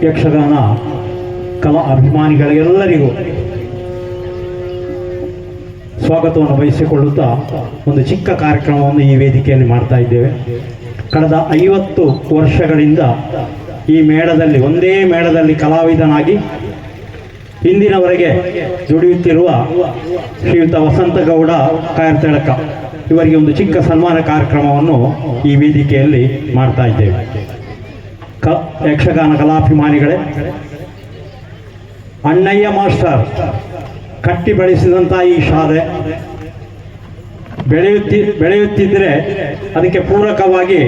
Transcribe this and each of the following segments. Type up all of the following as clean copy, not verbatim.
ಯಕ್ಷಗಾನ ಕಲಾ ಅಭಿಮಾನಿಗಳಿಗೆಲ್ಲರಿಗೂ ಸ್ವಾಗತವನ್ನು ಬಯಸಿಕೊಳ್ಳುತ್ತಾ ಒಂದು ಚಿಕ್ಕ ಕಾರ್ಯಕ್ರಮವನ್ನು ಈ ವೇದಿಕೆಯಲ್ಲಿ ಮಾಡ್ತಾ ಇದ್ದೇವೆ. ಕಳೆದ 50 ವರ್ಷಗಳಿಂದ ಈ ಮೇಳದಲ್ಲಿ ಒಂದೇ ಮೇಳದಲ್ಲಿ ಕಲಾವಿದನಾಗಿ ಇಂದಿನವರೆಗೆ ದುಡಿಯುತ್ತಿರುವ ಶ್ರೀಯುತ ವಸಂತಗೌಡ ಕಾಯರ್ತಳಕ ಇವರಿಗೆ ಒಂದು ಚಿಕ್ಕ ಸನ್ಮಾನ ಕಾರ್ಯಕ್ರಮವನ್ನು ಈ ವೇದಿಕೆಯಲ್ಲಿ ಮಾಡ್ತಾ ಇದ್ದೇವೆ. ಯಕ್ಷಗಾನ ಕಲಾಭಿಮಾನಿಗಳೇ, ಅಣ್ಣಯ್ಯ ಮಾಸ್ಟರ್ ಕಟ್ಟಿ ಬೆಳೆಸಿದಂಥ ಈ ಶಾಲೆ ಬೆಳೆಯುತ್ತಿದ್ದರೆ ಅದಕ್ಕೆ ಪೂರಕವಾಗಿ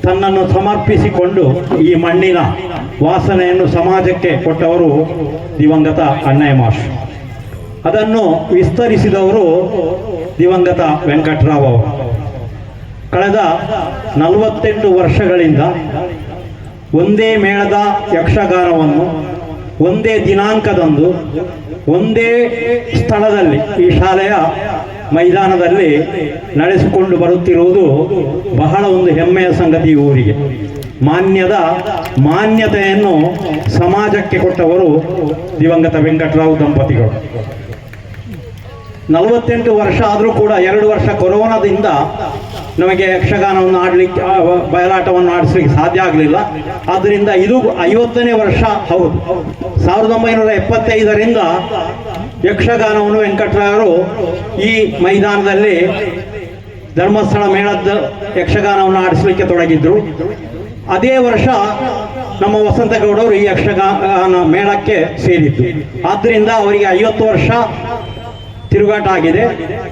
ತನ್ನನ್ನು ಸಮರ್ಪಿಸಿಕೊಂಡು ಈ ಮಣ್ಣಿನ ವಾಸನೆಯನ್ನು ಸಮಾಜಕ್ಕೆ ಕೊಟ್ಟವರು ದಿವಂಗತ ಅಣ್ಣಯ್ಯ ಮಾಸ್ಟರ್. ಅದನ್ನು ವಿಸ್ತರಿಸಿದವರು ದಿವಂಗತ ವೆಂಕಟರಾವ್ ಅವರು. ಕಳೆದ 48 ವರ್ಷಗಳಿಂದ ಒಂದೇ ಮೇಳದ ಯಕ್ಷಗಾನವನ್ನು ಒಂದೇ ದಿನಾಂಕದಂದು ಒಂದೇ ಸ್ಥಳದಲ್ಲಿ ಈ ಶಾಲೆಯ ಮೈದಾನದಲ್ಲಿ ನಡೆಸಿಕೊಂಡು ಬರುತ್ತಿರುವುದು ಬಹಳ ಒಂದು ಹೆಮ್ಮೆಯ ಸಂಗತಿ. ಊರಿಗೆ ಮಾನ್ಯತೆಯನ್ನು ಸಮಾಜಕ್ಕೆ ಕೊಟ್ಟವರು ದಿವಂಗತ ವೆಂಕಟರಾವ್ ದಂಪತಿಗಳು. 48 ವರ್ಷ ಆದರೂ ಕೂಡ 2 ವರ್ಷ ಕೊರೋನಾದಿಂದ ನಮಗೆ ಯಕ್ಷಗಾನವನ್ನು ಆಡಲಿಕ್ಕೆ ಬಯಲಾಟವನ್ನು ಆಡಿಸ್ಲಿಕ್ಕೆ ಸಾಧ್ಯ ಆಗಲಿಲ್ಲ. ಆದ್ದರಿಂದ ಇದು 50ನೇ ವರ್ಷ ಹೌದು. 1975ರಿಂದ ಯಕ್ಷಗಾನವನ್ನು ವೆಂಕಟರಾಯರು ಈ ಮೈದಾನದಲ್ಲಿ ಧರ್ಮಸ್ಥಳ ಮೇಳದ ಯಕ್ಷಗಾನವನ್ನು ಆಡಿಸಲಿಕ್ಕೆ ತೊಡಗಿದ್ರು. ಅದೇ ವರ್ಷ ನಮ್ಮ ವಸಂತಗೌಡರು ಈ ಯಕ್ಷಗಾನ ಮೇಳಕ್ಕೆ ಸೇರಿದ್ದು. ಆದ್ದರಿಂದ ಅವರಿಗೆ 50 ವರ್ಷ ತಿರುಗಾಟ ಆಗಿದೆ.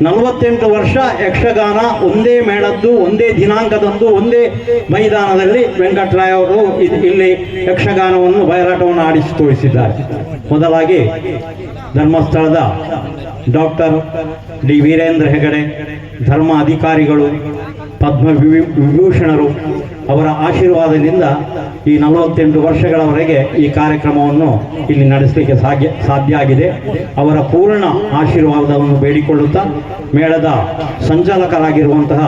48 ವರ್ಷ ಯಕ್ಷಗಾನ ಒಂದೇ ಮೇಳದ್ದು ಒಂದೇ ದಿನಾಂಕದಂದು ಒಂದೇ ಮೈದಾನದಲ್ಲಿ ವೆಂಕಟರಾಯ ಅವರು ಇಲ್ಲಿ ಯಕ್ಷಗಾನವನ್ನು ಬಯಲಾಟವನ್ನು ಆಡಿಸಿ ತೋರಿಸಿದ್ದಾರೆ. ಮೊದಲಾಗಿ ಧರ್ಮಸ್ಥಳದ ಡಾಕ್ಟರ್ ಡಿ ವೀರೇಂದ್ರ ಹೆಗಡೆ ಧರ್ಮ ಅಧಿಕಾರಿಗಳು, ಪದ್ಮ ವಿಭೂಷಣರು ಅವರ ಆಶೀರ್ವಾದದಿಂದ ಈ 48 ವರ್ಷಗಳವರೆಗೆ ಈ ಕಾರ್ಯಕ್ರಮವನ್ನು ಇಲ್ಲಿ ನಡೆಸಲಿಕ್ಕೆ ಸಾಧ್ಯ ಆಗಿದೆ. ಅವರ ಪೂರ್ಣ ಆಶೀರ್ವಾದವನ್ನು ಬೇಡಿಕೊಳ್ಳುತ್ತಾ ಮೇಳದ ಸಂಚಾಲಕರಾಗಿರುವಂತಹ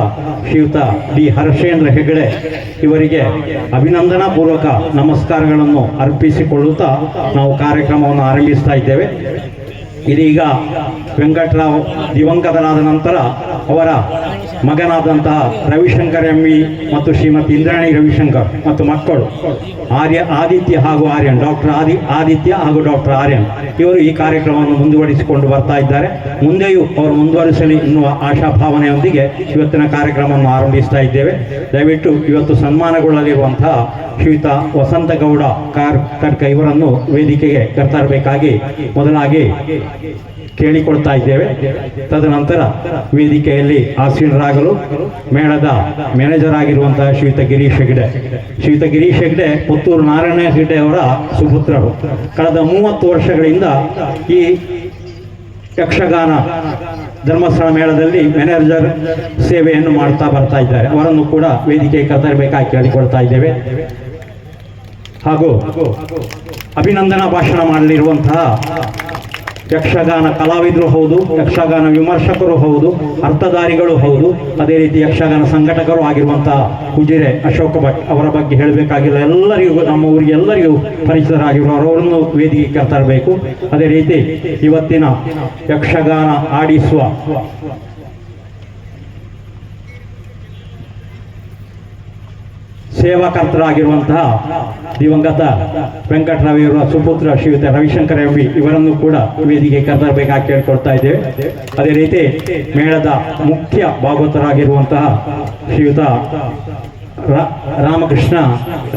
ಶ್ರೀಯುತ ಡಿ ಹರ್ಷೇಂದ್ರ ಹೆಗಡೆ ಇವರಿಗೆ ಅಭಿನಂದನಾ ಪೂರ್ವಕ ನಮಸ್ಕಾರಗಳನ್ನು ಅರ್ಪಿಸಿಕೊಳ್ಳುತ್ತಾ ನಾವು ಕಾರ್ಯಕ್ರಮವನ್ನು ಆರಂಭಿಸ್ತಾ ಇದ್ದೇವೆ. ಇದೀಗ ವೆಂಕಟರಾವ್ ದಿವಂಗತರಾದ ನಂತರ ಅವರ ಮಗನಾದಂತಹ ರವಿಶಂಕರ್ ಎಂವಿ ಮತ್ತು ಶ್ರೀಮತಿ ಇಂದ್ರಾಣಿ ರವಿಶಂಕರ್ ಮತ್ತು ಮಕ್ಕಳು ಆದಿತ್ಯ ಹಾಗೂ ಆರ್ಯನ್, ಡಾಕ್ಟರ್ ಆದಿತ್ಯ ಹಾಗೂ ಡಾಕ್ಟರ್ ಆರ್ಯನ್ ಇವರು ಈ ಕಾರ್ಯಕ್ರಮವನ್ನು ಮುಂದುವರಿಸಿಕೊಂಡು ಬರ್ತಾ ಇದ್ದಾರೆ. ಮುಂದೆಯೂ ಅವರು ಮುಂದುವರಿಸಲಿ ಎನ್ನುವ ಆಶಾಭಾವನೆಯೊಂದಿಗೆ ಇವತ್ತಿನ ಕಾರ್ಯಕ್ರಮವನ್ನು ಆರಂಭಿಸ್ತಾ ಇದ್ದೇವೆ. ದಯವಿಟ್ಟು ಇವತ್ತು ಸನ್ಮಾನಗೊಳ್ಳಲಿರುವಂತಹ ಶ್ರೀಯುತ ವಸಂತಗೌಡ ಕಾಯರ್ತಳಕ ಇವರನ್ನು ವೇದಿಕೆಗೆ ಕರೆತರಬೇಕಾಗಿ ಮೊದಲಾಗಿ ಕೇಳಿಕೊಳ್ತಾ ಇದ್ದೇವೆ. ತದನಂತರ ವೇದಿಕೆಯಲ್ಲಿ ಆಸೀನರಾಗಲು ಮೇಳದ ಮ್ಯಾನೇಜರ್ ಆಗಿರುವಂತಹ ಶ್ರೀಯುತ ಗಿರೀಶ್ ಹೆಗ್ಡೆ ಪುತ್ತೂರು ನಾರಾಯಣ ಹೆಗ್ಡೆ ಅವರ ಸುಪುತ್ರರು. ಕಳೆದ 30 ವರ್ಷಗಳಿಂದ ಈ ಯಕ್ಷಗಾನ ಧರ್ಮಸ್ಥಳ ಮೇಳದಲ್ಲಿ ಮ್ಯಾನೇಜರ್ ಸೇವೆಯನ್ನು ಮಾಡ್ತಾ ಬರ್ತಾ ಇದ್ದಾರೆ. ಅವರನ್ನು ಕೂಡ ವೇದಿಕೆಗೆ ಕರೆತರಬೇಕಾಗಿ ಕೇಳಿಕೊಳ್ತಾ ಇದ್ದೇವೆ. ಹಾಗೂ ಅಭಿನಂದನಾ ಭಾಷಣ ಮಾಡಲಿರುವಂತಹ ಯಕ್ಷಗಾನ ಕಲಾವಿದರು ಹೌದು, ಯಕ್ಷಗಾನ ವಿಮರ್ಶಕರು ಹೌದು, ಅರ್ಥಧಾರಿಗಳು ಹೌದು, ಅದೇ ರೀತಿ ಯಕ್ಷಗಾನ ಸಂಘಟಕರು ಆಗಿರುವಂತಹ ಉಜಿರೆ ಅಶೋಕ ಭಟ್ ಅವರ ಬಗ್ಗೆ ಹೇಳಬೇಕಾಗಿಲ್ಲ. ಎಲ್ಲರಿಗೂ ನಮ್ಮ ಊರಿಗೆ ಎಲ್ಲರಿಗೂ ಪರಿಚಿತರಾಗಿರುವವರು, ಅವರನ್ನು ವೇದಿಕೆಗೆ ಕರೆತರಬೇಕು. ಅದೇ ರೀತಿ ಇವತ್ತಿನ ಯಕ್ಷಗಾನ ಆಡಿಸುವ ಸೇವಾಕರ್ತರಾಗಿರುವಂತಹ ದಿವಂಗತ ವೆಂಕಟರಾವ್ ಇವರ ಸುಪುತ್ರ ಶ್ರೀಯುತ ರವಿಶಂಕರ್ ಎಂವಿ ಇವರನ್ನು ಕೂಡ ವೇದಿಕೆಗೆ ಕರೆತರಬೇಕಾಗಿ ಕೇಳ್ಕೊಳ್ತಾ ಇದ್ದೇವೆ. ಅದೇ ರೀತಿ ಮೇಳದ ಮುಖ್ಯ ಭಾಗವತರಾಗಿರುವಂತಹ ಶ್ರೀಯುತ ರಾಮಕೃಷ್ಣ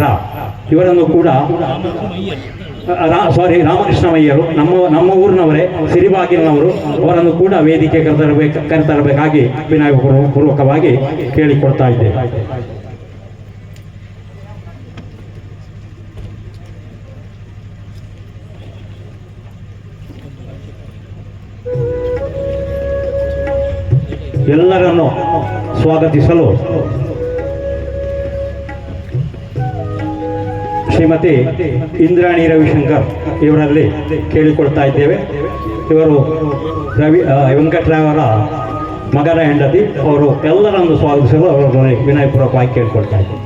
ರಾವ್ ಇವರನ್ನು ಕೂಡ ರಾಮಕೃಷ್ಣ ಮಯ್ಯರು ನಮ್ಮ ಊರಿನವರೇ, ಸಿರಿಬಾಗಿಲಿನವರು, ಅವರನ್ನು ಕೂಡ ವೇದಿಕೆ ಕರೆತರಬೇಕಾಗಿ ವಿನಯ ಪೂರ್ವಕವಾಗಿ ಕೇಳಿಕೊಳ್ತಾ ಇದ್ದೇವೆ. ಎಲ್ಲರನ್ನು ಸ್ವಾಗತಿಸಲು ಶ್ರೀಮತಿ ಇಂದ್ರಾಣಿ ರವಿಶಂಕರ್ ಇವರಲ್ಲಿ ಕೇಳಿಕೊಳ್ತಾ ಇದ್ದೇವೆ. ಇವರು ವೆಂಕಟರಾಯರ ಮಗನ ಹೆಂಡತಿ. ಅವರು ಎಲ್ಲರನ್ನು ಸ್ವಾಗತಿಸಲು ಅವರನ್ನು ವಿನಯಪೂರ್ವಕವಾಗಿ ಕೇಳಿಕೊಳ್ತಾ ಇದ್ದೇವೆ.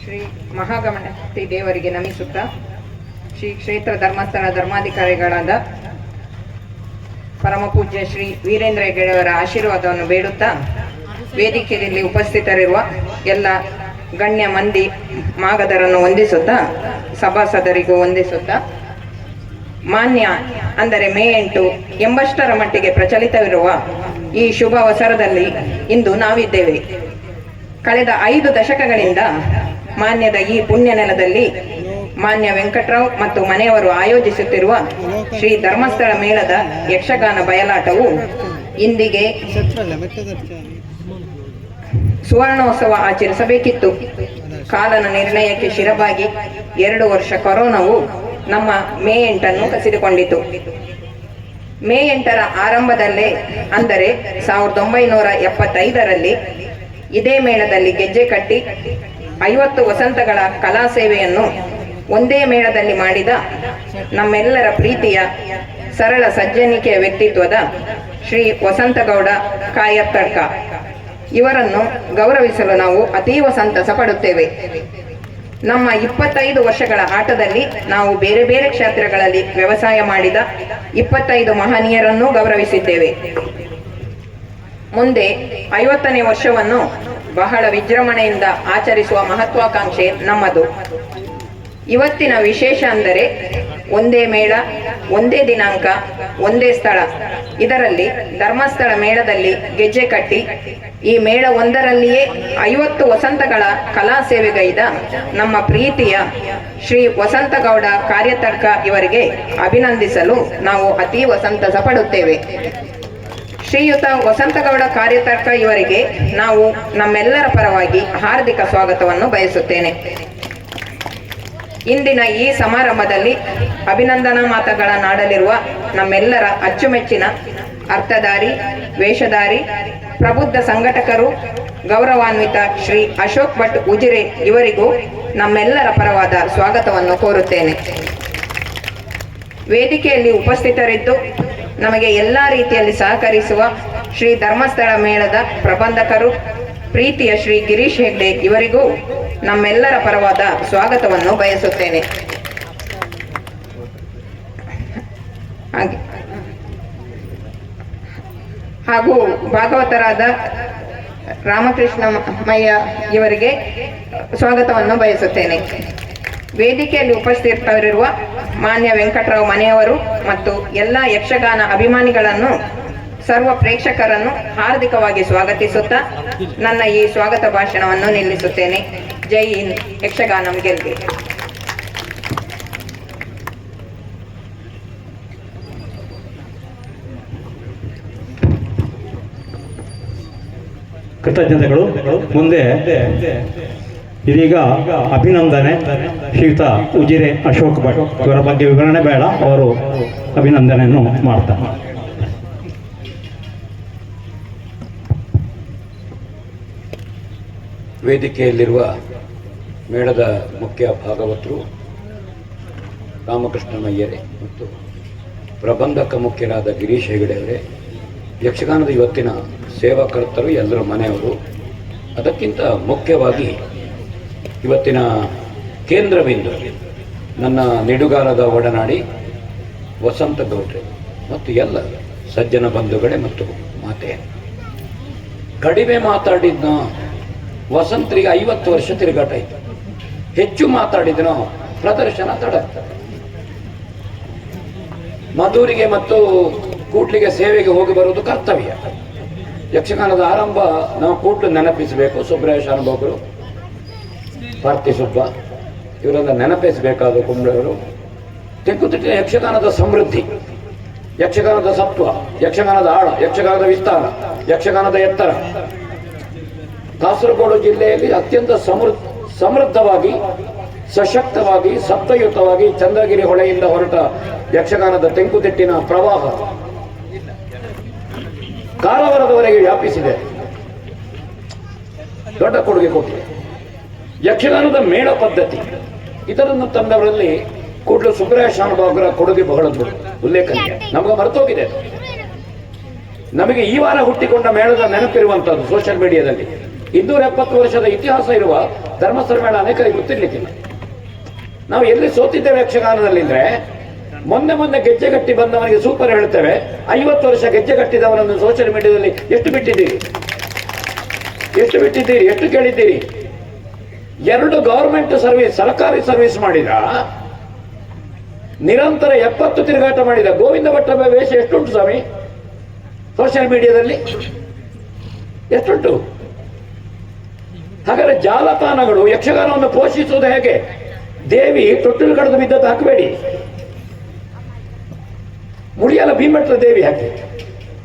ಶ್ರೀ ಮಹಾಗಣಪತಿ ದೇವರಿಗೆ ನಮಿಸುತ್ತಾ ಶ್ರೀ ಕ್ಷೇತ್ರ ಧರ್ಮಸ್ಥಳ ಧರ್ಮಾಧಿಕಾರಿಗಳಾದ ಪರಮ ಪೂಜ್ಯ ಶ್ರೀ ವೀರೇಂದ್ರ ಹೆಗ್ಗಡೆಯವರ ಆಶೀರ್ವಾದವನ್ನು ಬೇಡುತ್ತಾ ವೇದಿಕೆಯಲ್ಲಿ ಉಪಸ್ಥಿತರಿರುವ ಎಲ್ಲ ಗಣ್ಯ ಮಂದಿ ಮಾಗಧರನ್ನು ವಂದಿಸುತ್ತಾ ಸಭಾಸದರಿಗೂ ವಂದಿಸುತ್ತಾ ಮಾನ್ಯ ಅಂದರೆ ಮೇ 8 ಎಂಬಷ್ಟರ ಮಟ್ಟಿಗೆ ಪ್ರಚಲಿತವಿರುವ ಈ ಶುಭ ಅವಸರದಲ್ಲಿ ಇಂದು ನಾವಿದ್ದೇವೆ. ಕಳೆದ 5 ದಶಕಗಳಿಂದ ಮಾನ್ಯದ ಈ ಪುಣ್ಯ ನೆಲದಲ್ಲಿ ಮಾನ್ಯ ವೆಂಕಟರಾವ್ ಮತ್ತು ಮನೆಯವರು ಆಯೋಜಿಸುತ್ತಿರುವ ಶ್ರೀ ಧರ್ಮಸ್ಥಳ ಮೇಳದ ಯಕ್ಷಗಾನ ಬಯಲಾಟವು ಇಂದಿಗೆ ಸುವರ್ಣೋತ್ಸವ ಆಚರಿಸಬೇಕಿತ್ತು. ಕಾಲನ ನಿರ್ಣಯಕ್ಕೆ ಶಿರಬಾಗಿ 2 ವರ್ಷ ಕೊರೋನಾವು ನಮ್ಮ ಮೇ 8 ಕಸಿದುಕೊಂಡಿತು. ಮೇ 8 ಆರಂಭದಲ್ಲೇ ಅಂದರೆ 1975ರಲ್ಲಿ ಇದೇ ಮೇಳದಲ್ಲಿ ಗೆಜ್ಜೆ ಕಟ್ಟಿ 50 ವಸಂತಗಳ ಕಲಾ ಸೇವೆಯನ್ನು ಒಂದೇ ಮೇಳದಲ್ಲಿ ಮಾಡಿದ ನಮ್ಮೆಲ್ಲರ ಪ್ರೀತಿಯ ಸರಳ ಸಜ್ಜನಿಕೆಯ ವ್ಯಕ್ತಿತ್ವದ ಶ್ರೀ ವಸಂತಗೌಡ ಕಾಯತ್ತಡ್ಕ ಇವರನ್ನು ಗೌರವಿಸಲು ನಾವು ಅತೀವ ಸಂತಸ ಪಡುತ್ತೇವೆ. ನಮ್ಮ 25 ವರ್ಷಗಳ ಆಟದಲ್ಲಿ ನಾವು ಬೇರೆ ಬೇರೆ ಕ್ಷೇತ್ರಗಳಲ್ಲಿ ವ್ಯವಸಾಯ ಮಾಡಿದ 25 ಮಹನೀಯರನ್ನು ಗೌರವಿಸಿದ್ದೇವೆ. ಮುಂದೆ 50ನೇ ವರ್ಷವನ್ನು ಬಹಳ ವಿಜೃಂಭಣೆಯಿಂದ ಆಚರಿಸುವ ಮಹತ್ವಾಕಾಂಕ್ಷೆ ನಮ್ಮದು. ಇವತ್ತಿನ ವಿಶೇಷ ಅಂದರೆ ಒಂದೇ ಮೇಳ, ಒಂದೇ ದಿನಾಂಕ, ಒಂದೇ ಸ್ಥಳ. ಇದರಲ್ಲಿ ಧರ್ಮಸ್ಥಳ ಮೇಳದಲ್ಲಿ ಗೆಜ್ಜೆ ಕಟ್ಟಿ ಈ ಮೇಳ ಒಂದರಲ್ಲಿಯೇ 50 ವಸಂತಗಳ ಕಲಾ ಸೇವೆಗೈದ ನಮ್ಮ ಪ್ರೀತಿಯ ಶ್ರೀ ವಸಂತಗೌಡ ಕಾರ್ಯತರ್ಕ ಇವರಿಗೆ ಅಭಿನಂದಿಸಲು ನಾವು ಅತೀವ ಸಂತಸ ಪಡುತ್ತೇವೆ. ಶ್ರೀಯುತ ವಸಂತಗೌಡ ಕಾರ್ಯತರ್ಕ ಇವರಿಗೆ ನಾವು ನಮ್ಮೆಲ್ಲರ ಪರವಾಗಿ ಹಾರ್ದಿಕ ಸ್ವಾಗತವನ್ನು ಬಯಸುತ್ತೇನೆ. ಇಂದಿನ ಈ ಸಮಾರಂಭದಲ್ಲಿ ಅಭಿನಂದನಾ ಮಾತುಗಳನ್ನಾಡಲಿರುವ ನಮ್ಮೆಲ್ಲರ ಅಚ್ಚುಮೆಚ್ಚಿನ ಅರ್ಥಧಾರಿ, ವೇಷಧಾರಿ, ಪ್ರಬುದ್ಧ ಸಂಘಟಕರು, ಗೌರವಾನ್ವಿತ ಶ್ರೀ ಅಶೋಕ್ ಭಟ್ ಉಜಿರೆ ಇವರಿಗೂ ನಮ್ಮೆಲ್ಲರ ಪರವಾದ ಸ್ವಾಗತವನ್ನು ಕೋರುತ್ತೇನೆ. ವೇದಿಕೆಯಲ್ಲಿ ಉಪಸ್ಥಿತರಿದ್ದು ನಮಗೆ ಎಲ್ಲ ರೀತಿಯಲ್ಲಿ ಸಹಕರಿಸುವ ಶ್ರೀ ಧರ್ಮಸ್ಥಳ ಮೇಳದ ಪ್ರಬಂಧಕರು, ಪ್ರೀತಿಯ ಶ್ರೀ ಗಿರೀಶ್ ಹೆಗ್ಡೆ ಇವರಿಗೂ ನಮ್ಮೆಲ್ಲರ ಪರವಾದ ಸ್ವಾಗತವನ್ನು ಬಯಸುತ್ತೇನೆ. ಹಾಗೂ ಭಾಗವತರಾದ ರಾಮಕೃಷ್ಣ ಮಯ್ಯ ಇವರಿಗೆ ಸ್ವಾಗತವನ್ನು ಬಯಸುತ್ತೇನೆ. ವೇದಿಕೆಯಲ್ಲಿ ಉಪಸ್ಥಿತರಿರುವ ಮಾನ್ಯ ವೆಂಕಟರಾವ್ ಮನೆಯವರು ಮತ್ತು ಎಲ್ಲ ಯಕ್ಷಗಾನ ಅಭಿಮಾನಿಗಳನ್ನು, ಸರ್ವ ಪ್ರೇಕ್ಷಕರನ್ನು ಹಾರ್ದಿಕವಾಗಿ ಸ್ವಾಗತಿಸುತ್ತಾ ನನ್ನ ಈ ಸ್ವಾಗತ ಭಾಷಣವನ್ನು ನಿಲ್ಲಿಸುತ್ತೇನೆ. ಜೈ ಹಿಂದ್, ಯಕ್ಷಗಾನಂ ಗೆಲ್ಗೆ. ಕೃತಜ್ಞತೆಗಳು. ಮುಂದೆ ಇದೀಗ ಅಭಿನಂದನೆ ಶ್ರೀಯುತ ಉಜಿರೆ ಅಶೋಕ್ ಭಟ್ ಇವರ ಬಗ್ಗೆ ವಿವರಣೆ ಬೇಡ, ಅವರು ಅಭಿನಂದನೆಯನ್ನು ಮಾಡ್ತಾರೆ. ವೇದಿಕೆಯಲ್ಲಿರುವ ಮೇಳದ ಮುಖ್ಯ ಭಾಗವತರು ರಾಮಕೃಷ್ಣ ಮಯ್ಯರೆ ಮತ್ತು ಪ್ರಬಂಧಕ ಮುಖ್ಯರಾದ ಗಿರೀಶ್ ಹೆಗಡೆ ಅವರೇ, ಯಕ್ಷಗಾನದ ಇವತ್ತಿನ ಸೇವಾಕರ್ತರು, ಎಲ್ಲರ ಮನೆಯವರು, ಅದಕ್ಕಿಂತ ಮುಖ್ಯವಾಗಿ ಇವತ್ತಿನ ಕೇಂದ್ರ ಬಿಂದು ನನ್ನ ನಿಡುಗಾಲದ ಒಡನಾಡಿ ವಸಂತ ಗೌಡ್ರೆ ಮತ್ತು ಎಲ್ಲ ಸಜ್ಜನ ಬಂಧುಗಳೇ ಮತ್ತು ಮಾತೆ. ಕಡಿಮೆ ಮಾತಾಡಿದ್ನ ವಸಂತರಿಗೆ 50 ವರ್ಷ ತಿರುಗಾಟ ಆಯಿತು. ಹೆಚ್ಚು ಮಾತಾಡಿದ್ನೋ ಪ್ರದರ್ಶನ ತಡಾಗ್ತದೆ. ಮಧುರಿಗೆ ಮತ್ತು ಕೂಡ್ಲಿಗೆ ಸೇವೆಗೆ ಹೋಗಿ ಬರುವುದು ಕರ್ತವ್ಯ. ಯಕ್ಷಗಾನದ ಆರಂಭ ನಾವು ಕೂಡ್ಲು ನೆನಪಿಸಬೇಕು. ಸುಬ್ರಾಯ ಶಾನುಭೋಗರು, ಪಾರ್ಥಿ ಸುಬ್ಬ ಇವರೆಲ್ಲ ನೆನಪಿಸಬೇಕಾದ ಕುಂಬ್ಳವರು. ತೆಂಕುತಿಟ್ಟಿನ ಯಕ್ಷಗಾನದ ಸಮೃದ್ಧಿ, ಯಕ್ಷಗಾನದ ಸತ್ವ, ಯಕ್ಷಗಾನದ ಆಳ, ಯಕ್ಷಗಾನದ ವಿಸ್ತಾರ, ಯಕ್ಷಗಾನದ ಎತ್ತರ ಕಾಸರಗೋಡು ಜಿಲ್ಲೆಯಲ್ಲಿ ಅತ್ಯಂತ ಸಮೃದ್ಧವಾಗಿ, ಸಶಕ್ತವಾಗಿ, ಸತ್ವಯುತವಾಗಿ ಚಂದ್ರಗಿರಿ ಹೊಳೆಯಿಂದ ಹೊರಟ ಯಕ್ಷಗಾನದ ತೆಂಕುತಿಟ್ಟಿನ ಪ್ರವಾಹ ಕಾರವಾರದವರೆಗೆ ವ್ಯಾಪಿಸಿದೆ, ದೊಡ್ಡ ಕೊಡುಗೆ ಕೊಟ್ಟಿದೆ. ಯಕ್ಷಗಾನದ ಮೇಳ ಪದ್ಧತಿ ಇದರನ್ನು ತಂದವರಲ್ಲಿ ಕೂಡಲು ಸುಬ್ರಾಯ ಶಾನುಭಾಗರ ಕೊಡುಗೆ ಬಹಳ ದೊಡ್ಡ ಉಲ್ಲೇಖನೀಯ. ನಮಗೆ ಮರೆತೋಗಿದೆ. ನಮಗೆ ಈ ವಾರ ಹುಟ್ಟಿಕೊಂಡ ಮೇಳದ ನೆನಪಿರುವಂತದ್ದು ಸೋಷಿಯಲ್ ಮೀಡಿಯಾದಲ್ಲಿ 270 ವರ್ಷದ ಇತಿಹಾಸ ಇರುವ ಧರ್ಮಸ್ಥಳ ಮೇಳ ಅನೇಕರಿಗೆ ಗೊತ್ತಿರ್ಲಿಕ್ಕಿಲ್ಲ. ನಾವು ಎಲ್ಲಿ ಸೋತಿದ್ದೇವೆ ಯಕ್ಷಗಾನದಲ್ಲಿ ಅಂದ್ರೆ, ಮೊನ್ನೆ ಗೆಜ್ಜೆಗಟ್ಟಿ ಬಂದವನಿಗೆ ಸೂಪರ್ ಹೇಳ್ತೇವೆ, 50 ವರ್ಷ ಗೆಜ್ಜೆ ಕಟ್ಟಿದವರನ್ನು ಸೋಷಿಯಲ್ ಮೀಡಿಯಾದಲ್ಲಿ ಎಷ್ಟು ಬಿಟ್ಟಿದ್ದೀರಿ, ಎಷ್ಟು ಕೇಳಿದ್ದೀರಿ? 2 ಗವರ್ಮೆಂಟ್ ಸರ್ವಿಸ್, ಸರ್ಕಾರಿ ಸರ್ವಿಸ್ ಮಾಡಿದ, ನಿರಂತರ 70 ತಿರುಗಾಟ ಮಾಡಿದ ಗೋವಿಂದ ಭಟ್ಟ ವೇಷ ಎಷ್ಟುಂಟು ಸ್ವಾಮಿ ಸೋಷಿಯಲ್ ಮೀಡಿಯಾದಲ್ಲಿ? ಎಷ್ಟುಂಟು? ಹಾಗಾದ್ರೆ ಜಾಲತಾಣಗಳು ಯಕ್ಷಗಾನವನ್ನು ಪೋಷಿಸುವುದು ಹೇಗೆ? ದೇವಿ ತೊಟ್ಟಿಲು ಕಡಿದು ಬಿದ್ದದ್ದು ಹಾಕಬೇಡಿ. ಮುಡಿಯಲ ಭೀಮಭಟ್ರ ದೇವಿ ಹಾಕಿ,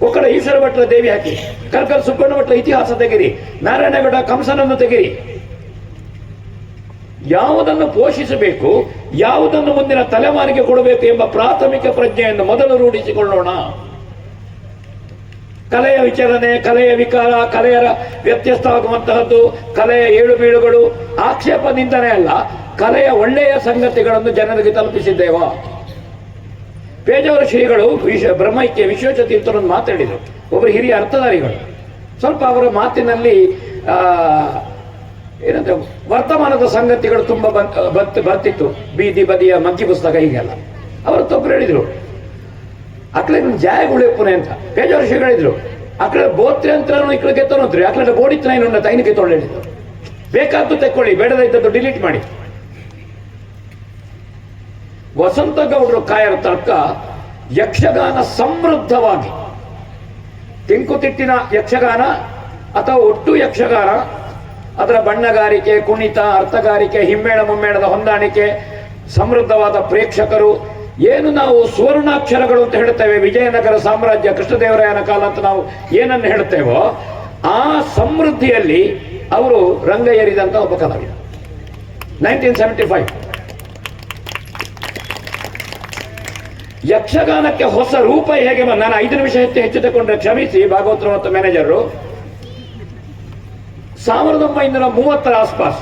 ಕೊಕ್ಕಡ ಈಶ್ವರ ಭಟ್ರ ದೇವಿ ಹಾಕಿ, ಕರ್ಕಲ್ ಸುಬ್ಬಣ್ಣ ಭಟ್ರ ಇತಿಹಾಸ ತೆಗಿರಿ, ನಾರಾಯಣಗೌಡ ಕಂಸನನ್ನು ತೆಗಿರಿ. ಯಾವುದನ್ನು ಪೋಷಿಸಬೇಕು, ಯಾವುದನ್ನು ಮುಂದಿನ ತಲೆಮಾರಿಗೆ ಕೊಡಬೇಕು ಎಂಬ ಪ್ರಾಥಮಿಕ ಪ್ರಜ್ಞೆಯನ್ನು ಮೊದಲು ರೂಢಿಸಿಕೊಳ್ಳೋಣ. ಕಲೆಯ ವಿಚಾರಣೆ, ಕಲೆಯ ವಿಕಾರ, ಕಲೆಯ ವ್ಯತ್ಯಸ್ತವಾಗುವಂತಹದ್ದು, ಕಲೆಯ ಏಳು ಬೀಳುಗಳು, ಆಕ್ಷೇಪ ನಿಂದನೆ ಅಲ್ಲ, ಕಲೆಯ ಒಳ್ಳೆಯ ಸಂಗತಿಗಳನ್ನು ಜನರಿಗೆ ತಲುಪಿಸಿದ್ದೇವಾ? ಪೇಜಾವರ ಶ್ರೀಗಳು ಬ್ರಹ್ಮೈಕ್ಯ ವಿಶ್ವೇಶತೀರ್ಥರನ್ನು ಮಾತಾಡಿದರು, ಒಬ್ಬರು ಹಿರಿಯ ಅರ್ಥಧಾರಿಗಳು. ಸ್ವಲ್ಪ ಅವರ ಮಾತಿನಲ್ಲಿ ಏನಂದ್ರೆ ವರ್ತಮಾನದ ಸಂಗತಿಗಳು ತುಂಬಾ ಬರ್ತಿತ್ತು, ಬೀದಿ ಬದಿಯ ಮಗ್ಗಿ ಪುಸ್ತಕ ಹೀಗೆಲ್ಲ. ಅವರತ್ತೊಬ್ಬರು ಹೇಳಿದ್ರು, ಅಕ್ಳೆ ಜಾಯ ಉಳಿಪುನೆ ಅಂತ. ಪೇಜಾವರ ಶ್ರೀಗಳು ಹೇಳಿದ್ರು, ಅಕ್ಳೆ ಬೋತ್ರೆ ಅಂತ ಇಕ್ಕಳ ಗೆತ್ತೋತ್ರಿ, ಅಕ್ಳೆ ಬೋಡಿತ್ರ ಇನ್ನೊಂದು ತೈನಿಗೆ ತೊಳ್ಳು ಹೇಳಿದ್ರು. ಬೇಕಾದ್ದು ತೆಕ್ಕೊಳ್ಳಿ, ಬೇಡದ ಇದ್ದದ್ದು ಡಿಲೀಟ್ ಮಾಡಿ. ವಸಂತ ಗೌಡರು ಕಾಯರ ತರ್ಕ, ಯಕ್ಷಗಾನ ಸಮೃದ್ಧವಾಗಿ, ತೆಂಕುತಿಟ್ಟಿನ ಯಕ್ಷಗಾನ ಅಥವಾ ಒಟ್ಟು ಯಕ್ಷಗಾನ, ಅದರ ಬಣ್ಣಗಾರಿಕೆ, ಕುಣಿತ, ಅರ್ಥಗಾರಿಕೆ, ಹಿಮ್ಮೇಳ ಮುಮ್ಮೇಳದ ಹೊಂದಾಣಿಕೆ, ಸಮೃದ್ಧವಾದ ಪ್ರೇಕ್ಷಕರು, ಏನು ನಾವು ಸುವರ್ಣಾಕ್ಷರಗಳು ಅಂತ ಹೇಳ್ತೇವೆ, ವಿಜಯನಗರ ಸಾಮ್ರಾಜ್ಯ, ಕೃಷ್ಣದೇವರಾಯನ ಕಾಲ ಅಂತ ನಾವು ಏನನ್ನು ಹೇಳ್ತೇವೋ ಆ ಸಮೃದ್ಧಿಯಲ್ಲಿ ಅವರು ರಂಗ ಏರಿದಂತ ಒಬ್ಬ ಕಲಾವಿದ. 1975 ಯಕ್ಷಗಾನಕ್ಕೆ ಹೊಸ ರೂಪ ಹೇಗೆ ನಾನು 5 ನಿಮಿಷ ಹೆಚ್ಚು ತಗೊಂಡ್ರೆ ಕ್ಷಮಿಸಿ ಭಾಗವತರು ಮತ್ತು ಮ್ಯಾನೇಜರು. 1930 ಆಸ್ಪಾಸ್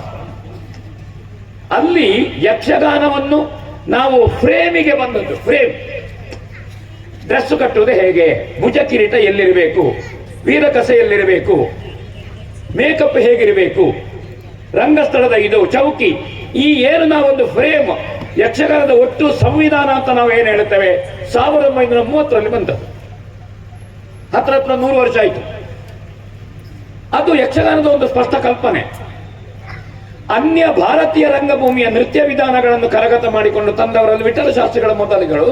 ಅಲ್ಲಿ ಯಕ್ಷಗಾನವನ್ನು ನಾವು ಫ್ರೇಮಿಗೆ ಬಂದದ್ದು. ಫ್ರೇಮ್, ಡ್ರೆಸ್ ಕಟ್ಟುವುದು ಹೇಗೆ, ಭುಜ ಕಿರೀಟ ಎಲ್ಲಿರಬೇಕು, ವೀರಕಸೆ ಎಲ್ಲಿರಬೇಕು, ಮೇಕಪ್ ಹೇಗಿರಬೇಕು, ರಂಗಸ್ಥಳದ ಇದು ಚೌಕಿ, ಈ ಏನು ನಾವೊಂದು ಫ್ರೇಮ್, ಯಕ್ಷಗಾನದ ಒಟ್ಟು ಸಂವಿಧಾನ ಅಂತ ನಾವು ಏನು ಹೇಳುತ್ತೇವೆ, 1930ರಲ್ಲಿ ಬಂದದ್ದು. ಹತ್ರ 100 ವರ್ಷ ಆಯಿತು. ಅದು ಯಕ್ಷಗಾನದ ಒಂದು ಸ್ಪಷ್ಟ ಕಲ್ಪನೆ. ಅನ್ಯ ಭಾರತೀಯ ರಂಗಭೂಮಿಯ ನೃತ್ಯ ವಿಧಾನಗಳನ್ನು ಕರಗತ ಮಾಡಿಕೊಂಡು ತಂದವರಲ್ಲಿ ವಿಠಲ ಶಾಸ್ತ್ರಿಗಳ ಮೊದಲಿಗಳು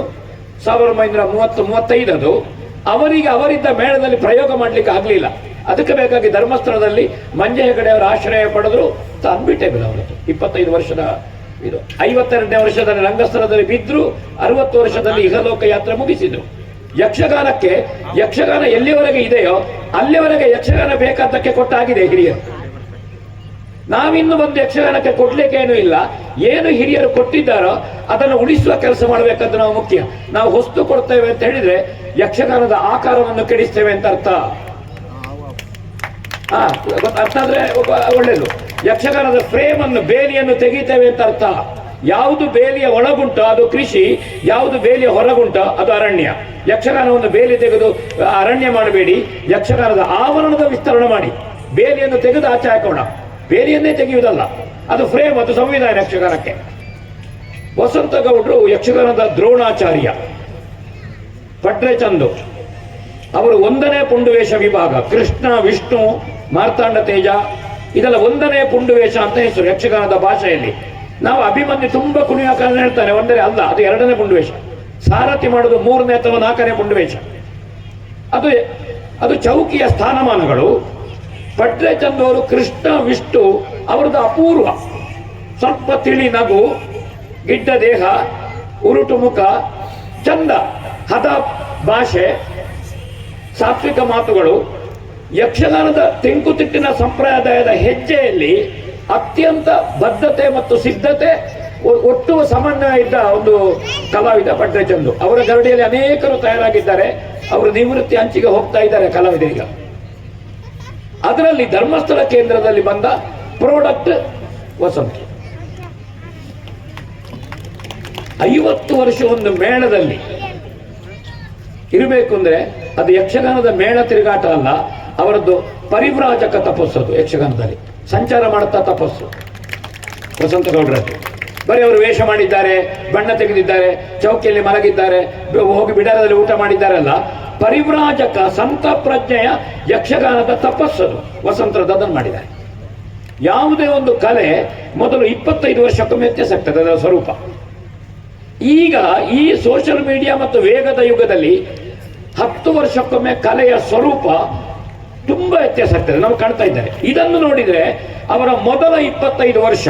1930-35 ಅದು. ಅವರಿಗೆ ಅವರಿದ್ದ ಮೇಳದಲ್ಲಿ ಪ್ರಯೋಗ ಮಾಡ್ಲಿಕ್ಕೆ ಆಗ್ಲಿಲ್ಲ. ಅದಕ್ಕೆ ಬೇಕಾಗಿ ಧರ್ಮಸ್ಥಳದಲ್ಲಿ ಮಂಜ ಹೆಗಡೆ ಅವರ ಆಶ್ರಯ ಪಡೆದ್ರು. ಅನ್ಬಿಟೇಬಲ್ ಅವರದ್ದು 25 ವರ್ಷದ ಇದು. 52ನೇ ವರ್ಷದಲ್ಲಿ ರಂಗಸ್ಥಳದಲ್ಲಿ ಬಿದ್ರು, 60 ವರ್ಷದಲ್ಲಿ ಇಹಲೋಕ ಯಾತ್ರೆ ಮುಗಿಸಿದ್ರು. ಯಕ್ಷಗಾನಕ್ಕೆ, ಯಕ್ಷಗಾನ ಎಲ್ಲಿವರೆಗೆ ಇದೆಯೋ ಅಲ್ಲಿವರೆಗೆ ಯಕ್ಷಗಾನ ಬೇಕಾದ್ದಕ್ಕೆ ಕೊಟ್ಟಾಗಿದೆ ಹಿರಿಯರು. ನಾವಿನ್ನು ಬಂದು ಯಕ್ಷಗಾನಕ್ಕೆ ಕೊಡ್ಲಿಕ್ಕೆ ಏನೂ ಇಲ್ಲ. ಏನು ಹಿರಿಯರು ಕೊಟ್ಟಿದ್ದಾರೋ ಅದನ್ನು ಉಳಿಸುವ ಕೆಲಸ ಮಾಡಬೇಕಾದ್ದು ನಾವು ಮುಖ್ಯ. ನಾವು ಹೊಸ್ತು ಕೊಡ್ತೇವೆ ಅಂತ ಹೇಳಿದ್ರೆ ಯಕ್ಷಗಾನದ ಆಕಾರವನ್ನು ಕೆಡಿಸ್ತೇವೆ ಅಂತ ಅರ್ಥ. ಅರ್ಥ ಆದ್ರೆ ಒಳ್ಳೇದು. ಯಕ್ಷಗಾನದ ಫ್ರೇಮ್ ಅನ್ನು, ಬೇಲಿಯನ್ನು ತೆಗಿತೇವೆ ಅಂತ ಅರ್ಥ. ಯಾವುದು ಬೇಲಿಯ ಒಳಗುಂಟೋ ಅದು ಕೃಷಿ, ಯಾವುದು ಬೇಲಿಯ ಹೊರಗುಂಟೋ ಅದು ಅರಣ್ಯ. ಯಕ್ಷಗಾನವನ್ನು ಬೇಲಿ ತೆಗೆದು ಅರಣ್ಯ ಮಾಡಬೇಡಿ, ಯಕ್ಷಗಾನದ ಆವರಣದ ವಿಸ್ತರಣೆ ಮಾಡಿ. ಬೇಲಿಯನ್ನು ತೆಗೆದು ಆಚೆ ಹಾಕೋಣ, ಬೇಲಿಯನ್ನೇ ತೆಗೆಯುವುದಲ್ಲ. ಅದು ಫ್ರೇಮ್, ಅದು ಸಂವಿಧಾನ ಯಕ್ಷಗಾನಕ್ಕೆ. ವಸಂತ ಗೌಡರು ಯಕ್ಷಗಾನದ ದ್ರೋಣಾಚಾರ್ಯ. ಪಟ್ರೆ ಚಂದು ಅವರು 1ನೇ ಪುಂಡುವೇಷ ವಿಭಾಗ, ಕೃಷ್ಣ, ವಿಷ್ಣು, ಮಾರ್ತಾಂಡ ತೇಜ, ಇದೆಲ್ಲ 1ನೇ ಪುಂಡುವೇಷ ಅಂತ ಹೆಸರು ಯಕ್ಷಗಾನದ ಭಾಷೆಯಲ್ಲಿ. ನಾವು ಅಭಿಮನ್ಯು ತುಂಬಾ ಕುಣಿಯ ಕಾರಣ ಹೇಳ್ತಾರೆ, 1ನೇ ಅಲ್ಲ, ಅದು 2ನೇ ಪುಂಡುವೇಷ. ಸಾರಥಿ ಮಾಡೋದು 3ನೇ ಅಥವಾ 4ನೇ ಪುಂಡುವೇಷ. ಅದು ಚೌಕಿಯ ಸ್ಥಾನಮಾನಗಳು. ಪಟ್ರೆ ಚಂದ್ ಅವರು ಕೃಷ್ಣ, ವಿಷ್ಣು ಅವರದ್ದು ಅಪೂರ್ವ. ಸ್ವಲ್ಪ ತಿಳಿ ನಗು, ಗಿಡ್ಡ ದೇಹ, ಉರುಟು ಮುಖ, ಚಂದ, ಹದ ಭಾಷೆ, ಸಾತ್ವಿಕ ಮಾತುಗಳು. ಯಕ್ಷಗಾನದ ತೆಂಕುತಿಟ್ಟಿನ ಸಂಪ್ರದಾಯದ ಹೆಜ್ಜೆಯಲ್ಲಿ ಅತ್ಯಂತ ಬದ್ಧತೆ ಮತ್ತು ಸಿದ್ಧತೆ, ಒಟ್ಟು ಸಮನ್ವಯ ಇದ್ದ ಒಂದು ಕಲಾವಿದ ಪಟ್ರೆ ಚಂದು. ಅವರ ಗರಡಿಯಲ್ಲಿ ಅನೇಕರು ತಯಾರಾಗಿದ್ದಾರೆ. ಅವರು ನಿವೃತ್ತಿ ಅಂಚಿಗೆ ಹೋಗ್ತಾ ಇದ್ದಾರೆ ಕಲಾವಿದರಿಗೆ. ಅದರಲ್ಲಿ ಧರ್ಮಸ್ಥಳ ಕೇಂದ್ರದಲ್ಲಿ ಬಂದ ಪ್ರಾಡಕ್ಟ್ ವಸಂತ. 50 ವರ್ಷ ಒಂದು ಮೇಳದಲ್ಲಿ ಇರಬೇಕು ಅಂದ್ರೆ ಅದು ಯಕ್ಷಗಾನದ ಮೇಳ ತಿರುಗಾಟ ಅಲ್ಲ, ಅವರದ್ದು ಪರಿವ್ರಾಜಕ ತಪಸ್ಸದು ಯಕ್ಷಗಾನದಲ್ಲಿ, ಸಂಚಾರ ಮಾಡುತ್ತಾ ತಪಸ್ಸು. ವಸಂತ ಗೌಡ್ರದ್ದು ಬರೀ ಅವರು ವೇಷ ಮಾಡಿದ್ದಾರೆ, ಬಣ್ಣ ತೆಗೆದಿದ್ದಾರೆ, ಚೌಕಿಯಲ್ಲಿ ಮಲಗಿದ್ದಾರೆ, ಹೋಗಿ ಬಿಡಾರದಲ್ಲಿ ಊಟ ಮಾಡಿದ್ದಾರಲ್ಲ. ಪರಿವ್ರಾಜಕ ಸಂತ ಪ್ರಜ್ಞೆಯ ಯಕ್ಷಗಾನದ ತಪಸ್ಸದು ವಸಂತರದ್ದು, ಅದನ್ನು ಮಾಡಿದ್ದಾರೆ. ಯಾವುದೇ ಒಂದು ಕಲೆ ಮೊದಲು 25 ವರ್ಷಕ್ಕೊಮ್ಮೆ ವ್ಯತ್ಯಾಸ ಆಗ್ತದೆ ಅದರ ಸ್ವರೂಪ. ಈಗ ಈ ಸೋಷಿಯಲ್ ಮೀಡಿಯಾ ಮತ್ತು ವೇಗದ ಯುಗದಲ್ಲಿ 10 ವರ್ಷಕ್ಕೊಮ್ಮೆ ಕಲೆಯ ಸ್ವರೂಪ ತುಂಬಾ ವ್ಯತ್ಯಾಸ ಆಗ್ತದೆ, ನಾವು ಕಾಣ್ತಾ ಇದ್ದಾರೆ. ಇದನ್ನು ನೋಡಿದರೆ ಅವರ ಮೊದಲ 25 ವರ್ಷ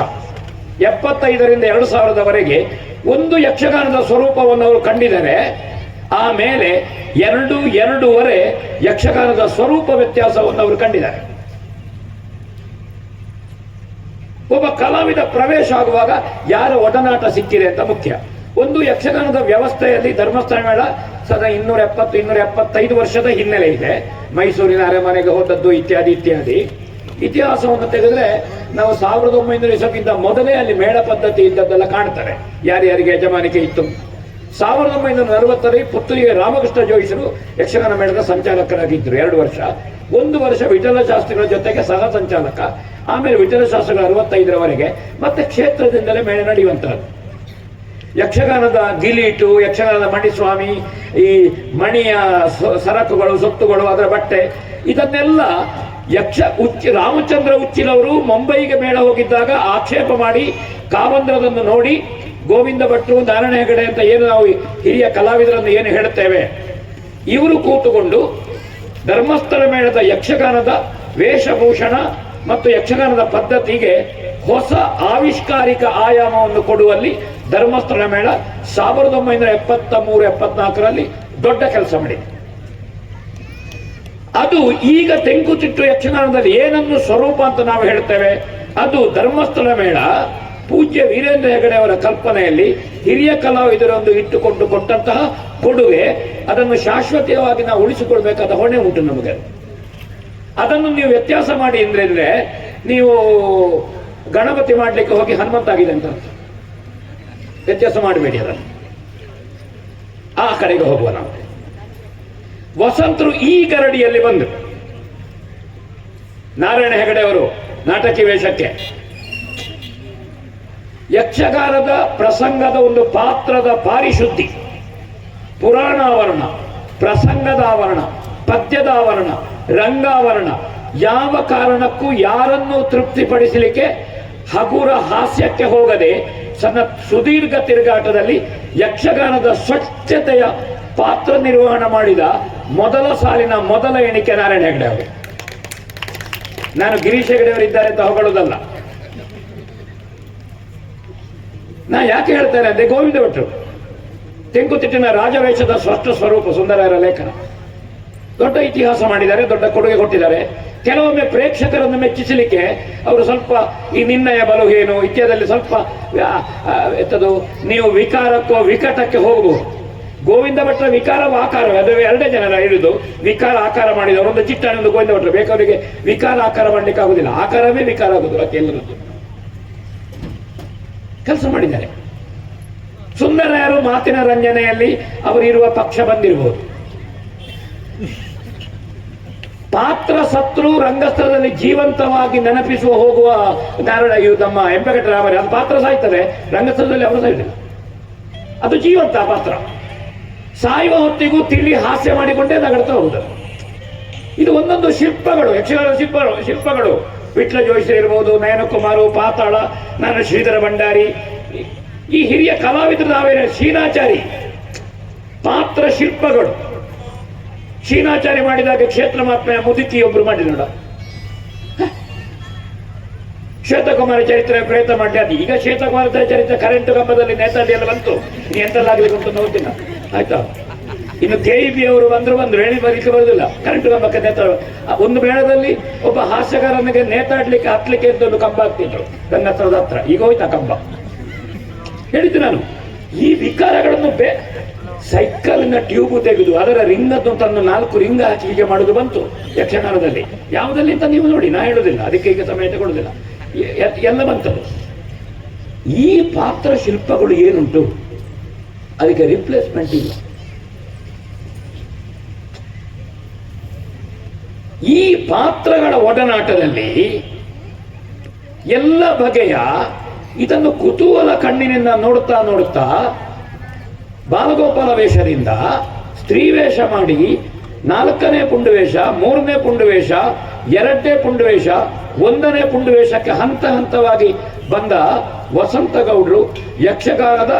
75ರಿಂದ 2000ರವರೆಗೆ ಒಂದು ಯಕ್ಷಗಾನದ ಸ್ವರೂಪವನ್ನು ಅವರು ಕಂಡಿದ್ದಾರೆ. ಆಮೇಲೆ 2.5 ಯಕ್ಷಗಾನದ ಸ್ವರೂಪ ವ್ಯತ್ಯಾಸವನ್ನು ಅವರು ಕಂಡಿದ್ದಾರೆ. ಒಬ್ಬ ಕಲಾವಿದ ಪ್ರವೇಶ ಆಗುವಾಗ ಯಾರ ಒಡನಾಟ ಸಿಕ್ಕಿದೆ ಅಂತ ಮುಖ್ಯ. ಒಂದು ಯಕ್ಷಗಾನದ ವ್ಯವಸ್ಥೆಯಲ್ಲಿ ಧರ್ಮಸ್ಥಳ ಮೇಳ ಸದಾ 270-275 ವರ್ಷದ ಹಿನ್ನೆಲೆ ಇದೆ. ಮೈಸೂರಿನ ಅರಮನೆಗೆ ಹೋದದ್ದು ಇತ್ಯಾದಿ ಇತ್ಯಾದಿ. ಇತಿಹಾಸವನ್ನು ತೆಗೆದ್ರೆ ನಾವು 1900 ಇಸಕ್ಕಿಂತ ಮೊದಲೇ ಅಲ್ಲಿ ಮೇಳ ಪದ್ಧತಿ ಇದ್ದದ್ದೆಲ್ಲ ಕಾಣ್ತಾರೆ, ಯಾರ್ಯಾರಿಗೆ ಯಜಮಾನಿಕೆ ಇತ್ತು. 1940ರಲ್ಲಿ ಪುತ್ತೂರಿಗೆ ರಾಮಕೃಷ್ಣ ಜೋಯಿಸರು ಯಕ್ಷಗಾನ ಮೇಳದ ಸಂಚಾಲಕರಾಗಿದ್ದರು 2 ವರ್ಷ. 1 ವರ್ಷ ವಿಠಲ ಶಾಸ್ತ್ರಿಗಳ ಜೊತೆಗೆ ಸಹ ಸಂಚಾಲಕ. ಆಮೇಲೆ ವಿಠಲ ಶಾಸ್ತ್ರಿಗಳು 65ರವರೆಗೆ ಮತ್ತೆ ಕ್ಷೇತ್ರದಿಂದಲೇ ಮೇಳ ನಡೆಯುವಂತಹದ್ದು. ಯಕ್ಷಗಾನದ ಗಿಲೀಟು, ಯಕ್ಷಗಾನದ ಮಣಿಸ್ವಾಮಿ, ಈ ಮಣಿಯ ಸರಕುಗಳು, ಸೊತ್ತುಗಳು, ಅದರ ಬಟ್ಟೆ, ಇದನ್ನೆಲ್ಲ ರಾಮಚಂದ್ರ ಉಚ್ಚಿಲವರು ಮುಂಬೈಗೆ ಮೇಳ ಹೋಗಿದ್ದಾಗ ಆಕ್ಷೇಪ ಮಾಡಿ ಕಾವಂದ್ರದನ್ನು ನೋಡಿ ಗೋವಿಂದ ಭಟ್ರು, ನಾರಾಯಣ ಹೆಗಡೆ ಅಂತ ಏನು ನಾವು ಹಿರಿಯ ಕಲಾವಿದರನ್ನು ಏನು ಹೇಳುತ್ತೇವೆ, ಇವರು ಕೂತುಕೊಂಡು ಧರ್ಮಸ್ಥಳ ಮೇಳದ ಯಕ್ಷಗಾನದ ವೇಷಭೂಷಣ ಮತ್ತು ಯಕ್ಷಗಾನದ ಪದ್ಧತಿಗೆ ಹೊಸ ಆವಿಷ್ಕಾರಿಕ ಆಯಾಮವನ್ನು ಕೊಡುವಲ್ಲಿ ಧರ್ಮಸ್ಥಳ ಮೇಳ 1973-74ರಲ್ಲಿ ದೊಡ್ಡ ಕೆಲಸ ಮಾಡಿದೆ. ಅದು ಈಗ ತೆಂಕುತಿಟ್ಟು ಯಕ್ಷಗಾನದಲ್ಲಿ ಏನನ್ನು ಸ್ವರೂಪ ಅಂತ ನಾವು ಹೇಳ್ತೇವೆ, ಅದು ಧರ್ಮಸ್ಥಳ ಮೇಳ ಪೂಜ್ಯ ವೀರೇಂದ್ರ ಹೆಗಡೆ ಅವರ ಕಲ್ಪನೆಯಲ್ಲಿ ಹಿರಿಯ ಕಲಾವಿದರೊಂದು ಇಟ್ಟುಕೊಂಡು ಕೊಟ್ಟಂತಹ ಕೊಡುಗೆ. ಅದನ್ನು ಶಾಶ್ವತವಾಗಿ ನಾವು ಉಳಿಸಿಕೊಳ್ಬೇಕಾದ ಹೊಣೆ ಉಂಟು ನಮಗೆ. ಅದನ್ನು ನೀವು ವ್ಯತ್ಯಾಸ ಮಾಡಿ ಅಂದ್ರೆ ನೀವು ಗಣಪತಿ ಮಾಡಲಿಕ್ಕೆ ಹೋಗಿ ಹನುಮಂತ ಆಗಿದೆ ಅಂತ ವ್ಯತ್ಯಾಸ ಮಾಡಬೇಡಿ. ಅದನ್ನು ಆ ಕಡೆಗೆ ಹೋಗುವ ನಾವು. ವಸಂತರು ಈ ಗರಡಿಯಲ್ಲಿ ಬಂದರು. ನಾರಾಯಣ ಹೆಗಡೆ ಅವರು ನಾಟಕಿ ವೇಷಕ್ಕೆ ಯಕ್ಷಗಾನದ ಪ್ರಸಂಗದ ಒಂದು ಪಾತ್ರದ ಪಾರಿಶುದ್ಧಿ, ಪುರಾಣಾವರಣ, ಪ್ರಸಂಗದ ಆವರಣ, ಪದ್ಯದ ಆವರಣ, ರಂಗಾವರಣ, ಯಾವ ಕಾರಣಕ್ಕೂ ಯಾರನ್ನು ತೃಪ್ತಿಪಡಿಸಲಿಕ್ಕೆ ಹಗುರ ಹಾಸ್ಯಕ್ಕೆ ಹೋಗದೆ ಸುದೀರ್ಘ ತಿರುಗಾಟದಲ್ಲಿ ಯಕ್ಷಗಾನದ ಸ್ವಚ್ಛತೆಯ ಪಾತ್ರ ನಿರ್ವಹಣೆ ಮಾಡಿದ ಮೊದಲ ಸಾಲಿನ ಮೊದಲ ಎಣಿಕೆ ನಾರಾಯಣ ಹೆಗಡೆ ಅವರು. ನಾನು ಗಿರೀಶ್ ಹೆಗಡೆ ಅವರು ಇದ್ದಾರೆ ಅಂತ ಹೊಗಳೋದಲ್ಲ. ನಾ ಯಾಕೆ ಹೇಳ್ತೇನೆ ಅಂದ್ರೆ, ಗೋವಿಂದ ಭಟ್ರು ತೆಂಕುತಿಟ್ಟಿನ ರಾಜವೇಷದ ಸ್ಪಷ್ಟ ಸ್ವರೂಪ ಸುಂದರರ ಲೇಖನ ದೊಡ್ಡ ಇತಿಹಾಸ ಮಾಡಿದ್ದಾರೆ, ದೊಡ್ಡ ಕೊಡುಗೆ ಕೊಟ್ಟಿದ್ದಾರೆ. ಕೆಲವೊಮ್ಮೆ ಪ್ರೇಕ್ಷಕರನ್ನು ಮೆಚ್ಚಿಸಲಿಕ್ಕೆ ಅವರು ಸ್ವಲ್ಪ ಈ ನಿರ್ಣಯ ಬಲುಹೇನು ಇತ್ಯಾದಿಯಲ್ಲಿ ಸ್ವಲ್ಪ ಎತ್ತದು ನೀವು ವಿಕಾರಕ್ಕೋ ವಿಕಟಕ್ಕೆ ಹೋಗಬಹುದು. ಗೋವಿಂದ ಭಟ್ರ ವಿಕಾರವ ಆಕಾರ, ಅದು 2 ಜನರ ಹಿಡಿದು ವಿಕಾರ ಆಕಾರ ಮಾಡಿದವರು. ಒಂದು ಚಿಟ್ಟಾಣಿ, ಒಂದು ಗೋವಿಂದ ಭಟ್ರು. ಬೇಕವರಿಗೆ ವಿಕಾರ ಆಕಾರ ಮಾಡಲಿಕ್ಕೆ ಆಗುದಿಲ್ಲ, ಆಕಾರವೇ ವಿಕಾರ ಆಗುದು. ಎಲ್ಲರದ್ದು ಕೆಲಸ ಮಾಡಿದ್ದಾರೆ. ಸುಂದರರು ಮಾತಿನ ರಂಜನೆಯಲ್ಲಿ ಅವರಿರುವ ಪಕ್ಷ ಬಂದಿರಬಹುದು. ಪಾತ್ರ ಸತ್ರು ರಂಗಸ್ಥಳದಲ್ಲಿ ಜೀವಂತವಾಗಿ ನೆನಪಿಸುವ ಹೋಗುವ ನಾರಾಯಣ ಇವು ನಮ್ಮ ಹೆಂಪೆಗಟ್ಟರಾಮರೇ. ಅದು ಪಾತ್ರ ಸಾಯ್ತದೆ, ರಂಗಸ್ಥಳದಲ್ಲಿ ಅವರು ಸಾಯ್ತಾರೆ. ಅದು ಜೀವಂತ ಪಾತ್ರ. ಸಾಯುವ ಹೊತ್ತಿಗೂ ತಿಳಿ ಹಾಸ್ಯ ಮಾಡಿಕೊಂಡೇ ನಗಡ್ತಾ ಹೋಗುದು. ಇದು ಒಂದೊಂದು ಶಿಲ್ಪಗಳು, ಯಕ್ಷಗಾನದ ಶಿಲ್ಪಗಳು. ವಿಟ್ಲ ಜೋಯಿಸರು ಇರ್ಬೋದು, ನಯನಕುಮಾರು, ಪಾತಾಳ, ನಾನು ಶ್ರೀಧರ ಭಂಡಾರಿ, ಈ ಹಿರಿಯ ಕಲಾವಿದರು ನಾವೇನು ಶೀನಾಚಾರಿ ಪಾತ್ರ ಶಿಲ್ಪಗಳು. ಶೀನಾಚಾರಿ ಮಾಡಿದಾಗ ಕ್ಷೇತ್ರ ಮಹಾತ್ಮೆಯ ಮುದುಕಿ ಒಬ್ರು ಮಾಡಿದ ಶ್ವೇತಕುಮಾರ ಚರಿತ್ರೆ ಪ್ರಯತ್ನ ಮಾಡಿ. ಅದು ಈಗ ಶ್ವೇತಕುಮಾರ ಚರಿತ್ರೆ ಕರೆಂಟ್ ಕಂಬದಲ್ಲಿ ನೇತಾಡಿ ಎಲ್ಲ ಬಂತು. ಎಂತೆಲ್ಲಾಗಬೇಕು ಅಂತ ನೋಡ್ತೀನಿ, ಆಯ್ತಾ? ಇನ್ನು KEB ಅವರು ಬಂದ್ರು ಹೇಳಿ ಬರಲಿಕ್ಕೆ ಬರುದಿಲ್ಲ. ಕರೆಂಟ್ ಕಂಬಕ್ಕೆ ನೇತಾಡ ಒಂದು ಮೇಳದಲ್ಲಿ ಒಬ್ಬ ಹಾಸ್ಯಗಾರನಿಗೆ ನೇತಾಡ್ಲಿಕ್ಕೆ ಹತ್ಲಿಕ್ಕೆ ಅಂತ ಒಂದು ಕಂಬ ಹಾಕ್ತಿದ್ರು ರಂಗಸ್ಥಳದ ಹತ್ರ. ಈಗ ಹೋಯ್ತಾ ಕಂಬ? ಹೇಳಿದ್ದು ನಾನು. ಈ ವಿಕಾರಗಳನ್ನು ಸೈಕಲ್ನ ಟ್ಯೂಬ್ ತೆಗೆದು ಅದರ ರಿಂಗನ್ನು ತಂದು 4 ರಿಂಗ್ ಹಾಕಿ ಹೀಗೆ ಮಾಡುದು ಬಂತು ಯಕ್ಷಗಾನದಲ್ಲಿ. ಯಾವುದಲ್ಲಿ ಅಂತ ನೀವು ನೋಡಿ, ನಾ ಹೇಳುದಿಲ್ಲ, ಅದಕ್ಕೆ ಈಗ ಸಮಯ ತಗೊಳ್ಳುದಿಲ್ಲ, ಎಲ್ಲ ಬಂತದ್ದು. ಈ ಪಾತ್ರ ಶಿಲ್ಪಗಳು ಏನುಂಟು ಅದಕ್ಕೆ ರಿಪ್ಲೇಸ್ಮೆಂಟ್ ಇಲ್ಲ. ಈ ಪಾತ್ರಗಳ ಒಡನಾಟದಲ್ಲಿ ಎಲ್ಲ ಬಗೆಯ ಇದನ್ನು ಕುತೂಹಲ ಕಣ್ಣಿನಿಂದ ನೋಡುತ್ತಾ ನೋಡುತ್ತಾ ಬಾಲಗೋಪಾಲ ವೇಷದಿಂದ ಸ್ತ್ರೀ ವೇಷ ಮಾಡಿ 4ನೇ ಪುಂಡು ವೇಷ, 3ನೇ ಪುಂಡು ವೇಷ, 2ನೇ ಪುಂಡು ವೇಷ, 1ನೇ ಪುಂಡು ವೇಷಕ್ಕೆ ಹಂತ ಹಂತವಾಗಿ ಬಂದ ವಸಂತ ಗೌಡ್ರು ಯಕ್ಷಗಾನದ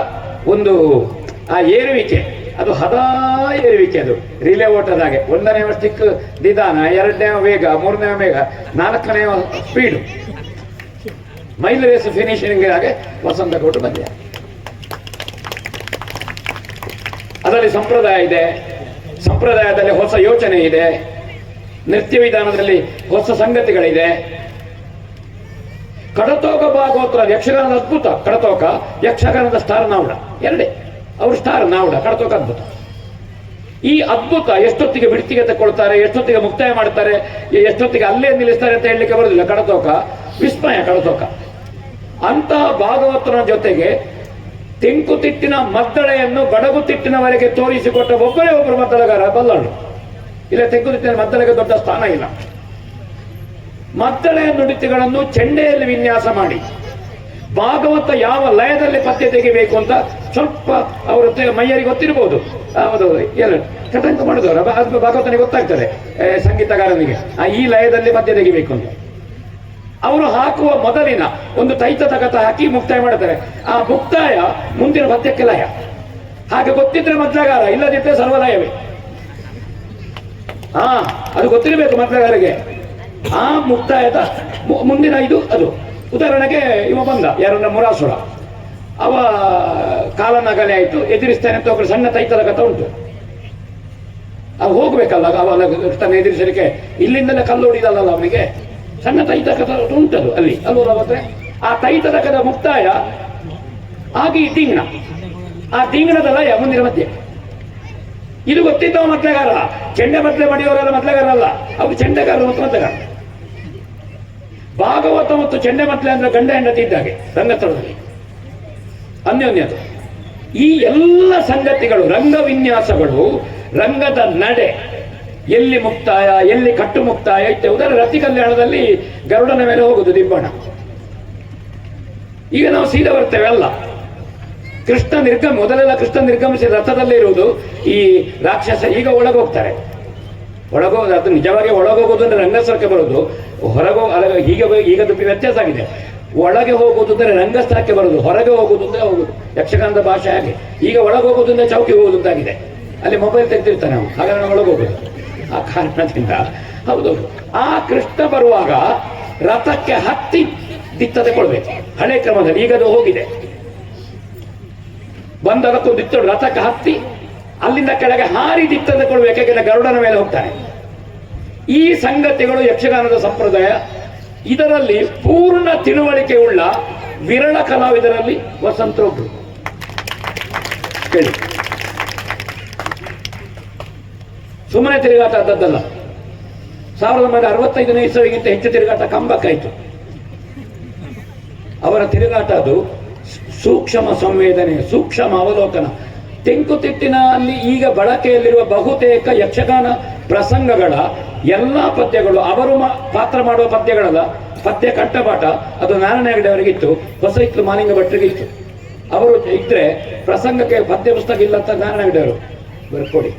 ಒಂದು ಆ ಏರುವಿಕೆ, ಅದು ಹದಾ ಏರುವಿಕೆ, ಅದು ರಿಲೇ ಓಟದಾಗೆ 1ನೇ ಚಿಕ್ಕ ನಿಧಾನ, 2ನೇ ವೇಗ, 3ನೇ ವೇಗ, 4ನೇ ಸ್ಪೀಡು, ಮೈಲ್ ರೇಸ್ ಫಿನಿಶಿಂಗ್ ಆಗಿ ವಸಂತ ಗೌಡ್ರು ಬಂದಿದೆ. ಅದರಲ್ಲಿ ಸಂಪ್ರದಾಯ ಇದೆ, ಸಂಪ್ರದಾಯದಲ್ಲಿ ಹೊಸ ಯೋಚನೆ ಇದೆ, ನೃತ್ಯ ವಿಧಾನದಲ್ಲಿ ಹೊಸ ಸಂಗತಿಗಳಿದೆ. ಕಡತೋಕ ಭಾಗವತರ ಯಕ್ಷಗಾನದ ಅದ್ಭುತ, ಕಡತೋಕ ಯಕ್ಷಗಾನದ ಸ್ಟಾರ್ ನಾವುಡ ಎರಡೇ, ಅವರು ಸ್ಟಾರ್ ನಾವುಡ, ಕಡತೋಕ ಅದ್ಭುತ. ಈ ಅದ್ಭುತ ಎಷ್ಟೊತ್ತಿಗೆ ಬಿಡ್ತಿಗೆ ತಗೊಳ್ತಾರೆ, ಎಷ್ಟೊತ್ತಿಗೆ ಮುಕ್ತಾಯ ಮಾಡ್ತಾರೆ, ಎಷ್ಟೊತ್ತಿಗೆ ಅಲ್ಲೇ ನಿಲ್ಲಿಸ್ತಾರೆ ಅಂತ ಹೇಳಲಿಕ್ಕೆ ಬರುವುದಿಲ್ಲ. ಕಡತೋಕ ವಿಸ್ಮಯ, ಕಡತೋಕ ಅಂತಹ ಭಾಗವತನ ಜೊತೆಗೆ ತೆಂಕುತಿಟ್ಟಿನ ಮದ್ದಳೆಯನ್ನು ಬಡಗುತಿಟ್ಟಿನವರೆಗೆ ತೋರಿಸಿಕೊಟ್ಟ ಒಬ್ಬರೇ ಒಬ್ಬರು ಮದ್ದಳೆಗಾರ ಬಲ್ಲಳು. ಇಲ್ಲ, ತೆಂಕುತಿಟ್ಟಿನ ಮದ್ದಳೆಗೆ ದೊಡ್ಡ ಸ್ಥಾನ ಇಲ್ಲ. ಮದ್ದಳೆಯ ನುಡಿತಗಳನ್ನು ಚೆಂಡೆಯಲ್ಲಿ ವಿನ್ಯಾಸ ಮಾಡಿ ಭಾಗವತ ಯಾವ ಲಯದಲ್ಲಿ ಪದ್ಯ ತೆಗಿಬೇಕು ಅಂತ ಸ್ವಲ್ಪ ಅವರ ಮೈಯರಿಗೆ ಗೊತ್ತಿರಬಹುದು. ಹೌದು, ಎಲ್ಲ ಕಟಂಕ ಮಾಡಿದವರು ಅದು ಭಾಗವತನಿಗೆ ಗೊತ್ತಾಗ್ತದೆ, ಸಂಗೀತಗಾರನಿಗೆ ಈ ಲಯದಲ್ಲಿ ಪದ್ಯ ತೆಗಿಬೇಕು ಅಂತ. ಅವರು ಹಾಕುವ ಮೊದಲಿನ ಒಂದು ತೈತ ತಗತ ಹಾಕಿ ಮುಕ್ತಾಯ ಮಾಡುತ್ತಾರೆ. ಆ ಮುಕ್ತಾಯ ಮುಂದಿನ ಪದ್ಯಕ್ಕೆ ಲಯ. ಹಾಗೆ ಗೊತ್ತಿದ್ರೆ ಮದ್ಲಗಾರ, ಇಲ್ಲದಿದ್ದರೆ ಸರ್ವಲಯವೇ. ಅದು ಗೊತ್ತಿರಬೇಕು ಮದ್ಲಗಾರಿಗೆ. ಆ ಮುಕ್ತಾಯದ ಮುಂದಿನ ಇದು ಅದು. ಉದಾಹರಣೆಗೆ ಇವ ಬಂದ, ಯಾರನ್ನ ಮುರಾಸುರ, ಅವ ಕಾಲನಗಲೆ ಆಯ್ತು, ಎದುರಿಸ್ತಾನೆ ಅಂತ ಒಬ್ಬರು ಸಣ್ಣ ತೈತದ ಕಥೆ ಉಂಟು. ಅವ ಹೋಗ್ಬೇಕಲ್ಲ ಅವನ ತನ್ನ ಎದುರಿಸಲಿಕ್ಕೆ, ಇಲ್ಲಿಂದಲೇ ಕಲ್ಲು ಹೊಡಿದಲ್ಲ ಅವನಿಗೆ, ಸಣ್ಣ ತೈತ ಕಥೆ ಉಂಟದು ಅಲ್ಲಿ ಅಲ್ವಲ್ಲ. ಮತ್ತೆ ಆ ತೈತದ ಕದ ಮುಕ್ತಾಯ ಆಗಿ ದಿಂಗಣ, ಆ ದಿಂಗಣದ ಲಯ ಮುಂದಿನ ಮಧ್ಯೆ. ಇದು ಗೊತ್ತಿದ್ದವ ಮದ್ಲೆಗಾರ. ಚೆಂಡೆ ಮದ್ಲೆ ಮಾಡಿದವರೆಲ್ಲ ಮದ್ಲೆಗಾರಲ್ಲ, ಅವರು ಚೆಂಡೆಗಾರರು ಮತ್ತು ಮದ್ಲೆಗಾರ. ಭಾಗವತ ಮತ್ತು ಚೆಂಡೆ ಮದ್ಲೆ ಅಂದ್ರೆ ಗಂಡ ಹೆಂಡತಿ ಇದ್ದಾಗೆ ರಂಗಸ್ಥಳದಲ್ಲಿ ಅನ್ಯೋನ್ಯತೆ. ಈ ಎಲ್ಲ ಸಂಗತಿಗಳು, ರಂಗ ವಿನ್ಯಾಸಗಳು, ರಂಗದ ನಡೆ, ಎಲ್ಲಿ ಮುಕ್ತಾಯ, ಎಲ್ಲಿ ಕಟ್ಟು ಮುಕ್ತಾಯ ಇತ್ತು. ಉದಾಹರಣೆ ರತಿ ಕಲ್ಯಾಣದಲ್ಲಿ ಗರುಡನ ಮೇಲೆ ಹೋಗುದು ದಿಬ್ಬಣ. ಈಗ ನಾವು ಸೀದಾ ಬರ್ತೇವೆ ಅಲ್ಲ. ಕೃಷ್ಣ ಮೊದಲೆಲ್ಲ ಕೃಷ್ಣ ನಿರ್ಗಮಿಸಿ ರಥದಲ್ಲೇ ಇರುವುದು. ಈ ರಾಕ್ಷಸ ಈಗ ಒಳಗೋಗ್ತಾರೆ. ಒಳಗೋದು ಅದು ನಿಜವಾಗಿ ಒಳಗೋಗೋದು ಅಂದ್ರೆ ರಂಗಸ್ಥಳಕ್ಕೆ ಬರುವುದು. ಈಗದು ವ್ಯತ್ಯಾಸ ಆಗಿದೆ. ಒಳಗೆ ಹೋಗುವುದು ಅಂದ್ರೆ ರಂಗಸ್ಥಳಕ್ಕೆ ಬರುವುದು, ಹೊರಗೆ ಹೋಗುವುದು ಅಂದ್ರೆ ಹೋಗುದು. ಯಕ್ಷಗಾನದ ಭಾಷೆ ಹಾಗೆ. ಈಗ ಒಳಗೋಗೋದು ಅಂದ್ರೆ ಚೌಕಿ ಹೋಗುವುದು ಅಂತಾಗಿದೆ. ಅಲ್ಲಿ ಮೊಬೈಲ್ ತೆಗೆದಿರ್ತಾನೆ ನಾವು, ಹಾಗಾದ್ರೆ ಒಳಗೋಗುದು. ಆ ಕಾರಣದಿಂದ ಹೌದೌದು. ಆ ಕೃಷ್ಣ ಬರುವಾಗ ರಥಕ್ಕೆ ಹತ್ತಿ ದಿತ್ತ ತಗೊಳ್ಬೇಕು ಹಳೆ ಕ್ರಮದಲ್ಲಿ. ಈಗದು ಹೋಗಿದೆ. ಬಂದದಕ್ಕೊಂದು ದಿತ್ತ ರಥಕ್ಕೆ ಹತ್ತಿ ಅಲ್ಲಿಂದ ಕೆಳಗೆ ಹಾರಿ ದಿತ್ತ ತಗೊಳ್ಬೇಕು, ಯಾಕೆಂದ್ರೆ ಗರುಡನ ಮೇಲೆ ಹೋಗ್ತಾನೆ. ಈ ಸಂಗತಿಗಳು ಯಕ್ಷಗಾನದ ಸಂಪ್ರದಾಯ. ಇದರಲ್ಲಿ ಪೂರ್ಣ ತಿಳುವಳಿಕೆ ಉಳ್ಳ ವಿರಳ ಕಲಾವಿದರಲ್ಲಿ ವಸಂತರೊಬ್ರು. ಕೇಳಿ, ಸುಮ್ಮನೆ ತಿರುಗಾಟ ಆದದ್ದಲ್ಲ. 1965ನೇ ಇಸವಿಗಿಂತ ಹೆಚ್ಚು ತಿರುಗಾಟ ಕಂಬಕ್ಕಾಯಿತು. ಅವರ ತಿರುಗಾಟ ಅದು ಸೂಕ್ಷ್ಮ ಸಂವೇದನೆ, ಸೂಕ್ಷ್ಮ ಅವಲೋಕನ. ತೆಂಕುತಿಟ್ಟಿನಲ್ಲಿ ಈಗ ಬಳಕೆಯಲ್ಲಿರುವ ಬಹುತೇಕ ಯಕ್ಷಗಾನ ಪ್ರಸಂಗಗಳ ಎಲ್ಲ ಪದ್ಯಗಳು, ಅವರು ಪಾತ್ರ ಮಾಡುವ ಪದ್ಯಗಳಲ್ಲ, ಪದ್ಯ ಕಂಠಪಾಠ ಅದು ನಾರಾಯಣ ಹೆಗಡೆ ಅವರಿಗಿತ್ತು, ಹೊಸ ಇತ್ತು ಮಾಲಿಂಗ ಭಟ್ರಿಗಿತ್ತು. ಅವರು ಇದ್ರೆ ಪ್ರಸಂಗಕ್ಕೆ ಪದ್ಯ ಪುಸ್ತಕ ಇಲ್ಲ ಅಂತ ನಾರಾಯಣ ಹೆಗಡೆ ಅವರು ಬರ್ಕೊಡಿ.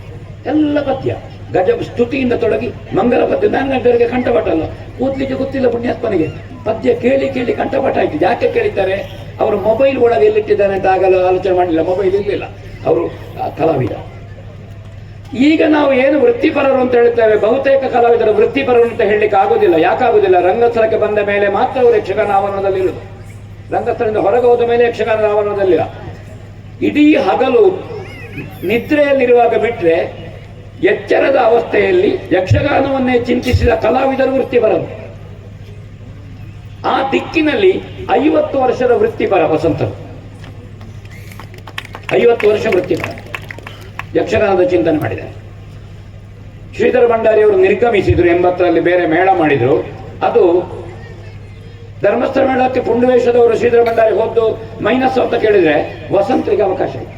ಎಲ್ಲ ಪದ್ಯ ಗಜ ಸ್ತುತಿಯಿಂದ ತೊಡಗಿ ಮಂಗಲ ಪದ್ಯ. ನಾರಾಯಣ ಹೆಗಡೆ ಅವರಿಗೆ ಕಂಠಪಾಠ ಅಲ್ಲ, ಓದ್ಲಿಕ್ಕೆ ಗೊತ್ತಿಲ್ಲ ಪುಣ್ಯಾತ್ಮನಿಗೆ. ಪದ್ಯ ಕೇಳಿ ಕೇಳಿ ಕಂಠಪಾಠ ಆಯ್ತು. ಯಾಕೆ ಕೇಳಿದ್ದಾರೆ? ಅವರು ಮೊಬೈಲ್ ಒಳಗೆ ಎಲ್ಲಿಟ್ಟಿದ್ದಾನೆ ಅಂತ ಆಗಲ್ಲ ಆಲೋಚನೆ ಮಾಡಲಿಲ್ಲ. ಮೊಬೈಲ್ ಇರಲಿಲ್ಲ, ಅವರು ಕಲಾವಿದ. ಈಗ ನಾವು ಏನು ವೃತ್ತಿಪರರು ಅಂತ ಹೇಳ್ತೇವೆ, ಬಹುತೇಕ ಕಲಾವಿದರು ವೃತ್ತಿಪರರು ಅಂತ ಹೇಳಲಿಕ್ಕೆ ಆಗೋದಿಲ್ಲ. ಯಾಕಾಗೋದಿಲ್ಲ? ರಂಗಸ್ಥಳಕ್ಕೆ ಬಂದ ಮೇಲೆ ಮಾತ್ರ ಅವರು ಯಕ್ಷಗಾನ ಆವರಣದಲ್ಲಿ ಇರುವುದು. ರಂಗಸ್ಥಳದಿಂದ ಹೊರಗೆ ಹೋದ ಮೇಲೆ ಯಕ್ಷಗಾನದ ಆವರಣದಲ್ಲಿಲ್ಲ. ಇಡೀ ಹಗಲು ನಿದ್ರೆಯಲ್ಲಿರುವಾಗ ಬಿಟ್ಟರೆ ಎಚ್ಚರದ ಅವಸ್ಥೆಯಲ್ಲಿ ಯಕ್ಷಗಾನವನ್ನೇ ಚಿಂತಿಸಿದ ಕಲಾವಿದರು ವೃತ್ತಿಪರರು. ಆ ದಿಕ್ಕಿನಲ್ಲಿ 50 ವರ್ಷದ ವೃತ್ತಿಪರ ವಸಂತರು, 50 ವರ್ಷ ವೃತ್ತಿಪರ ಯಕ್ಷಗಾನದ ಚಿಂತನೆ ಮಾಡಿದ್ದಾರೆ. ಶ್ರೀಧರ ಭಂಡಾರಿಯವರು ನಿರ್ಗಮಿಸಿದ್ರು 80ರಲ್ಲಿ, ಬೇರೆ ಮೇಳ ಮಾಡಿದ್ರು. ಅದು ಧರ್ಮಸ್ಥಳ ಮೇಳಕ್ಕೆ ಪುಂಡುವೇಷದವರು ಶ್ರೀಧರ ಭಂಡಾರಿ ಹೋದ್ದು ಮೈನಸ್ ಅಂತ ಕೇಳಿದ್ರೆ ವಸಂತರಿಗೆ ಅವಕಾಶ ಇದೆ.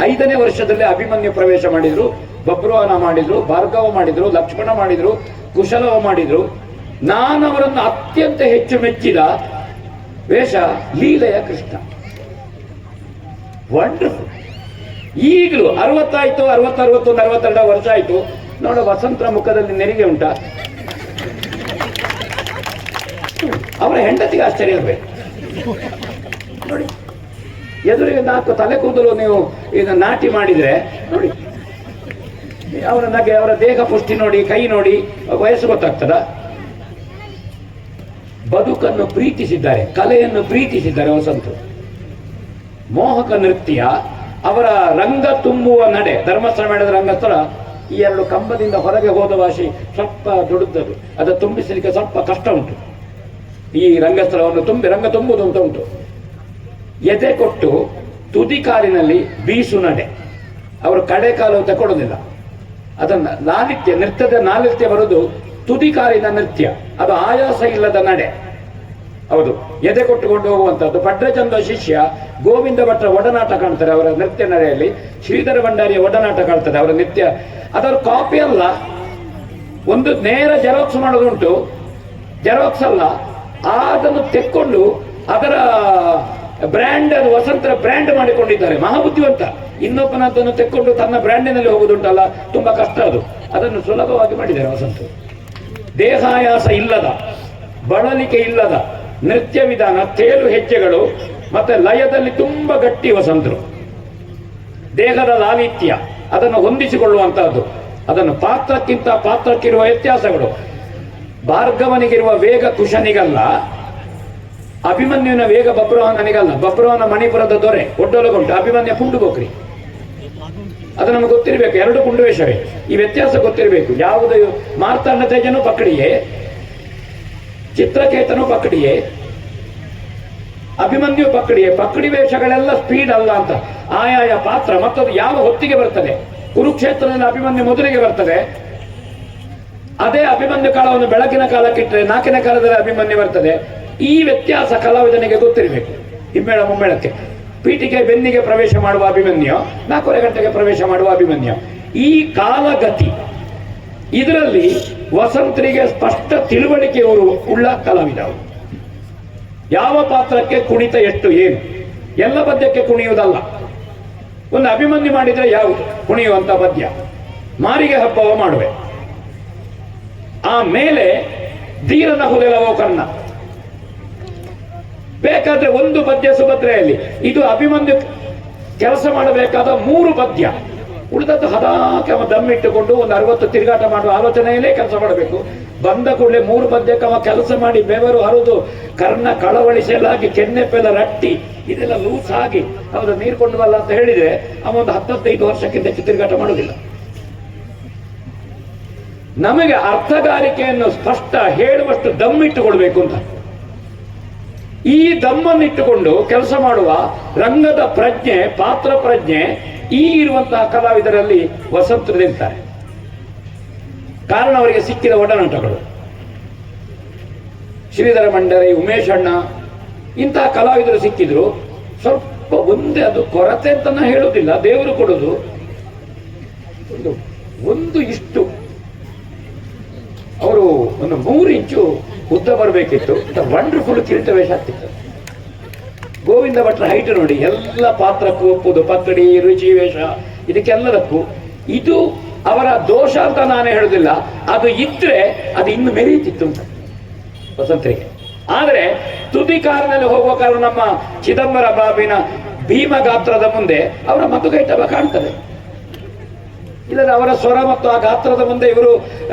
5ನೇ ವರ್ಷದಲ್ಲಿ ಅಭಿಮನ್ಯು ಪ್ರವೇಶ ಮಾಡಿದ್ರು. ಬಬ್ರುವಾಹನ ಮಾಡಿದ್ರು, ಭಾರ್ಗವ ಮಾಡಿದ್ರು, ಲಕ್ಷ್ಮಣ ಮಾಡಿದ್ರು, ಕುಶಲವ ಮಾಡಿದ್ರು. ನಾನು ಅವರನ್ನು ಅತ್ಯಂತ ಹೆಚ್ಚು ಮೆಚ್ಚಿದ ವೇಷ ಲೀಲೆಯ ಕೃಷ್ಣ. ವಂಡರ್ಫುಲ್. ಈಗಲೂ 60 ಆಯ್ತು, 60, 61, 62 ವರ್ಷ ಆಯ್ತು. ನೋಡ ವಸಂತರ ಮುಖದಲ್ಲಿ ನೆರಿಗೆ ಉಂಟಾ? ಅವರ ಹೆಂಡತಿಗೆ ಆಶ್ಚರ್ಯ ಇರಬೇಕು ನೋಡಿ. ಎದುರಿಗೆ 4 ತಲೆ ಕೂದಲು ನೀವು ಈಗ ನಾಟಿ ಮಾಡಿದ್ರೆ ನೋಡಿ, ಅವರ ನಗೆ, ಅವರ ದೇಹ ಪುಷ್ಟಿ ನೋಡಿ, ಕೈ ನೋಡಿ, ವಯಸ್ಸು ಗೊತ್ತಾಗ್ತದ. ಬದುಕನ್ನು ಪ್ರೀತಿಸಿದ್ದಾರೆ, ಕಲೆಯನ್ನು ಪ್ರೀತಿಸಿದ್ದಾರೆ ವಸಂತರು. ಮೋಹಕ ನೃತ್ಯ, ಅವರ ರಂಗ ತುಂಬುವ ನಡೆ. ಧರ್ಮಸ್ಥಳ ಮೇಳದ ರಂಗಸ್ಥಳ ಈ 2 ಕಂಬದಿಂದ ಹೊರಗೆ ಹೋದ ವಾಸಿ ಸ್ವಲ್ಪ ದೊಡ್ಡದು, ಅದು ತುಂಬಿಸಲಿಕ್ಕೆ ಸ್ವಲ್ಪ ಕಷ್ಟ ಉಂಟು. ಈ ರಂಗಸ್ಥಳವನ್ನು ರಂಗ ತುಂಬುವುದು ಅಂತ ಉಂಟು. ಎದೆ ಕೊಟ್ಟು ತುದಿ ಕಾಲಿನಲ್ಲಿ ಬೀಸು ನಡೆ. ಅವರು ಕಡೆ ಕಾಲು ತಗೊಳ್ಳೋದಿಲ್ಲ. ಅದನ್ನ ಲಾಲಿತ್ಯ, ನೃತ್ಯದ ಲಾಲಿತ್ಯ ಬರುವುದು ತುದಿ ಕಾಲಿನ ನೃತ್ಯ. ಅದು ಆಯಾಸ ಇಲ್ಲದ ನಡೆ. ಹೌದು, ಎದೆ ಕೊಟ್ಟುಕೊಂಡು ಹೋಗುವಂತಹದ್ದು. ಭದ್ರಚಂದ್ರ ಶಿಷ್ಯ ಗೋವಿಂದ ಭಟ್ರ ಒಡನಾಟ ಕಾಣ್ತಾರೆ ಅವರ ನೃತ್ಯ ನಡೆಯಲ್ಲಿ. ಶ್ರೀಧರ ಭಂಡಾರಿಯ ಒಡನಾಟ ಕಾಣ್ತದೆ ಅವರ ನೃತ್ಯ. ಅದರ ಕಾಪಿ ಅಲ್ಲ, ಒಂದು ನೇರ ಜೆರಾಕ್ಸ್ ಮಾಡೋದುಂಟು. ಜೆರಾಕ್ಸ್ ಅಲ್ಲ, ಅದನ್ನು ತೆಕ್ಕೊಂಡು ಅದರ ಬ್ರ್ಯಾಂಡ್, ಅದು ವಸಂತರ ಬ್ರ್ಯಾಂಡ್ ಮಾಡಿಕೊಂಡಿದ್ದಾರೆ. ಮಹಾಬುದ್ಧಿವಂತ. ಇನ್ನೊಬ್ಬನದ್ದನ್ನು ತೆಕ್ಕೊಂಡು ತನ್ನ ಬ್ರ್ಯಾಂಡಿನಲ್ಲಿ ಹೋಗುದುಂಟಲ್ಲ, ತುಂಬಾ ಕಷ್ಟ ಅದು. ಅದನ್ನು ಸುಲಭವಾಗಿ ಮಾಡಿದ್ದಾರೆ ವಸಂತರು. ದೇಹಾಯಾಸ ಇಲ್ಲದ, ಬಳಲಿಕೆ ಇಲ್ಲದ ನೃತ್ಯ ವಿಧಾನ, ತೇಲು ಹೆಜ್ಜೆಗಳು ಮತ್ತೆ ಲಯದಲ್ಲಿ ತುಂಬಾ ಗಟ್ಟಿ ವಸಂತರು. ದೇಹದ ಲಾಲಿತ್ಯ, ಅದನ್ನು ಹೊಂದಿಸಿಕೊಳ್ಳುವಂತಹದ್ದು. ಅದನ್ನು ಪಾತ್ರಕ್ಕಿಂತ ಪಾತ್ರಕ್ಕಿರುವ ವ್ಯತ್ಯಾಸಗಳು. ಭಾರ್ಗವನಿಗಿರುವ ವೇಗ ಕುಶನಿಗಲ್ಲ, ಅಭಿಮನ್ಯುವಿನ ವೇಗ ಬಬ್ರುವಾಹನನಿಗಲ್ಲ. ಬಬ್ರುವಾಹನ ಮಣಿಪುರದ ದೊರೆ, ಒಡ್ಡೊಲಗುಂಟ. ಅಭಿಮನ್ಯ ಪುಂಡುಗೋಕ್ರಿ. ಅದು ನಮಗೆ ಗೊತ್ತಿರಬೇಕು. 2 ಪುಂಡುವೇಷವೇ. ಈ ವ್ಯತ್ಯಾಸ ಗೊತ್ತಿರಬೇಕು. ಯಾವುದು ಮಾರ್ತಾಂಡ ತೇಜನು ಪಕಡಿಯೇ, ಚಿತ್ರಕೇತನು ಪಕಡಿಯೇ, ಅಭಿಮನ್ಯು ಪಕಡಿಯೇ. ಪಕಡಿ ವೇಷಗಳೆಲ್ಲ ಸ್ಪೀಡ್ ಅಲ್ಲ ಅಂತ. ಆಯಾಯ ಪಾತ್ರ ಮತ್ತದು ಯಾವ ಹೊತ್ತಿಗೆ ಬರ್ತದೆ. ಕುರುಕ್ಷೇತ್ರದಲ್ಲಿ ಅಭಿಮನ್ಯು ಮೊದಲಿಗೆ ಬರ್ತದೆ. ಅದೇ ಅಭಿಮನ್ಯು ಕಾಲವನ್ನು ಬೆಳಗಿನ ಕಾಲಕ್ಕಿಟ್ಟರೆ 4ನೇ ಕಾಲದಲ್ಲಿ ಅಭಿಮನ್ಯು ಬರ್ತದೆ. ಈ ವ್ಯತ್ಯಾಸ ಕಲಾವಿದನಿಗೆ ಗೊತ್ತಿರಬೇಕು. ಹಿಮ್ಮೇಳ ಮುಮ್ಮೇಳಕ್ಕೆ ಪೀಠಿಗೆ ಬೆನ್ನಿಗೆ ಪ್ರವೇಶ ಮಾಡುವ ಅಭಿಮನ್ಯು, 4:15 ಗಂಟೆಗೆ ಪ್ರವೇಶ ಮಾಡುವ ಅಭಿಮನ್ಯು. ಈ ಕಾಲಗತಿ, ಇದರಲ್ಲಿ ವಸಂತರಿಗೆ ಸ್ಪಷ್ಟ ತಿಳುವಳಿಕೆ ಉಳ್ಳ ಕಲಾವಿದ. ಯಾವ ಪಾತ್ರಕ್ಕೆ ಕುಣಿತ ಎಷ್ಟು ಏನು, ಎಲ್ಲ ಪದ್ಯಕ್ಕೆ ಕುಣಿಯುವುದಲ್ಲ. ಒಂದು ಅಭಿಮನ್ಯು ಮಾಡಿದ್ರೆ ಯಾವುದು ಕುಣಿಯುವಂತ ಪದ್ಯ. ಮಾರಿಗೆ ಹಬ್ಬವ ಮಾಡುವೆ, ಆಮೇಲೆ ಧೀರನ ಹುಲೆಲವೋ ಕರ್ಣ. ಬೇಕಾದ್ರೆ ಒಂದು ಪದ್ಯ ಸುಭದ್ರೆಯಲ್ಲಿ. ಇದು ಅಭಿಮನ್ಯು ಕೆಲಸ ಮಾಡಬೇಕಾದ 3 ಪದ್ಯ. ಉಳಿದದ್ದು ಹದಾಕೆ ದಮ್ಮಿಟ್ಟುಕೊಂಡು ಒಂದು 60 ತಿರುಗಾಟ ಮಾಡುವ ಆಲೋಚನೆಯಲ್ಲೇ ಕೆಲಸ ಮಾಡಬೇಕು. ಬಂದ ಕೂಡಲೇ 3 ಪದ್ಯಕ್ಕೆ ಅವ ಕೆಲಸ ಮಾಡಿ ಬೆವರು ಹರಿದು ಕರ್ಣ ಕಳವಳಿಸಲಾಗಿ ಕೆನ್ನೆಪ್ಪೆಲ್ಲ ರಟ್ಟಿ ಇದೆಲ್ಲ ಲೂಸ್ ಆಗಿ ಹೌದು ನೀರು ಕೊಂಡು ಬಲ್ಲ ಅಂತ ಹೇಳಿದ್ರೆ ಅವ ಒಂದು 10-15 ವರ್ಷಕ್ಕಿಂತ ಹೆಚ್ಚು ತಿರುಗಾಟ ಮಾಡುವುದಿಲ್ಲ. ನಮಗೆ ಅರ್ಥಗಾರಿಕೆಯನ್ನು ಸ್ಪಷ್ಟ ಹೇಳುವಷ್ಟು ದಮ್ಮಿಟ್ಟುಕೊಳ್ಬೇಕು ಅಂತ. ಈ ದಮ್ಮನ್ನಿಟ್ಟುಕೊಂಡು ಕೆಲಸ ಮಾಡುವ ರಂಗದ ಪ್ರಜ್ಞೆ, ಪಾತ್ರ ಪ್ರಜ್ಞೆ ಈ ಇರುವಂತಹ ಕಲಾವಿದರಲ್ಲಿ ವಸಂತರಿರ್ತಾರೆ. ಕಾರಣ ಅವರಿಗೆ ಸಿಕ್ಕಿದ ಒಡನಾಟಗಳು. ಶ್ರೀಧರ ಭಂಡಾರಿ, ಉಮೇಶ್ ಅಣ್ಣ ಇಂತಹ ಕಲಾವಿದರು ಸಿಕ್ಕಿದ್ರು. ಸ್ವಲ್ಪ ಒಂದೇ, ಅದು ಕೊರತೆ ಅಂತ ಹೇಳುವುದಿಲ್ಲ, ದೇವರು ಕೊಡುವುದು. ಒಂದು ಇಷ್ಟು ಅವರು ಒಂದು 3 ಇಂಚು ಉದ್ದ ಬರಬೇಕಿತ್ತು. ವಂಡರ್ಫುಲ್ ಕಿರೀಟ ವೇಷ ಆಗ್ತಿತ್ತು. ಗೋವಿಂದ ಭಟ್ರ ಹೈಟ್ ನೋಡಿ, ಎಲ್ಲ ಪಾತ್ರಕ್ಕೂ ಒಪ್ಪುದು. ಪಕ್ಕಡಿ, ರುಚಿ ವೇಷ, ಇದಕ್ಕೆಲ್ಲದಕ್ಕೂ. ಇದು ಅವರ ದೋಷ ಅಂತ ನಾನೇ ಹೇಳುದಿಲ್ಲ. ಅದು ಇದ್ರೆ ಅದು ಇನ್ನು ಮೆರೀತಿತ್ತು ಅಂತ ವಸಂತರಿಗೆ. ಆದರೆ ತುದಿ ಕಾರಿನಲ್ಲಿ ಹೋಗುವ ಕಾರಣ ನಮ್ಮ ಚಿದಂಬರ ಬಾಬಿನ ಭೀಮ ಗಾತ್ರದ ಮುಂದೆ ಅವರ ಮಧುಗೈಟವ ಕಾಣ್ತದೆ. ಇಲ್ಲದ್ರೆ ಅವರ ಸ್ವರ ಮತ್ತು ಆ ಗಾತ್ರದ ಮುಂದೆ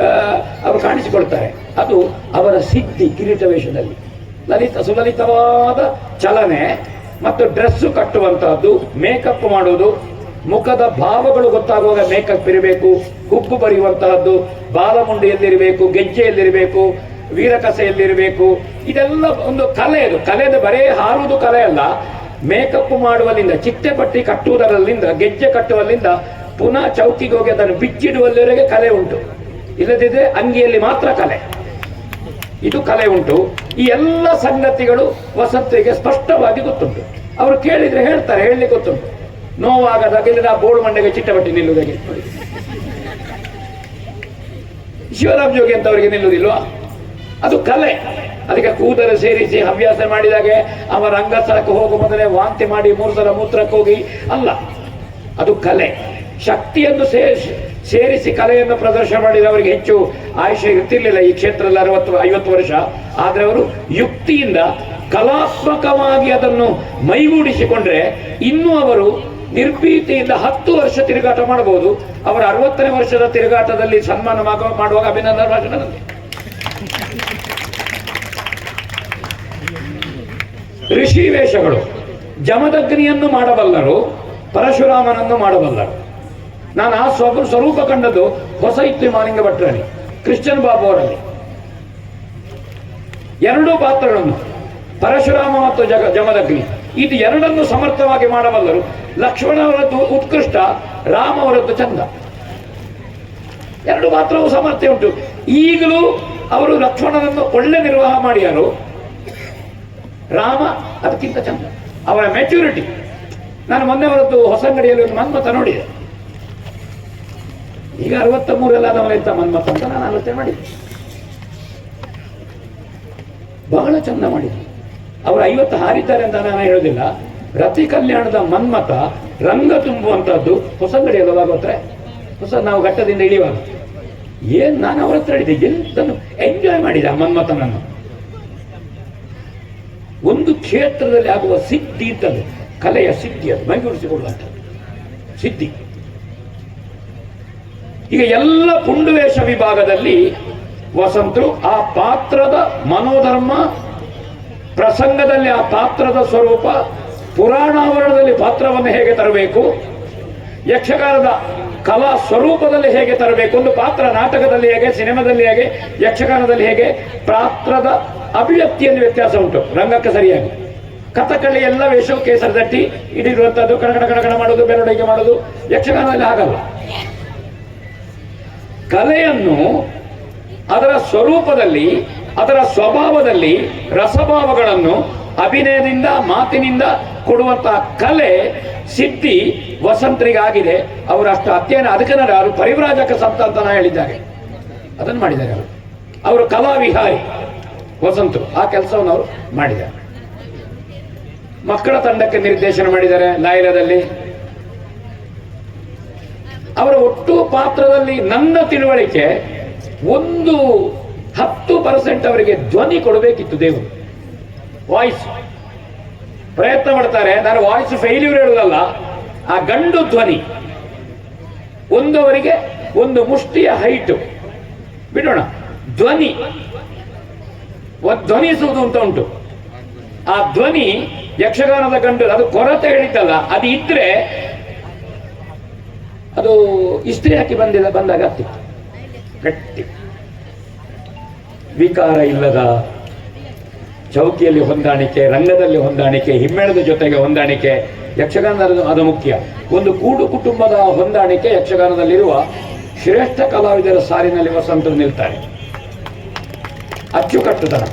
ಅವರು ಕಾಣಿಸಿಕೊಳ್ತಾರೆ. ಅದು ಅವರ ಸಿದ್ಧಿ. ಕಿರೀಟ ವೇಷದಲ್ಲಿ ಸುಲಲಿತವಾದ ಚಲನೆ ಮತ್ತು ಡ್ರೆಸ್ಸು ಕಟ್ಟುವಂತಹದ್ದು, ಮೇಕಪ್ ಮಾಡುವುದು, ಮುಖದ ಭಾವಗಳು ಗೊತ್ತಾಗುವಾಗ ಮೇಕಪ್ ಇರಬೇಕು, ಹುಬ್ಬು ಬರೆಯುವಂತಹದ್ದು, ಬಾಲಮುಂಡಿಯಲ್ಲಿರಬೇಕು, ಗೆಜ್ಜೆಯಲ್ಲಿರಬೇಕು, ವೀರಕಸೆಯಲ್ಲಿರಬೇಕು. ಇದೆಲ್ಲ ಒಂದು ಕಲೆ. ಅದು ಕಲೆದ ಬರೇ ಹಾರುವುದು ಕಲೆ ಅಲ್ಲ. ಮೇಕಪ್ ಮಾಡುವಲ್ಲಿಂದ, ಚಿಟ್ಟೆ ಪಟ್ಟಿ ಕಟ್ಟುವುದರಲ್ಲಿಂದ, ಗೆಜ್ಜೆ ಕಟ್ಟುವಲ್ಲಿಂದ ಪುನಃ ಚೌಕಿಗೆ ಹೋಗಿ ಅದನ್ನು ಬಿಚ್ಚಿಡುವಲ್ಲಿವರೆಗೆ ಕಲೆ ಉಂಟು. ಇಲ್ಲದಿದ್ರೆ ಅಂಗಿಯಲ್ಲಿ ಮಾತ್ರ ಕಲೆ. ಇದು ಕಲೆ ಉಂಟು. ಈ ಎಲ್ಲ ಸಂಗತಿಗಳು ವಸಂತರಿಗೆ ಸ್ಪಷ್ಟವಾಗಿ ಗೊತ್ತುಂಟು. ಅವರು ಕೇಳಿದ್ರೆ ಹೇಳ್ತಾರೆ, ಹೇಳಲಿಕ್ಕೆ ಗೊತ್ತುಂಟು. ನೋವಾಗದಾಗ ಇಲ್ಲದ ಬೋಳು ಮಂಡೆಗೆ ಚಿಟ್ಟಬಟ್ಟಿ ನಿಲ್ಲುವುದಾಗೆ ನೋಡಿ. ಶಿವರಾಮ್ ಜೋಗಿ ಅಂತ ಅವರಿಗೆ ನಿಲ್ಲುವುದಿಲ್ವಾ? ಅದು ಕಲೆ. ಅದಕ್ಕೆ ಕೂದಲು ಸೇರಿಸಿ ಹವ್ಯಾಸ ಮಾಡಿದಾಗೆ ಅವ ರಂಗಸ್ಥಳಕ್ಕೆ ಹೋಗುವ ಮೊದಲೇ ವಾಂತಿ ಮಾಡಿ 3 ಸಲ ಮೂತ್ರಕ್ಕೆ ಹೋಗಿ ಅಲ್ಲ, ಅದು ಕಲೆ. ಶಕ್ತಿಯನ್ನು ಸೇರಿಸಿ ಕಲೆಯನ್ನು ಪ್ರದರ್ಶನ ಮಾಡಿದವರಿಗೆ ಹೆಚ್ಚು ಆಯುಷ್ಯ ಇರ್ತಿರ್ಲಿಲ್ಲ ಈ ಕ್ಷೇತ್ರದಲ್ಲಿ 60-50 ವರ್ಷ. ಆದ್ರೆ ಅವರು ಯುಕ್ತಿಯಿಂದ ಕಲಾತ್ಮಕವಾಗಿ ಅದನ್ನು ಮೈಗೂಡಿಸಿಕೊಂಡ್ರೆ ಇನ್ನೂ ಅವರು ನಿರ್ಭೀತಿಯಿಂದ 10 ವರ್ಷ ತಿರುಗಾಟ ಮಾಡಬಹುದು. ಅವರ 60ನೇ ವರ್ಷದ ತಿರುಗಾಟದಲ್ಲಿ ಸನ್ಮಾನ ಮಾಡುವಾಗ ಅಭಿನಂದನ ಭಾಷಣದಲ್ಲಿ ಋಷಿ ವೇಷಗಳು ಜಮದಗ್ನಿಯನ್ನು ಮಾಡಬಲ್ಲರು, ಪರಶುರಾಮನನ್ನು ಮಾಡಬಲ್ಲರು. ನಾನು ಆ ಸ್ವರೂಪ ಕಂಡದ್ದು ಹೊಸ ಇತ್ಲಿ ಮಾಲಿಂಗ ಭಟ್ರಲ್ಲಿ, ಕ್ರಿಶ್ಚಿಯನ್ ಬಾಬು ಅವರಲ್ಲಿ. 2 ಪಾತ್ರಗಳನ್ನು, ಪರಶುರಾಮ ಮತ್ತು ಜಮದಗ್ನಿ, ಇದು 2ನ್ನು ಸಮರ್ಥವಾಗಿ ಮಾಡಬಲ್ಲರು. ಲಕ್ಷ್ಮಣ ಅವರದ್ದು ಉತ್ಕೃಷ್ಟ, ರಾಮ ಅವರದ್ದು ಚಂದ. 2 ಪಾತ್ರವೂ ಸಮರ್ಥ್ಯ ಉಂಟು. ಈಗಲೂ ಅವರು ಲಕ್ಷ್ಮಣನನ್ನು ಒಳ್ಳೆ ನಿರ್ವಾಹ ಮಾಡಿಯಾರು, ರಾಮ ಅದಕ್ಕಿಂತ ಚಂದ. ಅವರ ಮೆಚುರಿಟಿ. ನಾನು ಮೊನ್ನೆ ಅವರದ್ದು ಹೊಸಂಗಡಿಯಲ್ಲಿ ಒಂದು ಮನ್ಮಥ ನೋಡಿದೆ. ಈಗ 63 ಎಲ್ಲ ಆದವನಿಂತ ಮನ್ಮಥ ಅಂತ ನಾನು ಆಲೋಚನೆ ಮಾಡಿದ್ದೆ. ಬಹಳ ಚಂದ ಮಾಡಿದ್ರು. ಅವರು 50 ಹಾರಿದ್ದಾರೆ ಅಂತ ನಾನು ಹೇಳೋದಿಲ್ಲ. ರತಿ ಕಲ್ಯಾಣದ ಮನ್ಮಥ ರಂಗ ತುಂಬುವಂತಹದ್ದು ಹೊಸಂಗಡಿಯಲ್ಲಿ ಹೋಗೋತ್ರೆ ನಾವು ಘಟ್ಟದಿಂದ ಇಳಿಯುವಾಗ ನಾನು ಅವರ ಹತ್ರ ಹೇಳಿದೆ, ಎಂತನ್ನು ಎಂಜಾಯ್ ಮಾಡಿದೆ ಆ ಮನ್ಮಥನನ್ನು. ಒಂದು ಕ್ಷೇತ್ರದಲ್ಲಿ ಆಗುವ ಸಿದ್ಧಿ ಇದ್ದದ್ದು, ಕಲೆಯ ಸಿದ್ಧಿ, ಅದು ಮೈಗೂಡಿಸಿಕೊಳ್ಳುವಂಥದ್ದು ಸಿದ್ಧಿ. ಈಗ ಎಲ್ಲ ಪುಂಡುವೇಷ ವಿಭಾಗದಲ್ಲಿ ವಸಂತರು ಆ ಪಾತ್ರದ ಮನೋಧರ್ಮ, ಪ್ರಸಂಗದಲ್ಲಿ ಆ ಪಾತ್ರದ ಸ್ವರೂಪ, ಪುರಾಣಾವರಣದಲ್ಲಿ ಪಾತ್ರವನ್ನು ಹೇಗೆ ತರಬೇಕು, ಯಕ್ಷಗಾನದ ಕಲಾ ಸ್ವರೂಪದಲ್ಲಿ ಹೇಗೆ ತರಬೇಕು, ಒಂದು ಪಾತ್ರ ನಾಟಕದಲ್ಲಿ ಹೇಗೆ, ಸಿನಿಮಾದಲ್ಲಿ ಹೇಗೆ, ಯಕ್ಷಗಾನದಲ್ಲಿ ಹೇಗೆ, ಪಾತ್ರದ ಅಭಿವ್ಯಕ್ತಿಯಲ್ಲಿ ವ್ಯತ್ಯಾಸ ಉಂಟು ರಂಗಕ್ಕೆ ಸರಿಯಾಗಿ. ಕಥಕಳಿ ಎಲ್ಲ ವೇಷವು ಕೇಸರಿ ದಟ್ಟಿ ಇಡಿರುವಂಥದ್ದು, ಕಣಕಣ ಕಣಕಣ ಮಾಡೋದು, ಬೆರಳಿಗೆ ಮಾಡೋದು. ಯಕ್ಷಗಾನದಲ್ಲಿ ಹಾಗಲ್ಲ. ಕಲೆಯನ್ನು ಅದರ ಸ್ವರೂಪದಲ್ಲಿ, ಅದರ ಸ್ವಭಾವದಲ್ಲಿ, ರಸಭಾವಗಳನ್ನು ಅಭಿನಯದಿಂದ, ಮಾತಿನಿಂದ ಕೊಡುವಂತಹ ಕಲೆ ಸಿದ್ಧಿ ವಸಂತರಿಗಾಗಿದೆ. ಅವರು ಅಷ್ಟು ಅಧ್ಯಯನ, ಅದಕ್ಕೆ ಅವರು ಪರಿವ್ರಾಜಕ ಸಂತ ಅಂತ ಹೇಳಿದ್ದಾರೆ, ಅದನ್ನು ಮಾಡಿದ್ದಾರೆ. ಅವರು ಕಲಾವಿಹಾರಿ ವಸಂತರು, ಆ ಕೆಲಸವನ್ನು ಅವರು ಮಾಡಿದ್ದಾರೆ. ಮಕ್ಕಳ ತಂಡಕ್ಕೆ ನಿರ್ದೇಶನ ಮಾಡಿದ್ದಾರೆ ಲಾಯರದಲ್ಲಿ. ಅವರ ಒಟ್ಟು ಪಾತ್ರದಲ್ಲಿ ನನ್ನ ತಿಳುವಳಿಕೆ 10% ಅವರಿಗೆ ಧ್ವನಿ ಕೊಡಬೇಕಿತ್ತು ದೇವರು. ವಾಯ್ಸ್ ಪ್ರಯತ್ನ ಮಾಡ್ತಾರೆ. ನಾನು ವಾಯ್ಸ್ ಫೇಲ್ಯೂರ್ ಹೇಳುವುದಲ್ಲ, ಆ ಗಂಡು ಧ್ವನಿ ಅವರಿಗೆ ಒಂದು ಮುಷ್ಟಿಯ ಹೈಟ್ ಬಿಡೋಣ, ಧ್ವನಿಸುವುದು ಅಂತ ಉಂಟು. ಆ ಧ್ವನಿ ಯಕ್ಷಗಾನದ ಗಂಡು, ಅದು ಕೊರತೆ ಹೇಳಿದ್ದಲ್ಲ, ಅದು ಇದ್ರೆ ಅದು ಇಸ್ತ್ರಿ ಹಾಕಿ ಬಂದಾಗ ಆಗ್ತಿತ್ತು ಗಟ್ಟಿ. ವಿಕಾರ ಇಲ್ಲದ ಚೌಕಿಯಲ್ಲಿ ಹೊಂದಾಣಿಕೆ, ರಂಗದಲ್ಲಿ ಹೊಂದಾಣಿಕೆ, ಹಿಮ್ಮೇಳದ ಜೊತೆಗೆ ಹೊಂದಾಣಿಕೆ ಯಕ್ಷಗಾನದಲ್ಲಿ ಅದು ಮುಖ್ಯ. ಒಂದು ಕೂಡು ಕುಟುಂಬದ ಹೊಂದಾಣಿಕೆ ಯಕ್ಷಗಾನದಲ್ಲಿರುವ ಶ್ರೇಷ್ಠ ಕಲಾವಿದರ ಸಾಲಿನಲ್ಲಿ ವಸಂತರು ನಿಲ್ತಾರೆ. ಅಚ್ಚುಕಟ್ಟುತನ.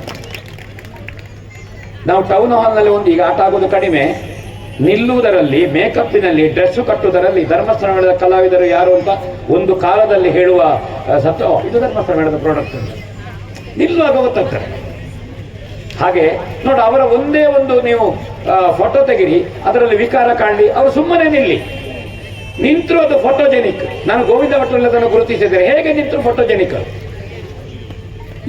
ನಾವು ಟೌನ್ ಹಾಲ್ನಲ್ಲಿ ಒಂದು ಈಗ ಆಟ ಆಗೋದು ಕಡಿಮೆ, ನಿಲ್ಲುವುದರಲ್ಲಿ, ಮೇಕಪ್ಪಿನಲ್ಲಿ, ಡ್ರೆಸ್ ಕಟ್ಟುವುದರಲ್ಲಿ ಧರ್ಮಸ್ಥಳ ಮೇಳದ ಕಲಾವಿದರು ಯಾರು ಅಂತ ಒಂದು ಕಾಲದಲ್ಲಿ ಹೇಳುವ ಇದು ಧರ್ಮಸ್ಥಳ ಮೇಳದ ಪ್ರಾಡಕ್ಟ್ ನಿಲ್ಲುವಾಗ ಗೊತ್ತಾಗ್ತಾರೆ. ಹಾಗೆ ನೋಡಿ, ಅವರ ಒಂದೇ ಒಂದು ನೀವು ಫೋಟೋ ತೆಗಿರಿ, ಅದರಲ್ಲಿ ವಿಕಾರ ಕಾಣಲಿ, ಅವರು ಸುಮ್ಮನೆ ನಿಂತರು ಅದು ಫೋಟೋಜೆನಿಕ್. ನಾನು ಗೋವಿಂದ ಭಟ್ರಲ್ಲಿ ಅದನ್ನು ಗುರುತಿಸಿದ್ದೇನೆ, ಹೇಗೆ ನಿಂತರು ಫೋಟೋಜೆನಿಕ್.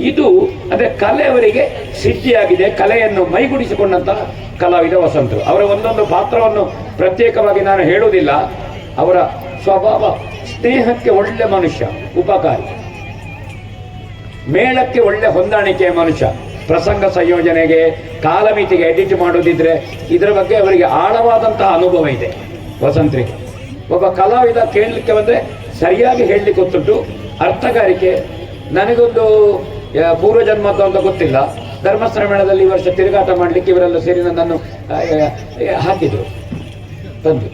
ಇದು ಅಂದ್ರೆ ಕಲೆ ಅವರಿಗೆ ಸಿದ್ಧಿಯಾಗಿದೆ. ಕಲೆಯನ್ನು ಮೈಗೂಡಿಸಿಕೊಂಡಂತಹ ಕಲಾವಿದ ವಸಂತರು. ಅವರ ಒಂದೊಂದು ಪಾತ್ರವನ್ನು ಪ್ರತ್ಯೇಕವಾಗಿ ನಾನು ಹೇಳುವುದಿಲ್ಲ. ಅವರ ಸ್ವಭಾವ ಸ್ನೇಹಕ್ಕೆ ಒಳ್ಳೆ ಮನುಷ್ಯ, ಉಪಕಾರಿ, ಮೇಳಕ್ಕೆ ಒಳ್ಳೆ ಹೊಂದಾಣಿಕೆಯ ಮನುಷ್ಯ, ಪ್ರಸಂಗ ಸಂಯೋಜನೆಗೆ, ಕಾಲಮಿತಿಗೆ ಎಡಿಟ್ ಮಾಡೋದಿದ್ರೆ ಇದರ ಬಗ್ಗೆ ಅವರಿಗೆ ಆಳವಾದಂತಹ ಅನುಭವ ಇದೆ ವಸಂತರಿಗೆ. ಒಬ್ಬ ಕಲಾವಿದ ಕೇಳಲಿಕ್ಕೆ ಬಂದರೆ ಸರಿಯಾಗಿ ಹೇಳಲಿಕ್ಕೆ ಗೊತ್ತುಂಟು, ಅರ್ಥಗಾರಿಕೆ. ನನಗೊಂದು ಪೂರ್ವಜನ್ಮದ್ದು ಅಂತ ಗೊತ್ತಿಲ್ಲ, ಧರ್ಮಸ್ಥಳ ಮೇಳದಲ್ಲಿ ಈ ವರ್ಷ ತಿರುಗಾಟ ಮಾಡಲಿಕ್ಕೆ ಇವರೆಲ್ಲ ಸೇರಿ ನನ್ನನ್ನು ಹಾಕಿದರು ತಂದು.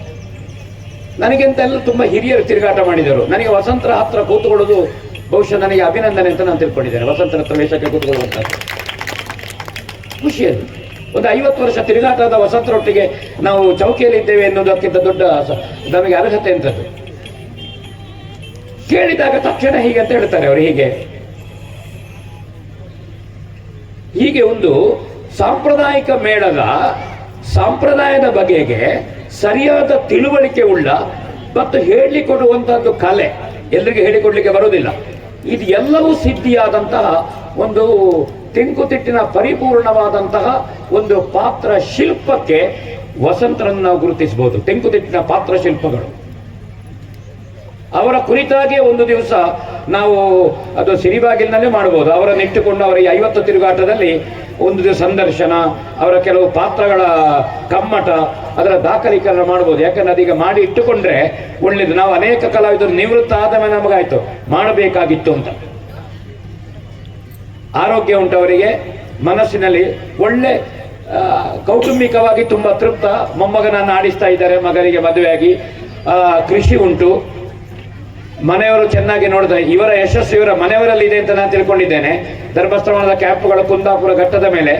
ನನಗೆಂತೆಲ್ಲ ತುಂಬ ಹಿರಿಯರು ತಿರುಗಾಟ ಮಾಡಿದರು. ನನಗೆ ವಸಂತರ ಹತ್ರ ಕೂತ್ಕೊಳ್ಳೋದು ಬಹುಶಃ ನನಗೆ ಅಭಿನಂದನೆ ಅಂತ ನಾನು ತಿಳ್ಕೊಂಡಿದ್ದೇನೆ. ವಸಂತರ ಹತ್ರ ವೇಷಕ್ಕೆ ಕೂತ್ಕೊಳ್ಳುವಂಥದ್ದು ಖುಷಿಯಲ್ಲಿ ಒಂದು 50 ವರ್ಷ ತಿರುಗಾಟದ ವಸಂತರೊಟ್ಟಿಗೆ ನಾವು ಚೌಕಿಯಲ್ಲಿ ಇದ್ದೇವೆ ಎನ್ನುವುದಕ್ಕಿಂತ ದೊಡ್ಡ ನಮಗೆ ಅರ್ಹತೆ ಎಂಥದ್ದು. ಕೇಳಿದಾಗ ತಕ್ಷಣ ಹೀಗೆ ಅಂತ ಹೇಳ್ತಾರೆ ಅವರು. ಹೀಗೆ ಒಂದು ಸಾಂಪ್ರದಾಯಿಕ ಮೇಳದ ಸಂಪ್ರದಾಯದ ಬಗೆಗೆ ಸರಿಯಾದ ತಿಳುವಳಿಕೆ ಉಳ್ಳ ಮತ್ತು ಹೇಳಿಕೊಡುವಂತಹದ್ದು ಕಲೆ ಎಲ್ಲರಿಗೆ ಹೇಳಿಕೊಡ್ಲಿಕ್ಕೆ ಬರುವುದಿಲ್ಲ. ಇದು ಎಲ್ಲವೂ ಸಿದ್ಧಿಯಾದಂತಹ ಒಂದು ತೆಂಕುತಿಟ್ಟಿನ ಪರಿಪೂರ್ಣವಾದಂತಹ ಒಂದು ಪಾತ್ರ ಶಿಲ್ಪಕ್ಕೆ ವಸಂತರನ್ನು ನಾವು ಗುರುತಿಸಬಹುದು. ತೆಂಕುತಿಟ್ಟಿನ ಪಾತ್ರ ಶಿಲ್ಪಗಳು ಅವರ ಕುರಿತಾಗಿ ಒಂದು ದಿವಸ ನಾವು ಅದು ಸಿರಿಬಾಗಿಲಿನಲ್ಲೇ ಮಾಡಬಹುದು. ಅವರನ್ನು ಇಟ್ಟುಕೊಂಡು ಅವರಿಗೆ 50 ತಿರುಗಾಟದಲ್ಲಿ ಒಂದು ದಿವಸ ಸಂದರ್ಶನ, ಅವರ ಕೆಲವು ಪಾತ್ರಗಳ ಕಮ್ಮಟ, ಅದರ ದಾಖಲೀಕರಣ ಮಾಡಬಹುದು. ಯಾಕಂದ್ರೆ ಅದೀಗ ಮಾಡಿ ಇಟ್ಟುಕೊಂಡ್ರೆ ಒಳ್ಳೇದು. ನಾವು ಅನೇಕ ಕಲಾವಿದರು ನಿವೃತ್ತ ಆದ ಮೇಲೆ ನಮಗಾಯ್ತು ಮಾಡಬೇಕಾಗಿತ್ತು ಅಂತ. ಆರೋಗ್ಯ ಉಂಟು ಅವರಿಗೆ, ಮನಸ್ಸಿನಲ್ಲಿ ಒಳ್ಳೆ ಕೌಟುಂಬಿಕವಾಗಿ ತುಂಬಾ ತೃಪ್ತ. ಮೊಮ್ಮಗನನ್ನು ಆಡಿಸ್ತಾ ಇದ್ದಾರೆ, ಮಗನಿಗೆ ಮದುವೆಯಾಗಿ. ಕೃಷಿ ಉಂಟು, ಮನೆಯವರು ಚೆನ್ನಾಗಿ ನೋಡ್ತಾರೆ. ಇವರ ಯಶಸ್ಸು ಇವರ ಮನೆಯವರಲ್ಲಿ ಇದೆ ಅಂತ ನಾನು ತಿಳ್ಕೊಂಡಿದ್ದೇನೆ. ಧರ್ಮಸ್ಥಳದ ಕ್ಯಾಂಪ್ಗಳ ಕುಂದಾಪುರ ಘಟ್ಟದ ಮೇಲೆ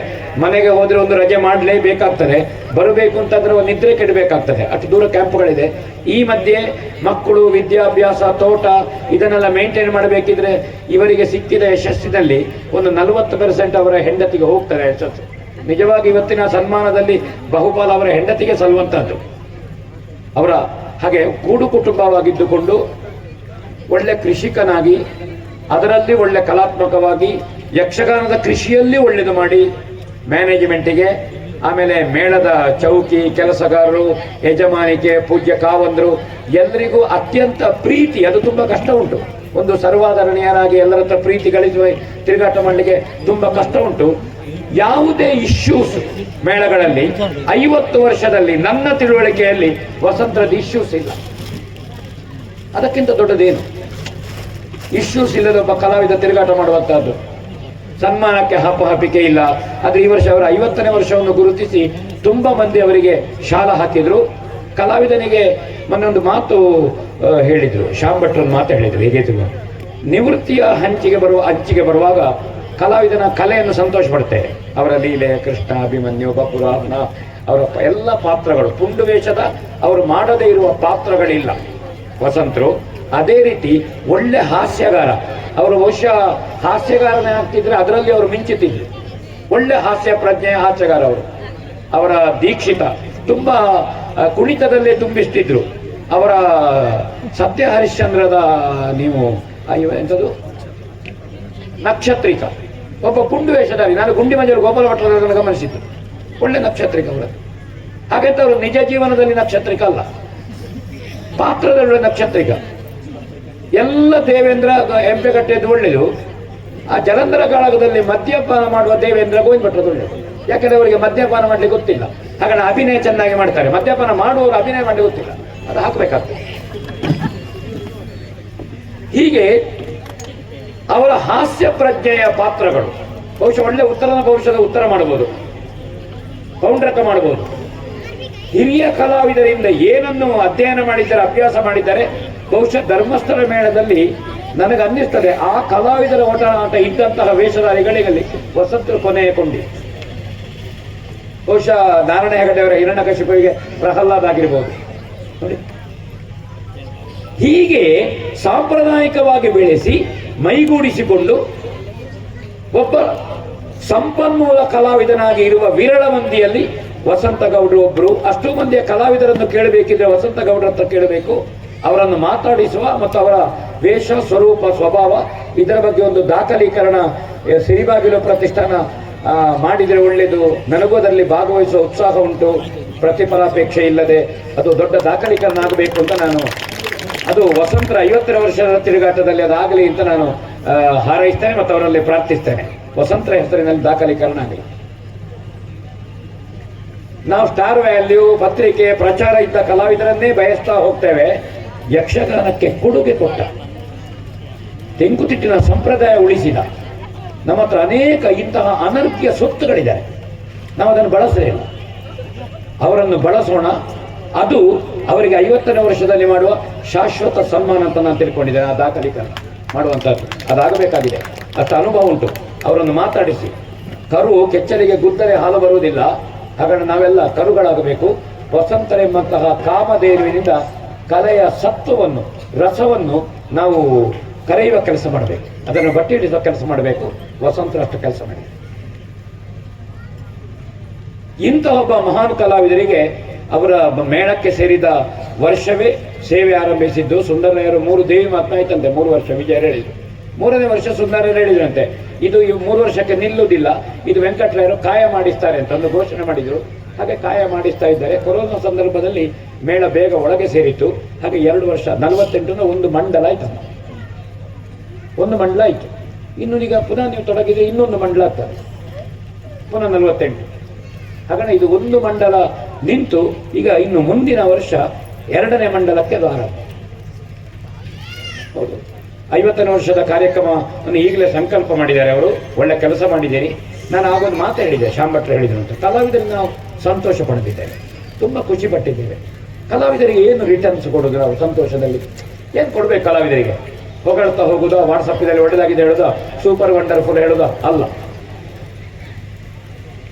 ಮನೆಗೆ ಹೋದ್ರೆ ಒಂದು ರಜೆ ಮಾಡಲೇಬೇಕಾಗ್ತದೆ. ಬರಬೇಕು ಅಂತಂದ್ರೆ ಒಂದು ನಿದ್ರೆ ಕೆಡಬೇಕಾಗ್ತದೆ, ಅಷ್ಟು ದೂರ ಕ್ಯಾಂಪ್ಗಳಿದೆ. ಈ ಮಧ್ಯೆ ಮಕ್ಕಳು, ವಿದ್ಯಾಭ್ಯಾಸ, ತೋಟ ಇದನ್ನೆಲ್ಲ ಮೇಂಟೈನ್ ಮಾಡಬೇಕಿದ್ರೆ ಇವರಿಗೆ ಸಿಕ್ಕಿದ ಯಶಸ್ಸಿನಲ್ಲಿ ಒಂದು 40% ಅವರ ಹೆಂಡತಿಗೆ ಹೋಗ್ತಾರೆ ಯಶಸ್ಸು. ನಿಜವಾಗಿ ಇವತ್ತಿನ ಸನ್ಮಾನದಲ್ಲಿ ಬಹುಪಾಲು ಅವರ ಹೆಂಡತಿಗೆ ಸಲ್ಲುವಂತಹದ್ದು. ಅವರ ಹಾಗೆ ಕೂಡು ಕುಟುಂಬವಾಗಿದ್ದುಕೊಂಡು ಒಳ್ಳೆ ಕೃಷಿಕನಾಗಿ, ಅದರಲ್ಲಿ ಒಳ್ಳೆ ಕಲಾತ್ಮಕವಾಗಿ, ಯಕ್ಷಗಾನದ ಕೃಷಿಯಲ್ಲಿ ಒಳ್ಳೆದು ಮಾಡಿ, ಮ್ಯಾನೇಜ್ಮೆಂಟಿಗೆ, ಆಮೇಲೆ ಮೇಳದ ಚೌಕಿ, ಕೆಲಸಗಾರರು, ಯಜಮಾನಿಕೆ, ಪೂಜ್ಯ ಕಾವಂದರು ಎಲ್ಲರಿಗೂ ಅತ್ಯಂತ ಪ್ರೀತಿ. ಅದು ತುಂಬಾ ಕಷ್ಟ ಉಂಟು. ಒಂದು ಸರ್ವಾಧರಣೀಯನಾಗಿ ಎಲ್ಲರ ಹತ್ರ ಪ್ರೀತಿ ಗಳಿಸುವ ತಿರುಗಾಟ ಮಾಡಲಿಕ್ಕೆ ತುಂಬಾ ಕಷ್ಟ ಉಂಟು. ಯಾವುದೇ ಇಶ್ಯೂಸ್ ಮೇಳಗಳಲ್ಲಿ 50 ವರ್ಷದಲ್ಲಿ ನನ್ನ ತಿಳುವಳಿಕೆಯಲ್ಲಿ ವಸಂತರದ ಇಶ್ಯೂಸ್ ಇಲ್ಲ. ಅದಕ್ಕಿಂತ ದೊಡ್ಡದೇನು ಇಶ್ಯೂಸ್ ಇಲ್ಲದ ಒಬ್ಬ ಕಲಾವಿದ ತಿರುಗಾಟ ಮಾಡುವಂತಹದ್ದು. ಸನ್ಮಾನಕ್ಕೆ ಹಾಪಿಕೆ ಇಲ್ಲ. ಆದ್ರೆ ಈ ವರ್ಷ ಅವರ 50ನೇ ವರ್ಷವನ್ನು ಗುರುತಿಸಿ ತುಂಬಾ ಮಂದಿ ಅವರಿಗೆ ಶಾಲ ಹಾಕಿದ್ರು. ಕಲಾವಿದನಿಗೆ ಮೊನ್ನೆ ಒಂದು ಮಾತು ಹೇಳಿದ್ರು, ಶ್ಯಾಮ್ ಭಟ್ರು ಒಂದು ಮಾತು ಹೇಳಿದ್ರು. ಹೇಗೆ ನಿವೃತ್ತಿಯ ಅಂಚಿಗೆ ಬರುವಾಗ ಕಲಾವಿದನ ಕಲೆಯನ್ನು ಸಂತೋಷ ಪಡ್ತೇವೆ. ಅವರ ಲೀಲೆ, ಕೃಷ್ಣ, ಅಭಿಮನ್ಯು, ಬಪುರಾಹನ, ಅವರ ಎಲ್ಲ ಪಾತ್ರಗಳು, ಪುಂಡು ವೇಷದ ಅವರು ಮಾಡದೇ ಇರುವ ಪಾತ್ರಗಳಿಲ್ಲ ವಸಂತರು. ಅದೇ ರೀತಿ ಒಳ್ಳೆ ಹಾಸ್ಯಗಾರ. ಅವರು ಬಹುಶಃ ಹಾಸ್ಯಗಾರನೇ ಆಗ್ತಿದ್ರೆ ಅದರಲ್ಲಿ ಅವರು ಮಿಂಚುತ್ತಿದ್ರು. ಒಳ್ಳೆ ಹಾಸ್ಯ ಪ್ರಜ್ಞೆ ಹಾಸ್ಯಗಾರ ಅವರು. ಅವರ ದೀಕ್ಷಿತ ತುಂಬಾ ಕುಣಿತದಲ್ಲೇ ತುಂಬಿಸ್ತಿದ್ರು. ಅವರ ಸತ್ಯ ಹರಿಶ್ಚಂದ್ರದ ನೀವು ಎಂಥದ್ದು ನಕ್ಷತ್ರಿಕ, ಒಬ್ಬ ಪುಂಡು ವೇಷಧಾರಿ. ನಾನು ಗುಂಡಿ ಮಂಜರು ಗೋಪಾಲ ಭಟ್ರನ್ನು ಗಮನಿಸಿದ್ದು. ಒಳ್ಳೆ ನಕ್ಷತ್ರಿಕ ಅವರು. ಹಾಗಂತ ಅವರು ನಿಜ ಜೀವನದಲ್ಲಿ ನಕ್ಷತ್ರಿಕ ಅಲ್ಲ, ಪಾತ್ರದೊಳ್ಳೆ ನಕ್ಷತ್ರಿಕ. ಎಲ್ಲ ದೇವೇಂದ್ರ ಎಂಪೆಗಟ್ಟೆದು ಒಳ್ಳೆಯದು. ಆ ಜಲಂಧರ ಕಾಳಗದಲ್ಲಿ ಮದ್ಯಪಾನ ಮಾಡುವ ದೇವೇಂದ್ರ ಗೋವಿಂದ ಭಟ್ರದ್ದು ಒಳ್ಳೆಯದು. ಯಾಕಂದ್ರೆ ಅವರಿಗೆ ಮದ್ಯಪಾನ ಮಾಡ್ಲಿಕ್ಕೆ ಗೊತ್ತಿಲ್ಲ. ಹಾಗಾಗಿ ಅಭಿನಯ ಚೆನ್ನಾಗಿ ಮಾಡ್ತಾರೆ. ಮದ್ಯಪಾನ ಮಾಡುವವರು ಅಭಿನಯ ಮಾಡ್ಲಿಕ್ಕೆ ಗೊತ್ತಿಲ್ಲ, ಅದು ಹಾಕಬೇಕಾಗ್ತದೆ. ಹೀಗೆ ಅವರ ಹಾಸ್ಯ ಪ್ರಜ್ಞೆಯ ಪಾತ್ರಗಳು ಬಹುಶಃ ಒಳ್ಳೆ ಭವಿಷ್ಯದ ಉತ್ತರ ಮಾಡಬಹುದು, ಪೌಂಡ್ರಕ ಮಾಡಬಹುದು. ಹಿರಿಯ ಕಲಾವಿದರಿಂದ ಏನನ್ನು ಅಧ್ಯಯನ ಮಾಡಿದ್ದಾರೆ, ಅಭ್ಯಾಸ ಮಾಡಿದ್ದಾರೆ. ಬಹುಶಃ ಧರ್ಮಸ್ಥಳ ಮೇಳದಲ್ಲಿ ನನಗೆ ಅನ್ನಿಸ್ತದೆ ಆ ಕಲಾವಿದರ ಓಟಾಟ ಇದ್ದಂತಹ ವೇಷಧಾರಿಗಳಿಗೆ ವಸಂತರು ಕೊನೆಯ ಕೊಂಡಿ. ಬಹುಶಃ ನಾರಾಯಣ ಹೆಗಡೆ ಅವರ ಹಿರಣ್ಯಕಶಿಪುವಿಗೆ ಪ್ರಹ್ಲಾದ್ ಆಗಿರ್ಬೋದು ನೋಡಿ. ಹೀಗೆ ಸಾಂಪ್ರದಾಯಿಕವಾಗಿ ಬೆಳೆಸಿ ಮೈಗೂಡಿಸಿಕೊಂಡು ಒಬ್ಬ ಸಂಪನ್ಮೂಲ ಕಲಾವಿದನಾಗಿ ಇರುವ ವಿರಳ ಮಂದಿಯಲ್ಲಿ ವಸಂತ ಗೌಡರು ಒಬ್ರು. ಅಷ್ಟು ಮಂದಿಯ ಕಲಾವಿದರನ್ನು ಕೇಳಬೇಕಿದ್ರೆ ವಸಂತ ಗೌಡರ ಹತ್ರ ಕೇಳಬೇಕು. ಅವರನ್ನು ಮಾತಾಡಿಸುವ ಮತ್ತು ಅವರ ವೇಷ, ಸ್ವರೂಪ, ಸ್ವಭಾವ ಇದರ ಬಗ್ಗೆ ಒಂದು ದಾಖಲೀಕರಣ ಸಿರಿಬಾಗಿಲು ಪ್ರತಿಷ್ಠಾನ ಮಾಡಿದರೆ ಒಳ್ಳೆಯದು. ನನಗೂ ಅದರಲ್ಲಿ ಭಾಗವಹಿಸುವ ಉತ್ಸಾಹ ಉಂಟು, ಪ್ರತಿಫಲಾಪೇಕ್ಷೆ ಇಲ್ಲದೆ ಅದು ದೊಡ್ಡ ದಾಖಲೀಕರಣ ಆಗಬೇಕು ಅಂತ ನಾನು, ಅದು ವಸಂತರ 50ನೇ ವರ್ಷದ ತಿರುಗಾಟದಲ್ಲಿ ಅದಾಗಲಿ ಅಂತ ನಾನು ಹಾರೈಸ್ತೇನೆ ಮತ್ತು ಅವರಲ್ಲಿ ಪ್ರಾರ್ಥಿಸ್ತೇನೆ. ವಸಂತರ ಹೆಸರಿನಲ್ಲಿ ದಾಖಲೀಕರಣ ಆಗಲಿ. ನಾವು ಸ್ಟಾರ್ ವ್ಯಾಲ್ಯೂ, ಪತ್ರಿಕೆ, ಪ್ರಚಾರ ಇದ್ದ ಕಲಾವಿದರನ್ನೇ ಬಯಸ್ತಾ ಹೋಗ್ತೇವೆ. ಯಕ್ಷಗಾನಕ್ಕೆ ಕೊಡುಗೆ ಕೊಟ್ಟ, ತೆಂಕುತಿಟ್ಟಿನ ಸಂಪ್ರದಾಯ ಉಳಿಸಿದ, ನಮ್ಮ ಹತ್ರ ಅನೇಕ ಇಂತಹ ಅನರ್ಘ್ಯ ಸ್ವತ್ತುಗಳಿದೆ. ನಾವು ಅದನ್ನು ಬಳಸಲೇ ಇಲ್ಲ. ಅವರನ್ನು ಬಳಸೋಣ. ಅದು ಅವರಿಗೆ 50ನೇ ವರ್ಷದಲ್ಲಿ ಮಾಡುವ ಶಾಶ್ವತ ಸನ್ಮಾನ ಅಂತ ನಾನು ತಿಳ್ಕೊಂಡಿದ್ದೇನೆ. ಆ ದಾಖಲೀಕರಣ ಮಾಡುವಂಥದ್ದು ಅದಾಗಬೇಕಾಗಿದೆ. ಅಷ್ಟು ಅನುಭವ ಉಂಟು. ಅವರನ್ನು ಮಾತಾಡಿಸಿ ಕರು ಕೆಚ್ಚಲಿಗೆ ಗುದ್ದರೆ ಹಾಲು ಬರುವುದಿಲ್ಲ. ಹಾಗಾಗಿ ನಾವೆಲ್ಲ ಕರುಗಳಾಗಬೇಕು. ವಸಂತರೆಂಬಂತಹ ಕಾಮಧೇನುವಿನಿಂದ ಕಲೆಯ ಸತ್ವವನ್ನು, ರಸವನ್ನು ನಾವು ಕರೆಯುವ ಕೆಲಸ ಮಾಡಬೇಕು, ಅದನ್ನು ಬಟ್ಟಿ ಹಿಡಿಸುವ ಕೆಲಸ ಮಾಡಬೇಕು. ವಸಂತರ ಅಷ್ಟು ಕೆಲಸ ಮಾಡಿ. ಇಂಥ ಒಬ್ಬ ಮಹಾನ್ ಕಲಾವಿದರಿಗೆ ಅವರ ಮೇಳಕ್ಕೆ ಸೇರಿದ ವರ್ಷವೇ ಸೇವೆ ಆರಂಭಿಸಿದ್ದು. ಸುಂದರರಾಯರು 3 ದೇವಿ ಮಾತನಾಯ್ತಂತೆ, 3 ವರ್ಷ ವಿಜಯರು ಹೇಳಿದ್ರು. 3ನೇ ವರ್ಷ ಸುಂದರರಾಯರು ಹೇಳಿದ್ರಂತೆ, ಇದು 3 ವರ್ಷಕ್ಕೆ ನಿಲ್ಲುವುದಿಲ್ಲ, ಇದು ವೆಂಕಟರಾಯರು ಕಾಯ ಮಾಡಿಸ್ತಾರೆ ಅಂತ ಒಂದು ಘೋಷಣೆ ಮಾಡಿದ್ರು. ಹಾಗೆ ಕಾಯ ಮಾಡಿಸ್ತಾ ಇದ್ದಾರೆ. ಕೊರೋನಾ ಸಂದರ್ಭದಲ್ಲಿ ಮೇಳ ಬೇಗ ಒಳಗೆ ಸೇರಿತ್ತು. ಹಾಗೆ 2 ವರ್ಷ 48 ಒಂದು ಮಂಡಲ ಆಯ್ತು, ಒಂದು ಮಂಡಲ ಆಯ್ತು. ಇನ್ನು ಈಗ ಪುನಃ ನೀವು ತೊಡಗಿದ್ರೆ ಇನ್ನೊಂದು ಮಂಡಲ ಆಗ್ತದೆ, ಪುನಃ 48. ಹಾಗಾಗಿ ಇದು ಒಂದು ಮಂಡಲ ನಿಂತು ಈಗ ಇನ್ನು ಮುಂದಿನ ವರ್ಷ 2ನೇ ಮಂಡಲಕ್ಕೆ ದ್ವಾರ. ಹೌದು, 50ನೇ ವರ್ಷದ ಕಾರ್ಯಕ್ರಮವನ್ನು ಈಗಲೇ ಸಂಕಲ್ಪ ಮಾಡಿದ್ದಾರೆ ಅವರು. ಒಳ್ಳೆ ಕೆಲಸ ಮಾಡಿದ್ದೀರಿ. ನಾನು ಆಗೊಂದು ಮಾತು ಹೇಳಿದ್ದೆ, ಶಾಂಭಟ್ರು ಹೇಳಿದ್ರು ಅಂತ. ಕಲಾವಿದರಿಗೆ ನಾವು ಸಂತೋಷ ಪಡೆದಿದ್ದೇವೆ, ತುಂಬ ಖುಷಿ ಪಟ್ಟಿದ್ದೇವೆ. ಕಲಾವಿದರಿಗೆ ಏನು ರಿಟರ್ನ್ಸ್ ಕೊಡೋದು ನಾವು ಸಂತೋಷದಲ್ಲಿ? ಏನು ಕೊಡ್ಬೇಕು ಕಲಾವಿದರಿಗೆ? ಹೊಗಳ್ತಾ ಹೋಗುದಾ, ವಾಟ್ಸಪ್ಪಿನಲ್ಲಿ ಒಳ್ಳೆದಾಗಿದೆ ಹೇಳೋದಾ, ಸೂಪರ್ ವಂಡರ್ಫುಲ್ ಹೇಳೋದಾ? ಅಲ್ಲ.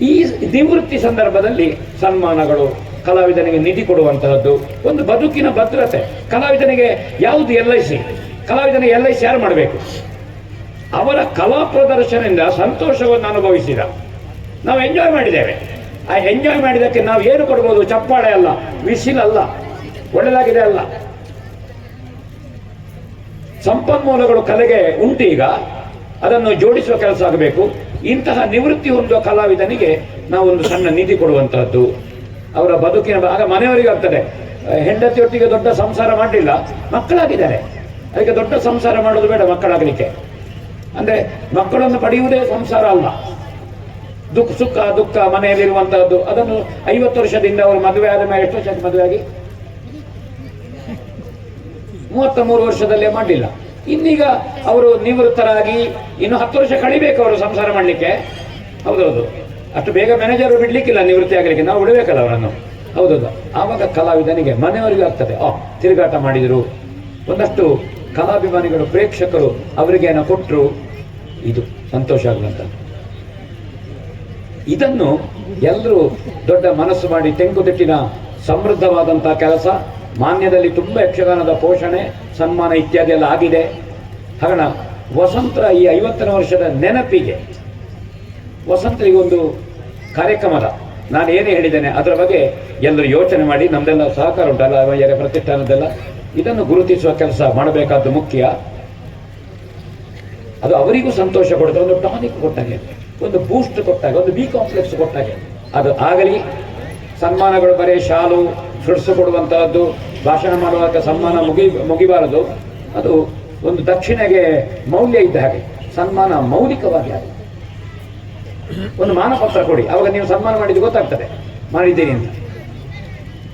ಈ ನಿವೃತ್ತಿ ಸಂದರ್ಭದಲ್ಲಿ ಸನ್ಮಾನಗಳು, ಕಲಾವಿದನಿಗೆ ನಿಧಿ ಕೊಡುವಂತಹದ್ದು, ಒಂದು ಬದುಕಿನ ಭದ್ರತೆ. ಕಲಾವಿದನಿಗೆ ಯಾವುದು LIC? ಕಲಾವಿದನಿಗೆ LIC ಯಾರು ಮಾಡಬೇಕು? ಅವರ ಕಲಾ ಪ್ರದರ್ಶನದಿಂದ ಸಂತೋಷವನ್ನು ಅನುಭವಿಸಿದ, ನಾವು ಎಂಜಾಯ್ ಮಾಡಿದ್ದೇವೆ. ಆ ಎಂಜಾಯ್ ಮಾಡಿದ್ದಕ್ಕೆ ನಾವು ಏನು ಕೊಡ್ಬೋದು? ಚಪ್ಪಾಳೆ ಅಲ್ಲ, ವಿಸಿಲ್ ಅಲ್ಲ, ಒಳ್ಳೆದಾಗಿದೆ ಅಲ್ಲ. ಸಂಪನ್ಮೂಲಗಳು ಕಲೆಗೆ ಉಂಟು, ಈಗ ಅದನ್ನು ಜೋಡಿಸುವ ಕೆಲಸ ಆಗಬೇಕು. ಇಂತಹ ನಿವೃತ್ತಿ ಹೊಂದುವ ಕಲಾವಿದನಿಗೆ ನಾವು ಒಂದು ಸಣ್ಣ ನಿಧಿ ಕೊಡುವಂತಹದ್ದು, ಅವರ ಬದುಕಿನ ಆಗ ಮನೆಯವರಿಗೆ ಆಗ್ತದೆ. ಹೆಂಡತಿಯೊಟ್ಟಿಗೆ ದೊಡ್ಡ ಸಂಸಾರ ಮಾಡಲಿಲ್ಲ, ಮಕ್ಕಳಾಗಿದ್ದಾರೆ, ಅದಕ್ಕೆ ದೊಡ್ಡ ಸಂಸಾರ ಮಾಡೋದು ಬೇಡ ಮಕ್ಕಳಾಗಲಿಕ್ಕೆ. ಅಂದ್ರೆ ಮಕ್ಕಳನ್ನು ಪಡೆಯುವುದೇ ಸಂಸಾರ ಅಲ್ಲ. ಸುಖ ದುಃಖ ಮನೆಯಲ್ಲಿರುವಂತಹದ್ದು, ಅದನ್ನು 50 ವರ್ಷದಿಂದ ಅವರು ಮದುವೆ ಆದ ಮೇಲೆ, ಎಷ್ಟು ವರ್ಷಕ್ಕೆ ಮದುವೆ ಆಗಿ 33 ವರ್ಷದಲ್ಲೇ ಮಾಡಲಿಲ್ಲ. ಇನ್ನೀಗ ಅವರು ನಿವೃತ್ತರಾಗಿ ಇನ್ನು 10 ವರ್ಷ ಕಳಿಬೇಕು ಅವರು ಸಂಸಾರ ಮಾಡಲಿಕ್ಕೆ. ಹೌದೌದು, ಅಷ್ಟು ಬೇಗ ಮ್ಯಾನೇಜರ್ ಬಿಡ್ಲಿಕ್ಕಿಲ್ಲ ನಿವೃತ್ತಿ ಆಗಲಿಕ್ಕೆ, ನಾವು ಬಿಡಬೇಕಲ್ಲ ಅವರನ್ನು. ಹೌದೌದು, ಆವಾಗ ಕಲಾವಿದನಿಗೆ ಮನೆಯವರಿಗೂ ಆಗ್ತದೆ, ತಿರುಗಾಟ ಮಾಡಿದರು. ಒಂದಷ್ಟು ಕಲಾಭಿಮಾನಿಗಳು, ಪ್ರೇಕ್ಷಕರು ಅವರಿಗೆ ಏನೋ ಕೊಟ್ಟರು, ಇದು ಸಂತೋಷ ಆಗುವಂತ. ಇದನ್ನು ಎಲ್ಲರೂ ದೊಡ್ಡ ಮನಸ್ಸು ಮಾಡಿ, ತೆಂಕುತಿಟ್ಟಿನ ಸಮೃದ್ಧವಾದಂತಹ ಕೆಲಸ. ಮಾನ್ಯದಲ್ಲಿ ತುಂಬ ಯಕ್ಷಗಾನದ ಪೋಷಣೆ, ಸನ್ಮಾನ ಇತ್ಯಾದಿ ಎಲ್ಲ ಆಗಿದೆ. ಹಾಗಣ ವಸಂತರ ಈ 50ನೇ ವರ್ಷದ ನೆನಪಿಗೆ ವಸಂತರಿಗೆ ಒಂದು ಕಾರ್ಯಕ್ರಮದ ನಾನು ಏನೇ ಹೇಳಿದ್ದೇನೆ ಅದರ ಬಗ್ಗೆ ಎಲ್ಲರೂ ಯೋಚನೆ ಮಾಡಿ, ನಮ್ದೆಲ್ಲ ಸಹಕಾರ ಉಂಟಲ್ಲ ಅವರ ಪ್ರತಿಷ್ಠಾನದೆಲ್ಲ, ಇದನ್ನು ಗುರುತಿಸುವ ಕೆಲಸ ಮಾಡಬೇಕಾದ್ದು ಮುಖ್ಯ. ಅದು ಅವರಿಗೂ ಸಂತೋಷ ಕೊಡುತ್ತೆ, ಒಂದು ಟಾನಿಕ್ ಕೊಟ್ಟಾಗೆ, ಒಂದು ಬೂಸ್ಟ್ ಕೊಟ್ಟಾಗೆ, ಒಂದು ಬಿ ಕಾಂಪ್ಲೆಕ್ಸ್ ಕೊಟ್ಟಾಗೆ ಅದು ಆಗಲಿ. ಸನ್ಮಾನಗಳು ಬರೀ ಶಾಲು ಫ್ರುಟ್ಸ್ ಕೊಡುವಂತಹದ್ದು, ಭಾಷಣ ಮಾಡುವಾಗ ಸನ್ಮಾನ ಮುಗಿಬಾರದು. ಅದು ಒಂದು ದಕ್ಷಿಣೆಗೆ ಮೌಲ್ಯ ಇದ್ದ ಹಾಗೆ, ಸನ್ಮಾನ ಮೌಲಿಕವಾಗಿ ಹಾಗೆ. ಒಂದು ಮಾನಪತ್ರ ಕೊಡಿ, ಅವಾಗ ನೀವು ಸನ್ಮಾನ ಮಾಡಿದ್ದು ಗೊತ್ತಾಗ್ತದೆ ಮಾಡಿದ್ದೀರಿ ಅಂತ.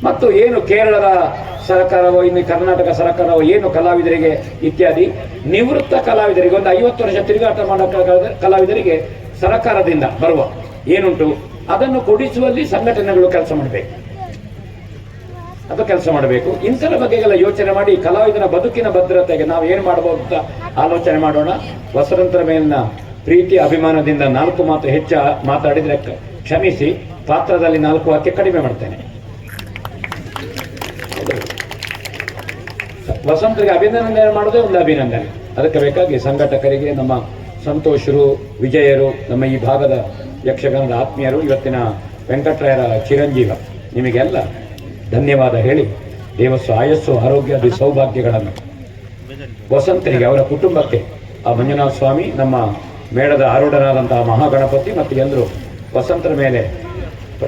ಮತ್ತು ಏನು ಕೇರಳದ ಸರ್ಕಾರವೋ ಇನ್ನು ಕರ್ನಾಟಕ ಸರ್ಕಾರವೋ ಏನು ಕಲಾವಿದರಿಗೆ ಇತ್ಯಾದಿ ನಿವೃತ್ತ ಕಲಾವಿದರಿಗೆ ಒಂದು 50 ವರ್ಷ ತಿರುಗಾಟ ಮಾಡೋ ಕಲಾವಿದರಿಗೆ ಸರ್ಕಾರದಿಂದ ಬರುವ ಏನುಂಟು ಅದನ್ನು ಕೊಡಿಸುವಲ್ಲಿ ಸಂಘಟನೆಗಳು ಕೆಲಸ ಮಾಡಬೇಕು, ಅದು ಕೆಲಸ ಮಾಡಬೇಕು. ಇಂಥರ ಬಗೆಗೆಲ್ಲ ಯೋಚನೆ ಮಾಡಿ ಕಲಾವಿದನ ಬದುಕಿನ ಭದ್ರತೆಗೆ ನಾವು ಏನು ಮಾಡಬಹುದು ಅಂತ ಆಲೋಚನೆ ಮಾಡೋಣ. ವಸಂತರ ಮೇಲಿನ ಪ್ರೀತಿ ಅಭಿಮಾನದಿಂದ 4 ಮಾತು ಹೆಚ್ಚು ಮಾತಾಡಿದರೆ ಕ್ಷಮಿಸಿ, ಪಾತ್ರದಲ್ಲಿ 4 ವಾಕ್ಯ ಕಡಿಮೆ ಮಾಡ್ತೇನೆ. ವಸಂತರಿಗೆ ಅಭಿನಂದನೆ ಮಾಡೋದೇ ಒಂದು ಅಭಿನಂದನೆ. ಅದಕ್ಕೆ ಬೇಕಾಗಿ ಸಂಘಟಕರಿಗೆ, ನಮ್ಮ ಸಂತೋಷರು, ವಿಜಯರು, ನಮ್ಮ ಈ ಭಾಗದ ಯಕ್ಷಗಾನದ ಆತ್ಮೀಯರು, ಇವತ್ತಿನ ವೆಂಕಟರಾಯರ ಚಿರಂಜೀವ, ನಿಮಗೆಲ್ಲ ಧನ್ಯವಾದ ಹೇಳಿ, ದೇವಸ್ಸು ಆಯಸ್ಸು ಆರೋಗ್ಯ ಸೌಭಾಗ್ಯಗಳನ್ನು ವಸಂತರಿಗೆ, ಅವರ ಕುಟುಂಬಕ್ಕೆ, ಆ ಮಂಜುನಾಥ ಸ್ವಾಮಿ, ನಮ್ಮ ಮೇಳದ ಆರೂಢನಾದಂತಹ ಮಹಾಗಣಪತಿ ಮತ್ತು ಎಲ್ಲರೂ ವಸಂತರ ಮೇಲೆ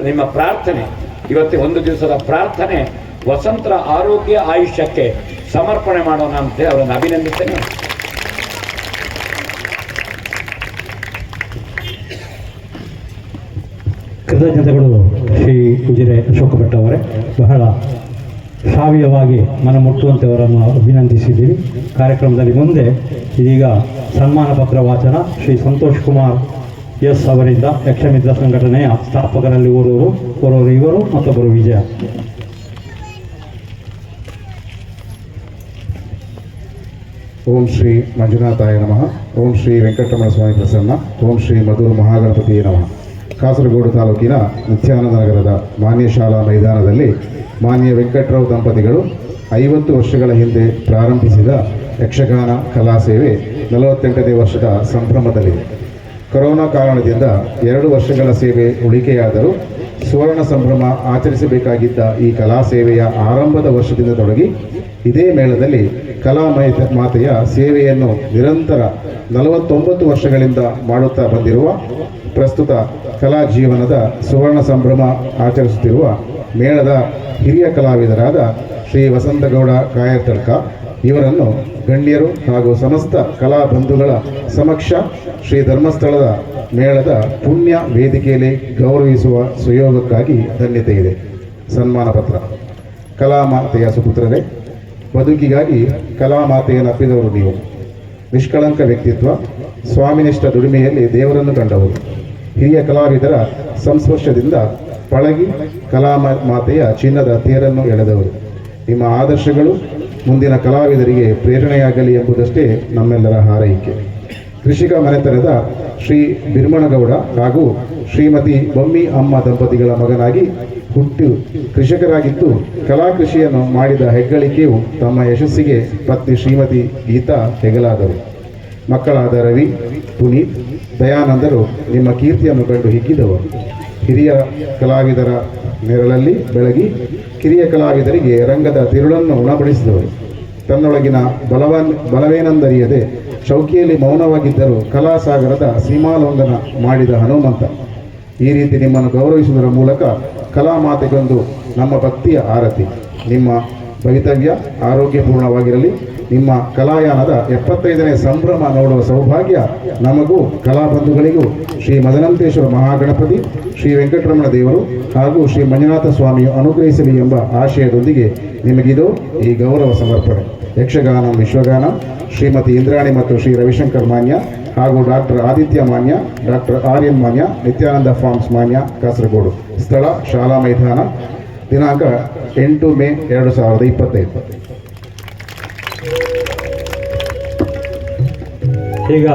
ನಿಮ್ಮ ಪ್ರಾರ್ಥನೆ, ಇವತ್ತಿನ ಒಂದು ದಿವಸದ ಪ್ರಾರ್ಥನೆ ವಸಂತರ ಆರೋಗ್ಯ ಆಯುಷ್ಯಕ್ಕೆ ಸಮರ್ಪಣೆ ಮಾಡೋಣ ಅಂತ ಅವರನ್ನು ಅಭಿನಂದಿಸ್ತೇನೆ. ಕೃತಜ್ಞತೆಗಳು ಶ್ರೀ ಉಜಿರೆ ಅಶೋಕ ಭಟ್ ಅವರೇ. ಬಹಳ ಶ್ರಾವ್ಯವಾಗಿ ಮನ ಮುಟ್ಟುವಂತೆ ಅವರನ್ನು ಅಭಿನಂದಿಸಿದ್ದೀವಿ. ಕಾರ್ಯಕ್ರಮದಲ್ಲಿ ಮುಂದೆ ಇದೀಗ ಸನ್ಮಾನ ಪತ್ರ ವಾಚನ ಶ್ರೀ ಸಂತೋಷ್ ಕುಮಾರ್ ಎಸ್ ಅವರಿಂದ, ಯಕ್ಷಮಿತ್ರ ಸಂಘಟನೆಯ ಸ್ಥಾಪಕರಲ್ಲಿ ಓರ್ವರು ಇವರು, ಮತ್ತೊಬ್ಬರು ವಿಜಯ. ಓಂ ಶ್ರೀ ಮಂಜುನಾಥಾಯ ನಮಃ. ಓಂ ಶ್ರೀ ವೆಂಕಟರಮಣ ಸ್ವಾಮಿ ಪ್ರಸನ್ನ. ಓಂ ಶ್ರೀ ಮಧುರ ಮಹಾಗಣಪತಿಯೇ ನಮಃ. ಕಾಸರಗೋಡು ತಾಲೂಕಿನ ನಿತ್ಯಾನಂದ ನಗರದ ಮಾನ್ಯ ಶಾಲಾ ಮೈದಾನದಲ್ಲಿ ಮಾನ್ಯ ವೆಂಕಟರಾವ್ ದಂಪತಿಗಳು 50 ವರ್ಷಗಳ ಹಿಂದೆ ಪ್ರಾರಂಭಿಸಿದ ಯಕ್ಷಗಾನ ಕಲಾ ಸೇವೆ 48ನೇ ವರ್ಷದ ಸಂಭ್ರಮದಲ್ಲಿದೆ. ಕೊರೋನಾ ಕಾರಣದಿಂದ 2 ವರ್ಷಗಳ ಸೇವೆ ಉಳಿಕೆಯಾದರೂ ಸುವರ್ಣ ಸಂಭ್ರಮ ಆಚರಿಸಬೇಕಾಗಿದ್ದ ಈ ಕಲಾ ಸೇವೆಯ ಆರಂಭದ ವರ್ಷದಿಂದ ತೊಡಗಿ ಇದೇ ಮೇಳದಲ್ಲಿ ಕಲಾ ಮಾತೆಯ ಸೇವೆಯನ್ನು ನಿರಂತರ 49 ವರ್ಷಗಳಿಂದ ಮಾಡುತ್ತಾ ಬಂದಿರುವ ಪ್ರಸ್ತುತ ಕಲಾ ಜೀವನದ ಸುವರ್ಣ ಸಂಭ್ರಮ ಆಚರಿಸುತ್ತಿರುವ ಮೇಳದ ಹಿರಿಯ ಕಲಾವಿದರಾದ ಶ್ರೀ ವಸಂತಗೌಡ ಕಾಯರ್ತಳ್ಕ ಇವರನ್ನು ಗಣ್ಯರು ಹಾಗೂ ಸಮಸ್ತ ಕಲಾ ಬಂಧುಗಳ ಸಮಕ್ಷ ಶ್ರೀ ಧರ್ಮಸ್ಥಳದ ಮೇಳದ ಪುಣ್ಯ ವೇದಿಕೆಯಲ್ಲಿ ಗೌರವಿಸುವ ಸುಯೋಗಕ್ಕಾಗಿ ಧನ್ಯತೆ ಇದೆ. ಸನ್ಮಾನ ಪತ್ರ. ಕಲಾಮಾತೆಯ ಸುಪುತ್ರರೇ, ಬದುಕಿಗಾಗಿ ಕಲಾಮಾತೆಯನ್ನು ಅಪ್ಪಿದವರು ನೀವು. ನಿಷ್ಕಳಂಕ ವ್ಯಕ್ತಿತ್ವ, ಸ್ವಾಮಿನಿಷ್ಠ ದುಡಿಮೆಯಲ್ಲಿ ದೇವರನ್ನು ಕಂಡವರು. ಹಿರಿಯ ಕಲಾವಿದರ ಸಂಸ್ಪರ್ಶದಿಂದ ಪಳಗಿ ಕಲಾಮಾತೆಯ ಚಿನ್ನದ ತೇರನ್ನು ಎಳೆದವರು. ನಿಮ್ಮ ಆದರ್ಶಗಳು ಮುಂದಿನ ಕಲಾವಿದರಿಗೆ ಪ್ರೇರಣೆಯಾಗಲಿ ಎಂಬುದಷ್ಟೇ ನಮ್ಮೆಲ್ಲರ ಹಾರೈಕೆ. ಕೃಷಿಕ ಮನೆತನದ ಶ್ರೀ ಬಿರ್ಮಣಗೌಡ ಹಾಗೂ ಶ್ರೀಮತಿ ಬೊಮ್ಮಿ ಅಮ್ಮ ದಂಪತಿಗಳ ಮಗನಾಗಿ ಹುಟ್ಟು ಕೃಷಿಕರಾಗಿದ್ದು ಕಲಾಕೃಷಿಯನ್ನು ಮಾಡಿದ ಹೆಗ್ಗಳಿಕೆಯು ತಮ್ಮ ಯಶಸ್ಸಿಗೆ ಪತ್ನಿ ಶ್ರೀಮತಿ ಗೀತಾ ಹೆಗಲಾದರು. ಮಕ್ಕಳಾದ ರವಿ, ಪುನೀತ್, ದಯಾನಂದರು ನಿಮ್ಮ ಕೀರ್ತಿಯನ್ನು ಕಂಡು ಹಿಗ್ಗಿದವರು. ಹಿರಿಯ ಕಲಾವಿದರ ನೆರಳಲ್ಲಿ ಬೆಳಗಿ ಕಿರಿಯ ಕಲಾವಿದರಿಗೆ ರಂಗದ ತಿರುಳನ್ನು ಉಣಬಡಿಸಿದವರು. ತನ್ನೊಳಗಿನ ಬಲವೇನೆಂದರಿಯದೆ ಚೌಕಿಯಲ್ಲಿ ಮೌನವಾಗಿದ್ದರೂ ಕಲಾಸಾಗರದ ಸೀಮಾಲೋಂಘನ ಮಾಡಿದ ಹನುಮಂತ. ಈ ರೀತಿ ನಿಮ್ಮನ್ನು ಗೌರವಿಸುವುದರ ಮೂಲಕ ಕಲಾಮಾತೆಗೊಂದು ನಮ್ಮ ಭಕ್ತಿಯ ಆರತಿ. ನಿಮ್ಮ ಭವಿತವ್ಯ ಆರೋಗ್ಯಪೂರ್ಣವಾಗಿರಲಿ. ನಿಮ್ಮ ಕಲಾಯಾನದ 75ನೇ ಸಂಭ್ರಮ ನೋಡುವ ಸೌಭಾಗ್ಯ ನಮಗೂ ಕಲಾಬಂಧುಗಳಿಗೂ ಶ್ರೀ ಮದನಂತೇಶ್ವರ ಮಹಾಗಣಪತಿ, ಶ್ರೀ ವೆಂಕಟರಮಣ ದೇವರು ಹಾಗೂ ಶ್ರೀ ಮಂಜುನಾಥ ಸ್ವಾಮಿಯು ಅನುಗ್ರಹಿಸಲಿ ಎಂಬ ಆಶಯದೊಂದಿಗೆ ನಿಮಗಿದು ಈ ಗೌರವ ಸಮರ್ಪಣೆ. ಯಕ್ಷಗಾನ ವಿಶ್ವಗಾನ ಶ್ರೀಮತಿ ಇಂದ್ರಾಣಿ ಮತ್ತು ಶ್ರೀ ರವಿಶಂಕರ್ ಮಾನ್ಯ ಹಾಗೂ ಡಾಕ್ಟರ್ ಆದಿತ್ಯ ಮಾನ್ಯ, ಡಾಕ್ಟರ್ ಆರ್ಯನ್ ಮಾನ್ಯ, ನಿತ್ಯಾನಂದ ಫಾರ್ಮ್ಸ್ ಮಾನ್ಯ, ಕಾಸರಗೋಡು. ಸ್ಥಳ ಶಾಲಾ ಮೈದಾನ. ದಿನಾಂಕ 8 ಮೇ 2025. ಈಗ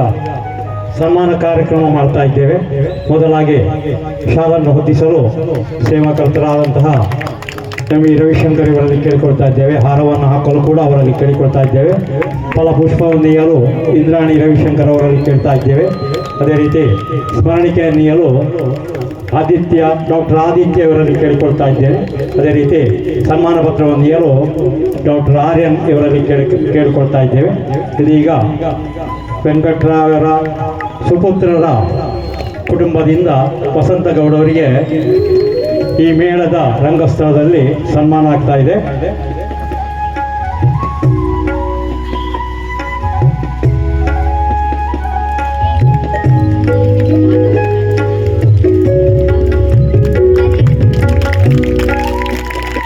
ಸನ್ಮಾನ ಕಾರ್ಯಕ್ರಮ ಮಾಡ್ತಾ ಇದ್ದೇವೆ. ಮೊದಲಾಗಿ ಶಾಲನ್ನು ಹೊತ್ತಿಸಲು ಸೇವಾಕರ್ತರಾದಂತಹ ಎಂ ವಿ ರವಿಶಂಕರ್ ಇವರಲ್ಲಿ ಕೇಳಿಕೊಳ್ತಾ ಇದ್ದೇವೆ. ಹಾರವನ್ನು ಹಾಕಲು ಕೂಡ ಅವರಲ್ಲಿ ಕೇಳಿಕೊಳ್ತಾ ಇದ್ದೇವೆ. ಫಲಪುಷ್ಪವನ್ನು ನೀಯಲು ಇಂದ್ರಾಣಿ ರವಿಶಂಕರ್ ಅವರಲ್ಲಿ ಕೇಳ್ತಾ ಇದ್ದೇವೆ. ಅದೇ ರೀತಿ ಸ್ಮರಣಿಕೆ ನೀಯಲು ಡಾಕ್ಟರ್ ಆದಿತ್ಯ ಇವರಲ್ಲಿ ಕೇಳಿಕೊಳ್ತಾ ಇದ್ದೇವೆ. ಅದೇ ರೀತಿ ಸನ್ಮಾನ ಪತ್ರವನ್ನು ನೀಯಲು ಡಾಕ್ಟರ್ ಆರ್ಯನ್ ಇವರಲ್ಲಿ ಕೇಳಿಕೊಳ್ತಾ ಇದ್ದೇವೆ. ಇದೀಗ ವೆಂಕಟರಾವರ ಸುಪುತ್ರರ ಕುಟುಂಬದಿಂದ ವಸಂತಗೌಡವರಿಗೆ ಈ ಮೇಳದ ರಂಗಸ್ಥಳದಲ್ಲಿ ಸನ್ಮಾನ ಆಗ್ತಾ ಇದೆ.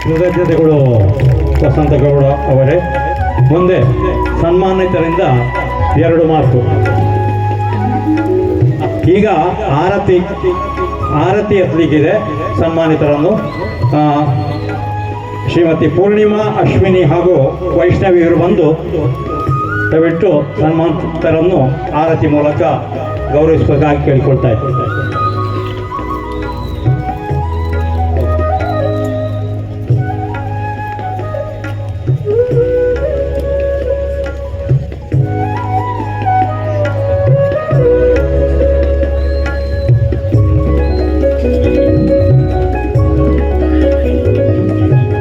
ಕೃತಜ್ಞತೆಗಳು ವಸಂತಗೌಡ ಅವರೇ. ಮುಂದೆ ಸನ್ಮಾನಿತರಿಂದ 2 ಮಾತು. ಈಗ ಆರತಿ ಎತ್ತಲಿಕ್ಕಿದೆ. ಸನ್ಮಾನಿತರನ್ನು ಶ್ರೀಮತಿ ಪೂರ್ಣಿಮಾ, ಅಶ್ವಿನಿ ಹಾಗೂ ವೈಷ್ಣವಿಯರು ಬಂದು ದಯವಿಟ್ಟು ಸನ್ಮಾನಿತರನ್ನು ಆರತಿ ಮೂಲಕ ಗೌರವಿಸಬೇಕಾಗಿ ಕೇಳಿಕೊಳ್ತಾ ಇದ್ದಾರೆ.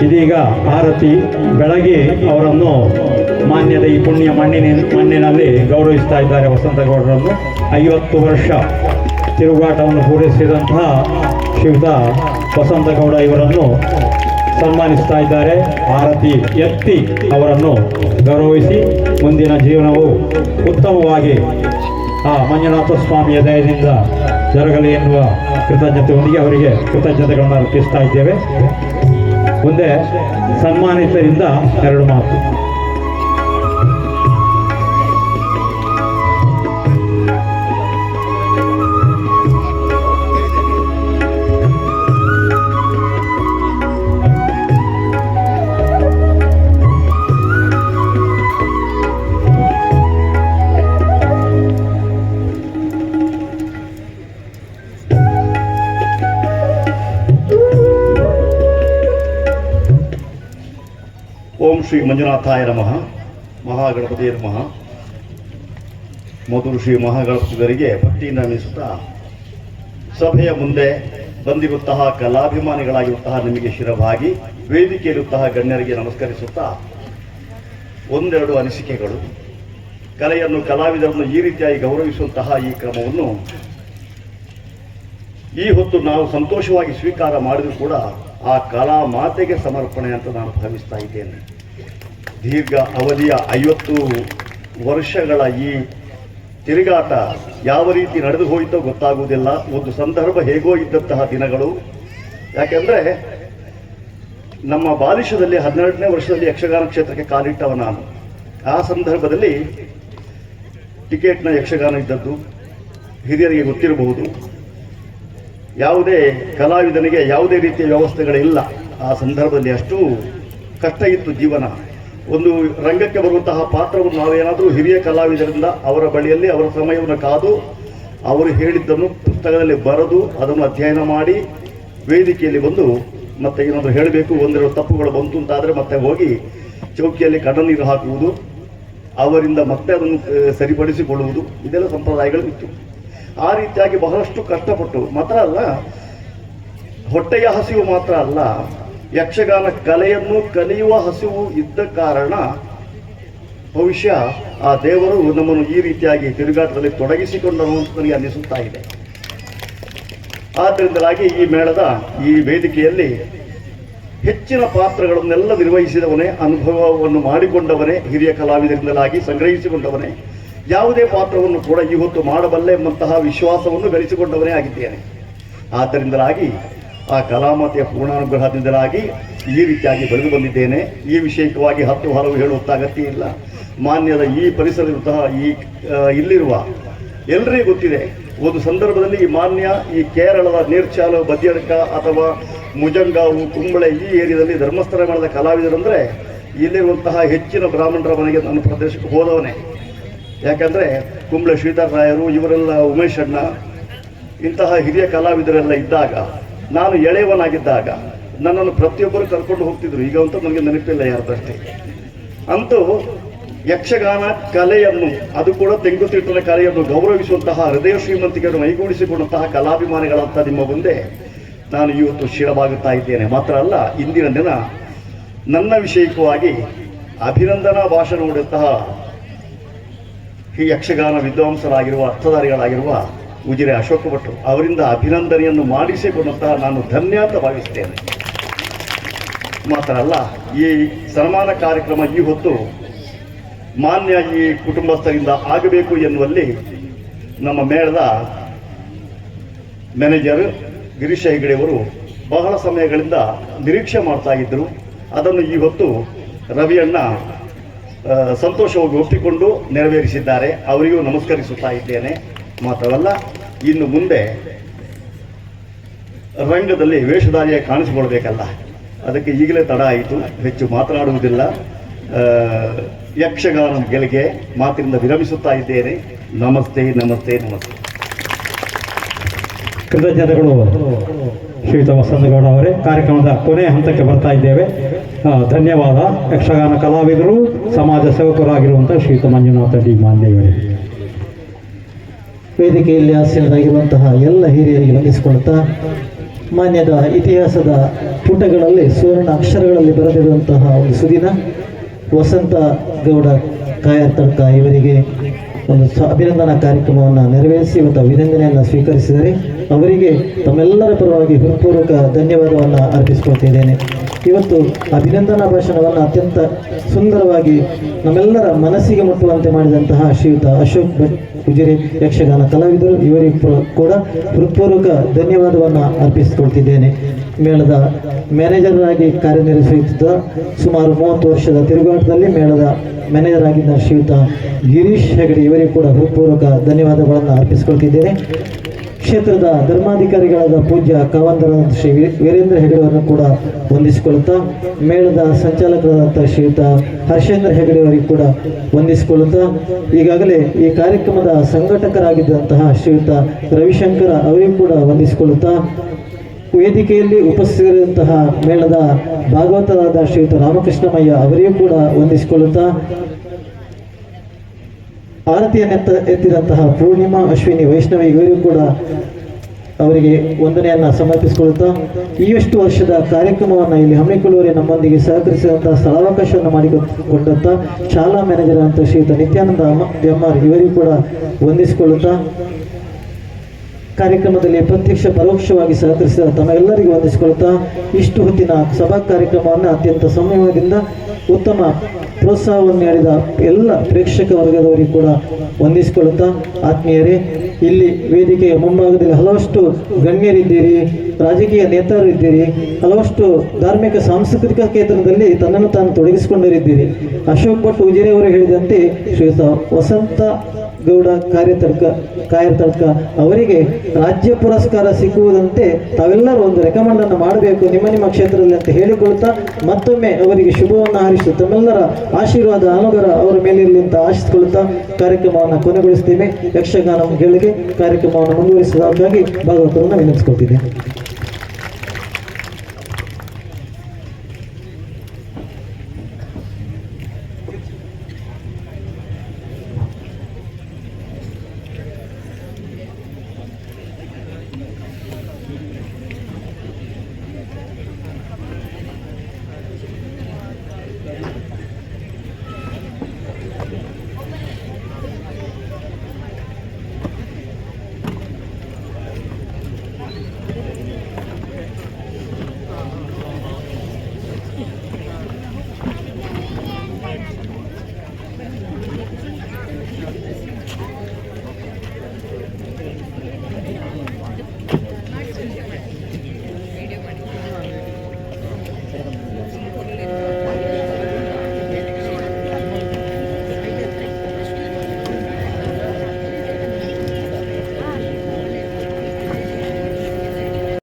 ಇದೀಗ ಆರತಿ ಬೆಳಗ್ಗೆ ಅವರನ್ನು ಮಾನ್ಯದ ಈ ಪುಣ್ಯ ಮಣ್ಣಿನಲ್ಲಿ ಗೌರವಿಸ್ತಾ ಇದ್ದಾರೆ. ವಸಂತಗೌಡರನ್ನು 50 ವರ್ಷ ತಿರುಗಾಟವನ್ನು ಪೂರೈಸಿದಂತಹ ಶ್ರೀಯುತ ವಸಂತಗೌಡ ಇವರನ್ನು ಸನ್ಮಾನಿಸ್ತಾ ಇದ್ದಾರೆ. ಆರತಿ ಎತ್ತಿ ಅವರನ್ನು ಗೌರವಿಸಿ ಮುಂದಿನ ಜೀವನವು ಉತ್ತಮವಾಗಿ ಆ ಮಂಜುನಾಥ ಸ್ವಾಮಿಯ ದಯದಿಂದ ಜರಗಲಿ ಎನ್ನುವ ಕೃತಜ್ಞತೆಯೊಂದಿಗೆ ಅವರಿಗೆ ಕೃತಜ್ಞತೆಗಳನ್ನು ಅರ್ಪಿಸ್ತಾ ಇದ್ದೇವೆ. ಮುಂದೆ ಸನ್ಮಾನಿತರಿಂದ 2 ಮಾತು. ಓಂ ಶ್ರೀ ಮಂಜುನಾಥಾಯ ನಮಃ. ಮಹಾಗಣಪತಿಯ ನಮಃ. ಮೊದಲು ಶ್ರೀ ಮಹಾಗಣಪತಿಯವರಿಗೆ ಭಕ್ತಿಯಿಂದ ನಮಿಸುತ್ತಾ ಸಭೆಯ ಮುಂದೆ ಬಂದಿರುವಂತಹ ಕಲಾಭಿಮಾನಿಗಳಾಗಿರುವಂತಹ ನಿಮಗೆ ಶಿರವಾಗಿ ವೇದಿಕೆಯಲ್ಲಿರುವಂತಹ ಗಣ್ಯರಿಗೆ ನಮಸ್ಕರಿಸುತ್ತಾ ಒಂದೆರಡು ಅನಿಸಿಕೆಗಳು. ಕಲೆಯನ್ನು, ಕಲಾವಿದರನ್ನು ಈ ರೀತಿಯಾಗಿ ಗೌರವಿಸುವಂತಹ ಈ ಕ್ರಮವನ್ನು ಈ ಹೊತ್ತು ನಾವು ಸಂತೋಷವಾಗಿ ಸ್ವೀಕಾರ ಮಾಡಿದರೂ ಕೂಡ ಆ ಕಲಾ ಮಾತೆಗೆ ಸಮರ್ಪಣೆ ಅಂತ ನಾನು ಭಾವಿಸ್ತಾ ಇದ್ದೇನೆ. ದೀರ್ಘ ಅವಧಿಯ 50 ವರ್ಷಗಳ ಈ ತಿರುಗಾಟ ಯಾವ ರೀತಿ ನಡೆದು ಹೋಯಿತೋ ಗೊತ್ತಾಗುವುದಿಲ್ಲ. ಒಂದು ಸಂದರ್ಭ ಹೇಗೋ ಇದ್ದಂತಹ ದಿನಗಳು. ಯಾಕೆಂದರೆ ನಮ್ಮ ಬಾಲಿಶದಲ್ಲಿ 12ನೇ ವರ್ಷದಲ್ಲಿ ಯಕ್ಷಗಾನ ಕ್ಷೇತ್ರಕ್ಕೆ ಕಾಲಿಟ್ಟವ ನಾನು. ಆ ಸಂದರ್ಭದಲ್ಲಿ ಟಿಕೆಟ್ನ ಯಕ್ಷಗಾನ ಇದ್ದದ್ದು ಹಿರಿಯರಿಗೆ ಗೊತ್ತಿರಬಹುದು. ಯಾವುದೇ ಕಲಾವಿದನಿಗೆ ಯಾವುದೇ ರೀತಿಯ ವ್ಯವಸ್ಥೆಗಳಿಲ್ಲ. ಆ ಸಂದರ್ಭದಲ್ಲಿ ಅಷ್ಟು ಕಷ್ಟ ಇತ್ತು ಜೀವನ. ಒಂದು ರಂಗಕ್ಕೆ ಬರುವಂತಹ ಪಾತ್ರವನ್ನು ನಾವೇನಾದರೂ ಹಿರಿಯ ಕಲಾವಿದರಿಂದ ಅವರ ಬಳಿಯಲ್ಲಿ ಅವರ ಸಮಯವನ್ನು ಕಾದು ಅವರು ಹೇಳಿದ್ದನ್ನು ಪುಸ್ತಕದಲ್ಲಿ ಬರೆದು ಅದನ್ನು ಅಧ್ಯಯನ ಮಾಡಿ ವೇದಿಕೆಯಲ್ಲಿ ಬಂದು ಮತ್ತೆ ಏನಾದರೂ ಹೇಳಬೇಕು, ಒಂದೆರಡು ತಪ್ಪುಗಳು ಬಂತು ಅಂತಾದರೆ ಮತ್ತೆ ಹೋಗಿ ಚೌಕಿಯಲ್ಲಿ ಕಣ್ಣೀರು ಹಾಕುವುದು, ಅವರಿಂದ ಮತ್ತೆ ಅದನ್ನು ಸರಿಪಡಿಸಿಕೊಳ್ಳುವುದು, ಇದೆಲ್ಲ ಸಂಪ್ರದಾಯಗಳು ಇತ್ತು. ಆ ರೀತಿಯಾಗಿ ಬಹಳಷ್ಟು ಕಷ್ಟಪಟ್ಟು ಮಾತ್ರ ಅಲ್ಲ, ಹೊಟ್ಟೆಯ ಹಸಿವು ಮಾತ್ರ ಅಲ್ಲ, ಯಕ್ಷಗಾನ ಕಲೆಯನ್ನು ಕಲಿಯುವ ಹಸಿವು ಇದ್ದ ಕಾರಣ ಬಹುಶಃ ಆ ದೇವರು ನಮ್ಮನ್ನು ಈ ರೀತಿಯಾಗಿ ತಿರುಗಾಟದಲ್ಲಿ ತೊಡಗಿಸಿಕೊಂಡನು ಅಂತ ನನಗೆ ಅನ್ನಿಸುತ್ತಾ ಇದೆ. ಆದ್ದರಿಂದಲಾಗಿ ಈ ಮೇಳದ ಈ ವೇದಿಕೆಯಲ್ಲಿ ಹೆಚ್ಚಿನ ಪಾತ್ರಗಳನ್ನೆಲ್ಲ ನಿರ್ವಹಿಸಿದವನೇ, ಅನುಭವವನ್ನು ಮಾಡಿಕೊಂಡವನೇ, ಹಿರಿಯ ಕಲಾವಿದರಿಂದಲಾಗಿ ಸಂಗ್ರಹಿಸಿಕೊಂಡವನೇ, ಯಾವುದೇ ಪಾತ್ರವನ್ನು ಕೂಡ ಈ ಹೊತ್ತು ಮಾಡಬಲ್ಲೆ ಎಂಬಂತಹ ವಿಶ್ವಾಸವನ್ನು ಗಳಿಸಿಕೊಂಡವನೇ ಆಗಿದ್ದೇನೆ. ಆದ್ದರಿಂದಲಾಗಿ ಆ ಕಲಾಮಾತೆಯ ಪೂರ್ಣಾನುಗ್ರಹದಿಂದಲಾಗಿ ಈ ರೀತಿಯಾಗಿ ಬೆಳೆದು ಬಂದಿದ್ದೇನೆ. ಈ ವಿಷಯಕವಾಗಿ ಹಲವು ಹೇಳುವಂಥ ಅಗತ್ಯ ಇಲ್ಲ. ಮಾನ್ಯದ ಈ ಪರಿಸರದಂತಹ ಇಲ್ಲಿರುವ ಎಲ್ಲರಿಗೂ ಗೊತ್ತಿದೆ. ಒಂದು ಸಂದರ್ಭದಲ್ಲಿ ಈ ಮಾನ್ಯ ಈ ಕೇರಳದ ನೀರ್ಚಾಲು, ಬದಿಯಡ್ಕ ಅಥವಾ ಮುಜಂಗಾವು, ಕುಂಬಳೆ ಈ ಏರಿಯಾದಲ್ಲಿ ಧರ್ಮಸ್ಥಳ ಮೇಳದ ಕಲಾವಿದರಂದರೆ ಇಲ್ಲಿರುವಂತಹ ಹೆಚ್ಚಿನ ಬ್ರಾಹ್ಮಣರ ಮನೆಗೆ ನನ್ನ ಪ್ರದೇಶಕ್ಕೆ ಹೋದವನೇ. ಯಾಕಂದರೆ ಕುಂಬಳೆ ಶ್ರೀಧರ ರಾಯರು, ಇವರೆಲ್ಲ ಉಮೇಶ್ ಅಣ್ಣ, ಇಂತಹ ಹಿರಿಯ ಕಲಾವಿದರೆಲ್ಲ ಇದ್ದಾಗ, ನಾನು ಎಳೆಯವನಾಗಿದ್ದಾಗ ನನ್ನನ್ನು ಪ್ರತಿಯೊಬ್ಬರು ಕರ್ಕೊಂಡು ಹೋಗ್ತಿದ್ರು. ಈಗ ಅಂತೂ ನನಗೆ ನೆನಪಿಲ್ಲ ಯಾರ್ದಷ್ಟೇ. ಅಂತೂ ಯಕ್ಷಗಾನ ಕಲೆಯನ್ನು, ಅದು ಕೂಡ ತೆಂಗುತಿಟ್ಟನ ಕಲೆಯನ್ನು ಗೌರವಿಸುವಂತಹ ಹೃದಯ ಶ್ರೀಮಂತಿಕೆಯನ್ನು ಮೈಗೂಡಿಸಿಕೊಂಡಂತಹ ಕಲಾಭಿಮಾನಿಗಳಂತ ನಿಮ್ಮ ಮುಂದೆ ನಾನು ಇವತ್ತು ಶಿರಬಾಗುತ್ತಾ ಇದ್ದೇನೆ. ಮಾತ್ರ ಅಲ್ಲ, ಇಂದಿನ ದಿನ ನನ್ನ ವಿಷಯಕವಾಗಿ ಅಭಿನಂದನಾ ಭಾಷಣ ನೋಡುವಂತಹ ಈ ಯಕ್ಷಗಾನ ವಿದ್ವಾಂಸರಾಗಿರುವ, ಅರ್ಥಧಾರಿಗಳಾಗಿರುವ ಉಜಿರೆ ಅಶೋಕ ಭಟ್ರು ಅವರಿಂದ ಅಭಿನಂದನೆಯನ್ನು ಮಾಡಿಸಿಕೊಂಡಂತಹ ನಾನು ಧನ್ಯ ಅಂತ ಭಾವಿಸ್ತೇನೆ. ಮಾತ್ರ ಅಲ್ಲ, ಈ ಸನ್ಮಾನ ಕಾರ್ಯಕ್ರಮ ಈ ಹೊತ್ತು ಮಾನ್ಯ ಈ ಕುಟುಂಬಸ್ಥರಿಂದ ಆಗಬೇಕು ಎನ್ನುವಲ್ಲಿ ನಮ್ಮ ಮೇಳದ ಮ್ಯಾನೇಜರ್ ಗಿರೀಶ್ ಹೆಗ್ಡೆಯವರು ಬಹಳ ಸಮಯಗಳಿಂದ ನಿರೀಕ್ಷೆ ಮಾಡ್ತಾ ಇದ್ದರು. ಅದನ್ನು ಈ ಹೊತ್ತು ರವಿಯಣ್ಣ ಸಂತೋಷವಾಗಿ ಒಪ್ಪಿಕೊಂಡು ನೆರವೇರಿಸಿದ್ದಾರೆ. ಅವರಿಗೂ ನಮಸ್ಕರಿಸುತ್ತಾ ಇದ್ದೇನೆ. ಮಾತ್ರವಲ್ಲ, ಇನ್ನು ಮುಂದೆ ರಂಗದಲ್ಲಿ ವೇಷಧಾರಿಯಾಗಿ ಕಾಣಿಸಿಕೊಳ್ಬೇಕಲ್ಲ, ಅದಕ್ಕೆ ಈಗಲೇ ತಡ ಆಯಿತು. ಹೆಚ್ಚು ಮಾತನಾಡುವುದಿಲ್ಲ. ಯಕ್ಷಗಾನ ಗೆಲ್ಗೆ ಮಾತಿನಿಂದ ವಿರಮಿಸುತ್ತಾ ಇದ್ದೇನೆ. ನಮಸ್ತೆ, ನಮಸ್ತೆ, ನಮಸ್ತೆ. ಕೃತಜ್ಞತೆಗಳು ಶ್ರೀಯುತ ವಸಂತಗೌಡ ಅವರೇ. ಕಾರ್ಯಕ್ರಮದ ಕೊನೆಯ ಹಂತಕ್ಕೆ ಬರ್ತಾ ಇದ್ದೇವೆ. ಧನ್ಯವಾದ. ಯಕ್ಷಗಾನ ಕಲಾವಿದರು, ಸಮಾಜ ಸೇವಕರಾಗಿರುವಂಥ ಶ್ರೀಯುತ ಮಂಜುನಾಥ ಡಿ ಮಾನ್ಯ ಇವರೇ. ವೇದಿಕೆಯಲ್ಲಿ ಆಸೀನರಾಗಿರುವಂತಹ ಎಲ್ಲ ಹಿರಿಯರಿಗೆ ವಂದಿಸಿಕೊಳ್ಳುತ್ತಾ, ಮಾನ್ಯದ ಇತಿಹಾಸದ ಪುಟಗಳಲ್ಲಿ ಸುವರ್ಣ ಅಕ್ಷರಗಳಲ್ಲಿ ಬರೆದಿರುವಂತಹ ಒಂದು ಸುದಿನ ವಸಂತ ಗೌಡ ಕಾಯರ್ತಡ್ಕ ಇವರಿಗೆ ಒಂದು ಅಭಿನಂದನಾ ಕಾರ್ಯಕ್ರಮವನ್ನು ನೆರವೇರಿಸಿ ಇವತ್ತು ಅಭಿನಂದನೆಯನ್ನು ಸ್ವೀಕರಿಸಿದರೆ ಅವರಿಗೆ ತಮ್ಮೆಲ್ಲರ ಪರವಾಗಿ ಹೃತ್ಪೂರ್ವಕ ಧನ್ಯವಾದವನ್ನು ಅರ್ಪಿಸಿಕೊಳ್ತಿದ್ದೇನೆ. ಇವತ್ತು ಅಭಿನಂದನಾ ಭಾಷಣವನ್ನು ಅತ್ಯಂತ ಸುಂದರವಾಗಿ ನಮ್ಮೆಲ್ಲರ ಮನಸ್ಸಿಗೆ ಮುಟ್ಟುವಂತೆ ಮಾಡಿದಂತಹ ಶ್ರೀಯುತ ಅಶೋಕ್ ಭಟ್ ಉಜಿರೆ ಯಕ್ಷಗಾನ ಕಲಾವಿದರು, ಇವರಿಗೂ ಕೂಡ ಹೃತ್ಪೂರ್ವಕ ಧನ್ಯವಾದವನ್ನು ಅರ್ಪಿಸಿಕೊಳ್ತಿದ್ದೇನೆ. ಮೇಳದ ಮ್ಯಾನೇಜರ್ ಆಗಿ ಕಾರ್ಯನಿರ್ವಹಿಸುತ್ತಿದ್ದ ಸುಮಾರು 30 ವರ್ಷದ ತಿರುಗಾಟದಲ್ಲಿ ಮೇಳದ ಮ್ಯಾನೇಜರ್ ಆಗಿದ್ದ ಶ್ರೀಯುತ ಗಿರೀಶ್ ಹೆಗಡೆ ಇವರಿಗೂ ಕೂಡ ಹೃತ್ಪೂರ್ವಕ ಧನ್ಯವಾದಗಳನ್ನು ಅರ್ಪಿಸಿಕೊಳ್ತಿದ್ದೇನೆ. ಕ್ಷೇತ್ರದ ಧರ್ಮಾಧಿಕಾರಿಗಳಾದ ಪೂಜ್ಯ ಕಾವಂದರ ಶ್ರೀ ವೀರೇಂದ್ರ ಹೆಗಡೆಯವರನ್ನು ಕೂಡ ವಂದಿಸಿಕೊಳ್ಳುತ್ತಾ, ಮೇಳದ ಸಂಚಾಲಕರಾದಂಥ ಶ್ರೀಯುತ ಹರ್ಷೇಂದ್ರ ಹೆಗಡೆಯವರಿಗೂ ಕೂಡ ವಂದಿಸಿಕೊಳ್ಳುತ್ತಾ, ಈಗಾಗಲೇ ಈ ಕಾರ್ಯಕ್ರಮದ ಸಂಘಟಕರಾಗಿದ್ದಂತಹ ಶ್ರೀಯುತ ರವಿಶಂಕರ ಅವರಿಗೂ ಕೂಡ ವಂದಿಸಿಕೊಳ್ಳುತ್ತಾ, ವೇದಿಕೆಯಲ್ಲಿ ಉಪಸ್ಥಿತರಿರುವಂತಹ ಮೇಳದ ಭಾಗವತರಾದ ಶ್ರೀಯುತ ರಾಮಕೃಷ್ಣಮಯ್ಯ ಅವರಿಗೂ ಕೂಡ ವಂದಿಸಿಕೊಳ್ಳುತ್ತಾ, ಆರತಿಯನ್ನು ಎತ್ತಿದಂತಹ ಪೂರ್ಣಿಮಾ ಅಶ್ವಿನಿ ವೈಷ್ಣವಿ ಇವರಿಗೂ ಕೂಡ ಅವರಿಗೆ ವಂದನೆಯನ್ನು ಸಮರ್ಪಿಸಿಕೊಳ್ಳುತ್ತಾ, ಈಯಷ್ಟು ವರ್ಷದ ಕಾರ್ಯಕ್ರಮವನ್ನು ಇಲ್ಲಿ ಹಮ್ಮಿಕೊಳ್ಳುವರೆ ನಮ್ಮೊಂದಿಗೆ ಸಹಕರಿಸಿದಂತಹ ಸ್ಥಳಾವಕಾಶವನ್ನು ಮಾಡಿಕೊಂಡಂಥ ಶಾಲಾ ಮ್ಯಾನೇಜರ್ ಅಂತ ಶ್ರೀಯುತ ನಿತ್ಯಾನಂದ ಎಂ.ಆರ್. ಇವರಿಗೂ ಕೂಡ ವಂದಿಸಿಕೊಳ್ಳುತ್ತಾ, ಕಾರ್ಯಕ್ರಮದಲ್ಲಿ ಪ್ರತ್ಯಕ್ಷ ಪರೋಕ್ಷವಾಗಿ ಸಹಕರಿಸಿದ ತಮ್ಮೆಲ್ಲರಿಗೂ ವಂದಿಸಿಕೊಳ್ಳುತ್ತಾ, ಇಷ್ಟು ಹೊತ್ತಿನ ಸಭಾ ಕಾರ್ಯಕ್ರಮವನ್ನು ಅತ್ಯಂತ ಸಂಯಮದಿಂದ ಉತ್ತಮ ಪ್ರೋತ್ಸಾಹವನ್ನು ನೀಡಿದ ಎಲ್ಲ ಪ್ರೇಕ್ಷಕ ವರ್ಗದವರಿಗೂ ಕೂಡ ವಂದಿಸಿಕೊಳ್ಳುತ್ತಾ, ಆತ್ಮೀಯರೇ, ಇಲ್ಲಿ ವೇದಿಕೆಯ ಮುಂಭಾಗದಲ್ಲಿ ಹಲವಷ್ಟು ಗಣ್ಯರಿದ್ದೀರಿ, ರಾಜಕೀಯ ನೇತಾರರಿದ್ದೀರಿ, ಹಲವಷ್ಟು ಧಾರ್ಮಿಕ ಸಾಂಸ್ಕೃತಿಕ ಕ್ಷೇತ್ರದಲ್ಲಿ ತನ್ನನ್ನು ತಾನು ತೊಡಗಿಸಿಕೊಂಡಿರಿದ್ದೀರಿ. ಅಶೋಕ್ ಭಟ್ ಉಜಿರೆ ಅವರು ಹೇಳಿದಂತೆ ಶ್ರೀಯುತ ವಸಂತ ಗೌಡ ಕಾಯರ್ತಡ್ಕ ಅವರಿಗೆ ರಾಜ್ಯ ಪುರಸ್ಕಾರ ಸಿಗುವುದಂತೆ ತಾವೆಲ್ಲರೂ ಒಂದು ರೆಕಮೆಂಡ್ ಅನ್ನು ಮಾಡಬೇಕು ನಿಮ್ಮ ಕ್ಷೇತ್ರದಲ್ಲಿ ಅಂತ ಹೇಳಿಕೊಳ್ತಾ, ಮತ್ತೊಮ್ಮೆ ಅವರಿಗೆ ಶುಭವನ್ನು ಹಾರೈಸಿ ತಮ್ಮೆಲ್ಲರ ಆಶೀರ್ವಾದ ಅನುಗ್ರಹ ಅವರ ಮೇಲಿರಲಿ ಅಂತ ಆಶಿಸಿಕೊಳ್ಳುತ್ತಾ ಕಾರ್ಯಕ್ರಮವನ್ನು ಕೊನೆಗೊಳಿಸ್ತೇವೆ. ಯಕ್ಷಗಾನ ಗಳಿಗೆ ಕಾರ್ಯಕ್ರಮವನ್ನು ಮುಂದುವರಿಸುವುದಕ್ಕಾಗಿ ಭಾಗವತರನ್ನು ವಿನಂತಿಸಿಕೊಳ್ತಿದ್ದೇನೆ.